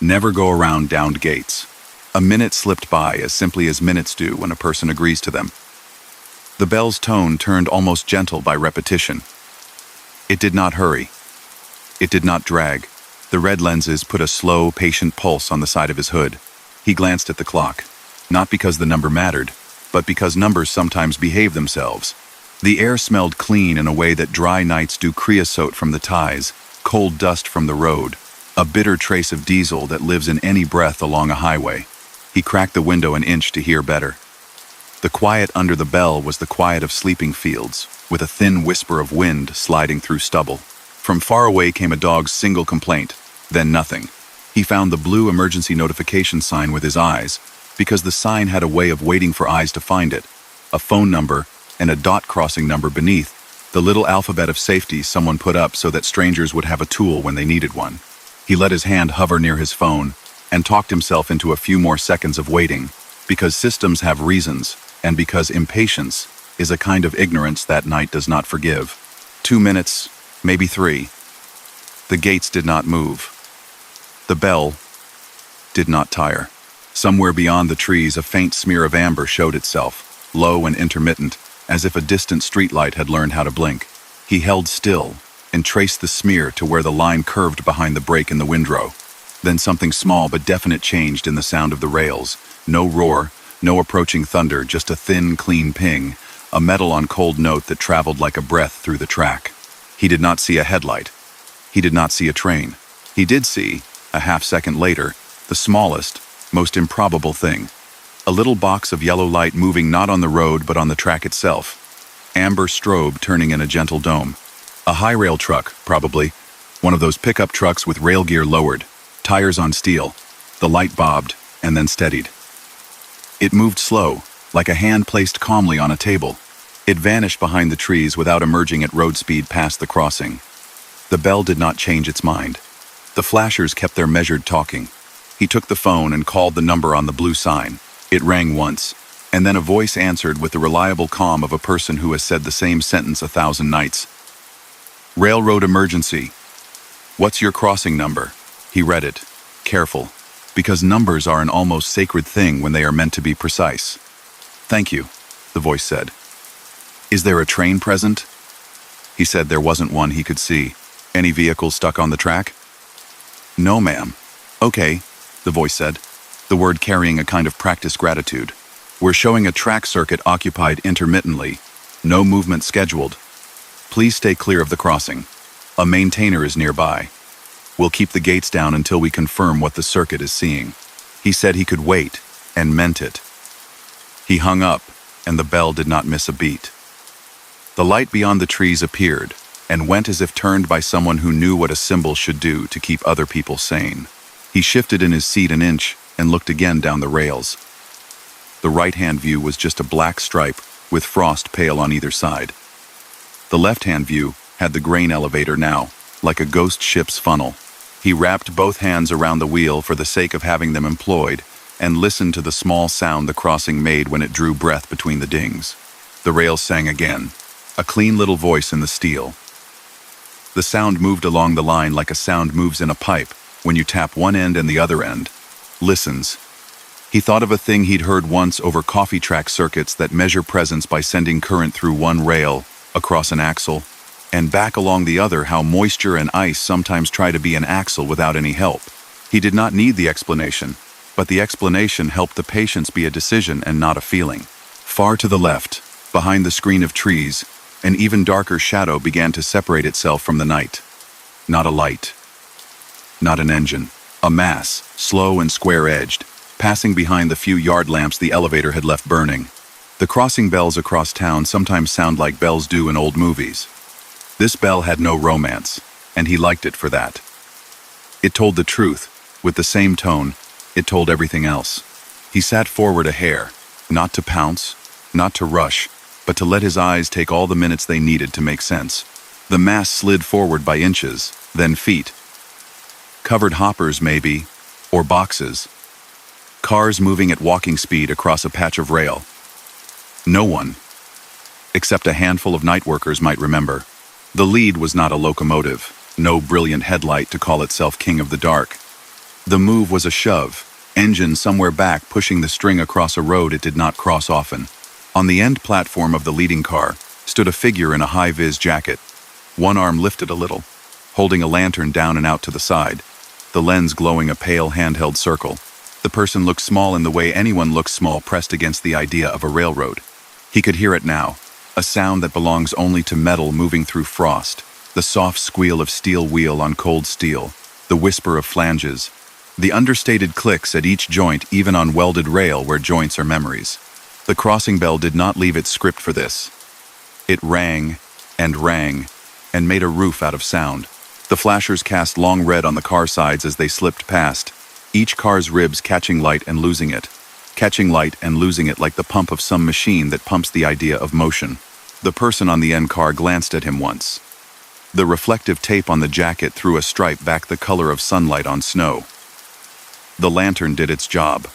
Never go around downed gates. A minute slipped by as simply as minutes do when a person agrees to them. The bell's tone turned almost gentle by repetition. It did not hurry. It did not drag. The red lenses put a slow, patient pulse on the side of his hood. He glanced at the clock, not because the number mattered, but because numbers sometimes behave themselves. The air smelled clean in a way that dry nights do, creosote from the ties, cold dust from the road, a bitter trace of diesel that lives in any breath along a highway. He cracked the window an inch to hear better. The quiet under the bell was the quiet of sleeping fields, with a thin whisper of wind sliding through stubble. From far away came a dog's single complaint, then nothing. He found the blue emergency notification sign with his eyes, because the sign had a way of waiting for eyes to find it, a phone number and a dot crossing number beneath, the little alphabet of safety someone put up so that strangers would have a tool when they needed one. He let his hand hover near his phone and talked himself into a few more seconds of waiting, because systems have reasons, and because impatience is a kind of ignorance that night does not forgive. 2 minutes, maybe 3. The gates did not move. The bell did not tire. Somewhere beyond the trees, a faint smear of amber showed itself. low and intermittent, as if a distant streetlight had learned how to blink. He held still and traced the smear to where the line curved behind the break in the windrow. Then something small but definite changed in the sound of the rails. No roar, no approaching thunder, just a thin, clean ping, a metal-on-cold note that traveled like a breath through the track. He did not see a headlight. He did not see a train. He did see, a half-second later, the smallest, most improbable thing. A little box of yellow light moving not on the road but on the track itself. Amber strobe turning in a gentle dome. A high rail truck, probably. One of those pickup trucks with rail gear lowered, tires on steel. The light bobbed and then steadied. It moved slow, like a hand placed calmly on a table. It vanished behind the trees without emerging at road speed past the crossing. The bell did not change its mind. The flashers kept their measured talking. He took the phone and called the number on the blue sign. It rang once, and then a voice answered with the reliable calm of a person who has said the same sentence 1,000 nights. "Railroad emergency. What's your crossing number?" He read it, careful, because numbers are an almost sacred thing when they are meant to be precise. "Thank you," the voice said. "Is there a train present?" He said there wasn't one he could see. "Any vehicles stuck on the track?" "No, ma'am." "Okay," the voice said, the word carrying a kind of practiced gratitude. "We're showing a track circuit occupied intermittently. No movement scheduled. Please stay clear of the crossing. A maintainer is nearby. We'll keep the gates down until we confirm what the circuit is seeing." He said he could wait, and meant it. He hung up, and the bell did not miss a beat. The light beyond the trees appeared, and went as if turned by someone who knew what a symbol should do to keep other people sane. He shifted in his seat an inch, and looked again down the rails. The right-hand view was just a black stripe, with frost pale on either side. The left-hand view had the grain elevator now, like a ghost ship's funnel. He wrapped both hands around the wheel for the sake of having them employed, and listened to the small sound the crossing made when it drew breath between the dings. The rails sang again, a clean little voice in the steel. The sound moved along the line like a sound moves in a pipe when you tap one end and the other end. Listens. He thought of a thing he'd heard once over coffee track circuits that measure presence by sending current through one rail, across an axle, and back along the other, how moisture and ice sometimes try to be an axle without any help. He did not need the explanation, but the explanation helped the patience be a decision and not a feeling. Far to the left, behind the screen of trees, an even darker shadow began to separate itself from the night. Not a light. Not an engine. A mass, slow and square-edged, passing behind the few yard lamps the elevator had left burning. The crossing bells across town sometimes sound like bells do in old movies. This bell had no romance, and he liked it for that. It told the truth. With the same tone, it told everything else. He sat forward a hair, not to pounce, not to rush, but to let his eyes take all the minutes they needed to make sense. The mass slid forward by inches, then feet. Covered hoppers, maybe, or boxes. Cars moving at walking speed across a patch of rail. No one, except a handful of night workers, might remember. The lead was not a locomotive, no brilliant headlight to call itself king of the dark. The move was a shove, engine somewhere back pushing the string across a road it did not cross often. On the end platform of the leading car stood a figure in a high-vis jacket, one arm lifted a little, holding a lantern down and out to the side, the lens glowing a pale handheld circle. The person looked small in the way anyone looks small pressed against the idea of a railroad. He could hear it now, a sound that belongs only to metal moving through frost, the soft squeal of steel wheel on cold steel, the whisper of flanges, the understated clicks at each joint even on welded rail where joints are memories. The crossing bell did not leave its script for this. It rang, and made a roof out of sound. The flashers cast long red on the car sides as they slipped past, each car's ribs catching light and losing it like the pump of some machine that pumps the idea of motion. The person on the end car glanced at him once. The reflective tape on the jacket threw a stripe back the color of sunlight on snow. The lantern did its job.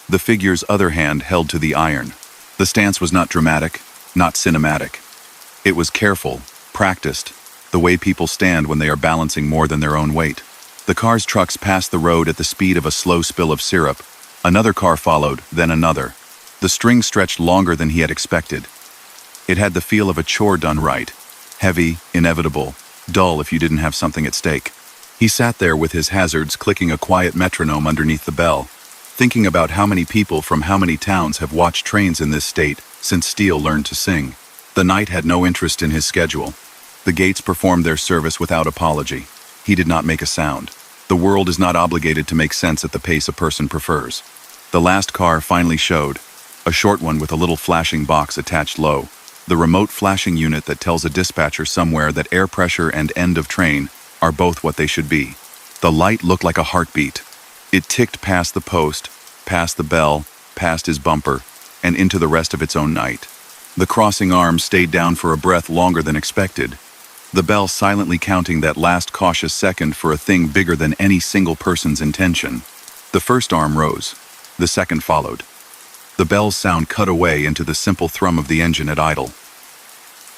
The figure's other hand held to the iron. The stance was not dramatic, not cinematic. It was careful, practiced, the way people stand when they are balancing more than their own weight. The car's trucks passed the road at the speed of a slow spill of syrup. Another car followed, then another. The string stretched longer than he had expected. It had the feel of a chore done right. Heavy, inevitable, dull if you didn't have something at stake. He sat there with his hazards clicking a quiet metronome underneath the bell, thinking about how many people from how many towns have watched trains in this state since Steele learned to sing. The knight had no interest in his schedule. The gates performed their service without apology. He did not make a sound. The world is not obligated to make sense at the pace a person prefers. The last car finally showed, a short one with a little flashing box attached low, the remote flashing unit that tells a dispatcher somewhere that air pressure and end of train are both what they should be. The light looked like a heartbeat. It ticked past the post, past the bell, past his bumper, and into the rest of its own night. The crossing arm stayed down for a breath longer than expected, the bell silently counting that last cautious second for a thing bigger than any single person's intention. The first arm rose. The second followed. The bell's sound cut away into the simple thrum of the engine at idle.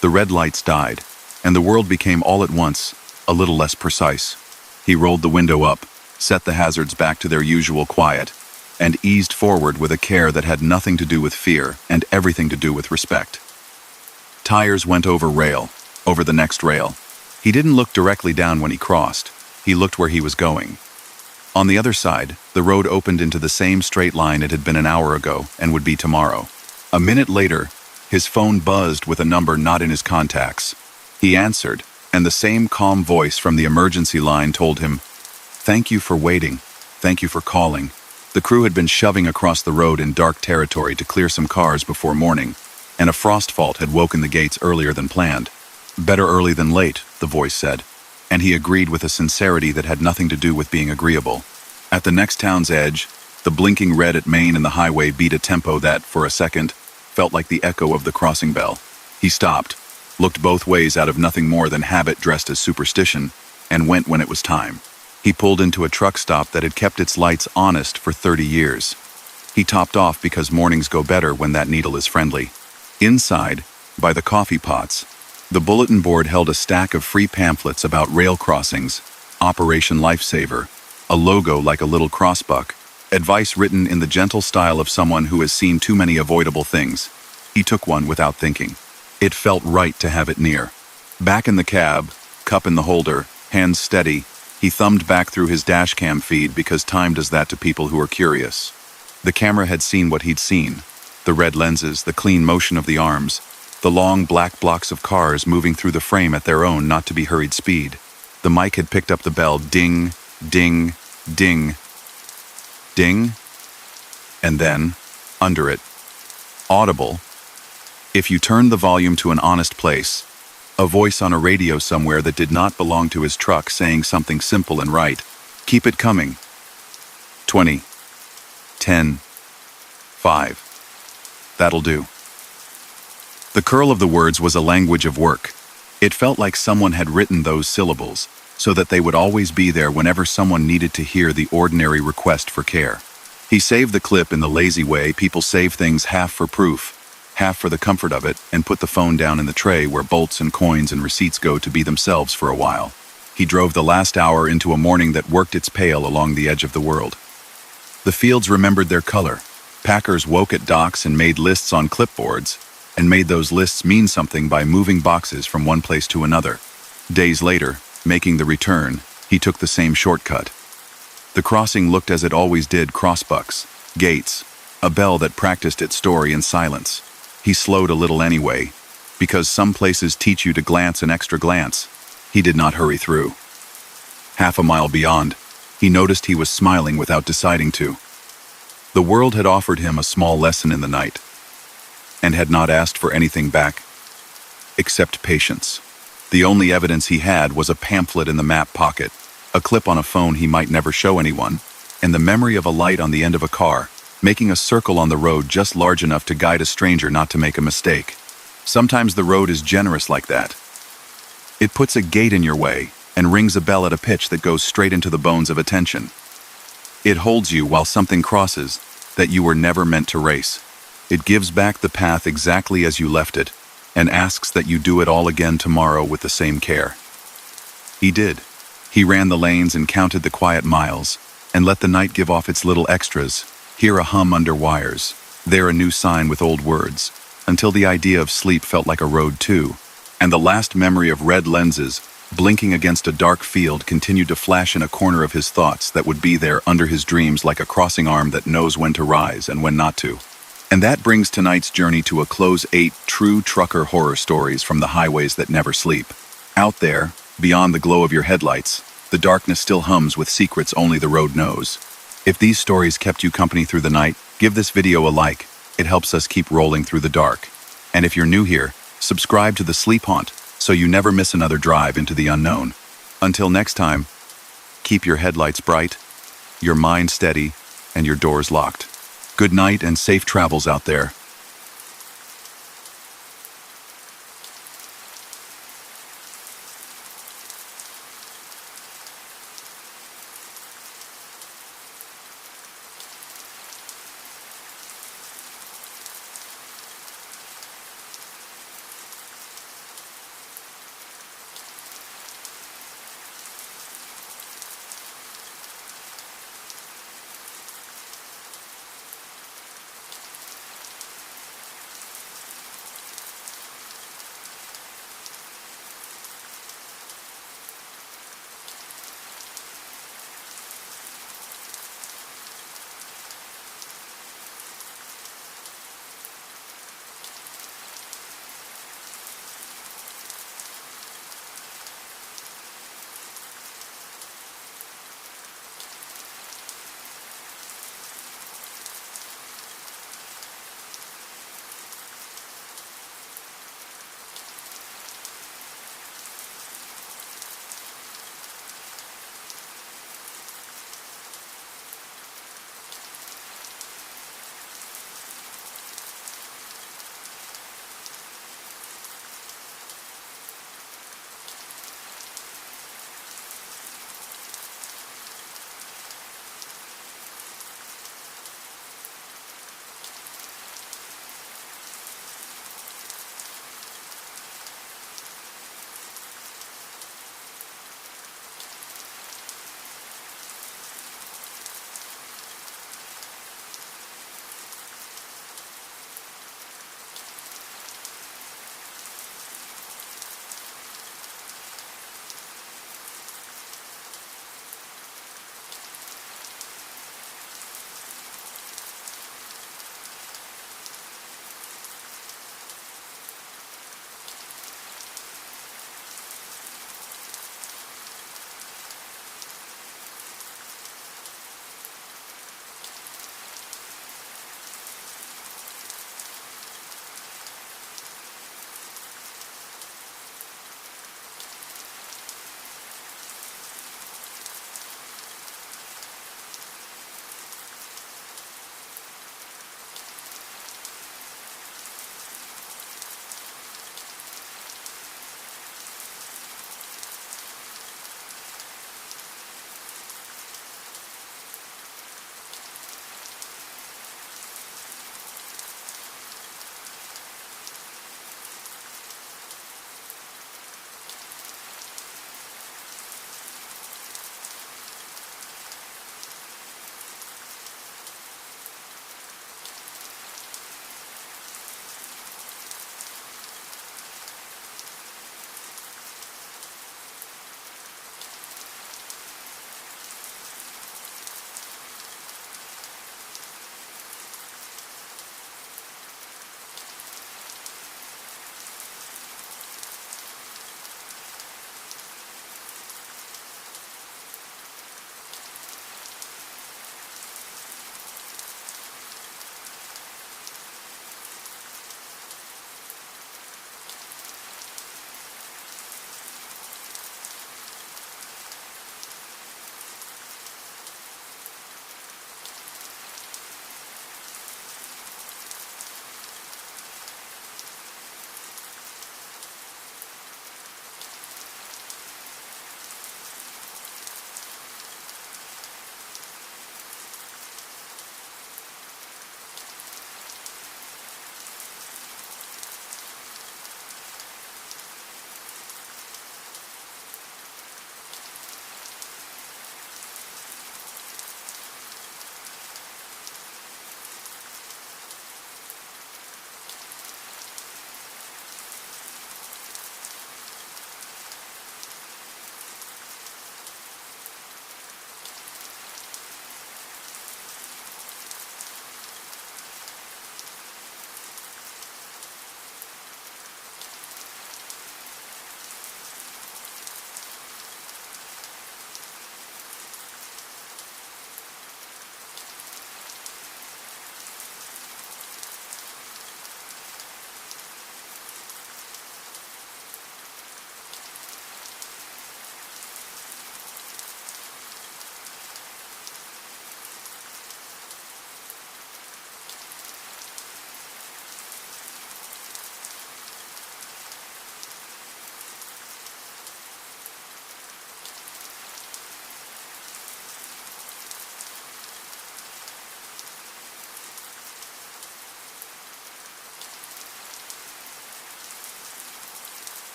The red lights died, and the world became all at once a little less precise. He rolled the window up, set the hazards back to their usual quiet, and eased forward with a care that had nothing to do with fear and everything to do with respect. Tires went over rail, over the next rail. He didn't look directly down when he crossed. He looked where he was going. On the other side, the road opened into the same straight line it had been an hour ago and would be tomorrow. A minute later, his phone buzzed with a number not in his contacts. He answered, and the same calm voice from the emergency line told him, "Thank you for waiting. Thank you for calling." The crew had been shoving across the road in dark territory to clear some cars before morning, and a frost fault had woken the gates earlier than planned. "Better early than late," the voice said, and he agreed with a sincerity that had nothing to do with being agreeable. At the next town's edge, the blinking red at Main and the highway beat a tempo that, for a second, felt like the echo of the crossing bell. He stopped, looked both ways out of nothing more than habit dressed as superstition, and went when it was time. He pulled into a truck stop that had kept its lights honest for 30 years. He topped off because mornings go better when that needle is friendly. Inside, by the coffee pots, the bulletin board held a stack of free pamphlets about rail crossings, Operation Lifesaver, a logo like a little crossbuck, advice written in the gentle style of someone who has seen too many avoidable things. He took one without thinking. It felt right to have it near. Back in the cab, cup in the holder, hands steady, he thumbed back through his dashcam feed because time does that to people who are curious. The camera had seen what he'd seen. The red lenses, the clean motion of the arms, the long black blocks of cars moving through the frame at their own not-to-be-hurried speed. The mic had picked up the bell ding, ding, ding, ding, and then, under it, audible, if you turned the volume to an honest place, a voice on a radio somewhere that did not belong to his truck saying something simple and right. Keep it coming. 20, 10, 5. That'll do. The curl of the words was a language of work. It felt like someone had written those syllables, so that they would always be there whenever someone needed to hear the ordinary request for care. He saved the clip in the lazy way people save things half for proof, half for the comfort of it, and put the phone down in the tray where bolts and coins and receipts go to be themselves for a while. He drove the last hour into a morning that worked its pail along the edge of the world. The fields remembered their color. Packers woke at docks and made lists on clipboards, and made those lists mean something by moving boxes from one place to another. Days later, making the return, he took the same shortcut. The crossing looked as it always did, crossbucks, gates, a bell that practiced its story in silence. He slowed a little anyway, because some places teach you to glance an extra glance. He did not hurry through. Half a mile beyond, he noticed he was smiling without deciding to. The world had offered him a small lesson in the night, and had not asked for anything back, except patience. The only evidence he had was a pamphlet in the map pocket, a clip on a phone he might never show anyone, and the memory of a light on the end of a car, making a circle on the road just large enough to guide a stranger not to make a mistake. Sometimes the road is generous like that. It puts a gate in your way and rings a bell at a pitch that goes straight into the bones of attention. It holds you while something crosses that you were never meant to race. It gives back the path exactly as you left it, and asks that you do it all again tomorrow with the same care. He did. He ran the lanes and counted the quiet miles, and let the night give off its little extras, hear a hum under wires, There a new sign with old words, until the idea of sleep felt like a road too, and the last memory of red lenses, blinking against a dark field, continued to flash in a corner of his thoughts that would be there under his dreams like a crossing arm that knows when to rise and when not to. And that brings tonight's journey to a close 8 true trucker horror stories from the highways that never sleep. Out there, beyond the glow of your headlights, the darkness still hums with secrets only the road knows. If these stories kept you company through the night, give this video a like. It helps us keep rolling through the dark. And if you're new here, subscribe to the Sleep Haunt so you never miss another drive into the unknown. Until next time, keep your headlights bright, your mind steady, and your doors locked. Good night and safe travels out there.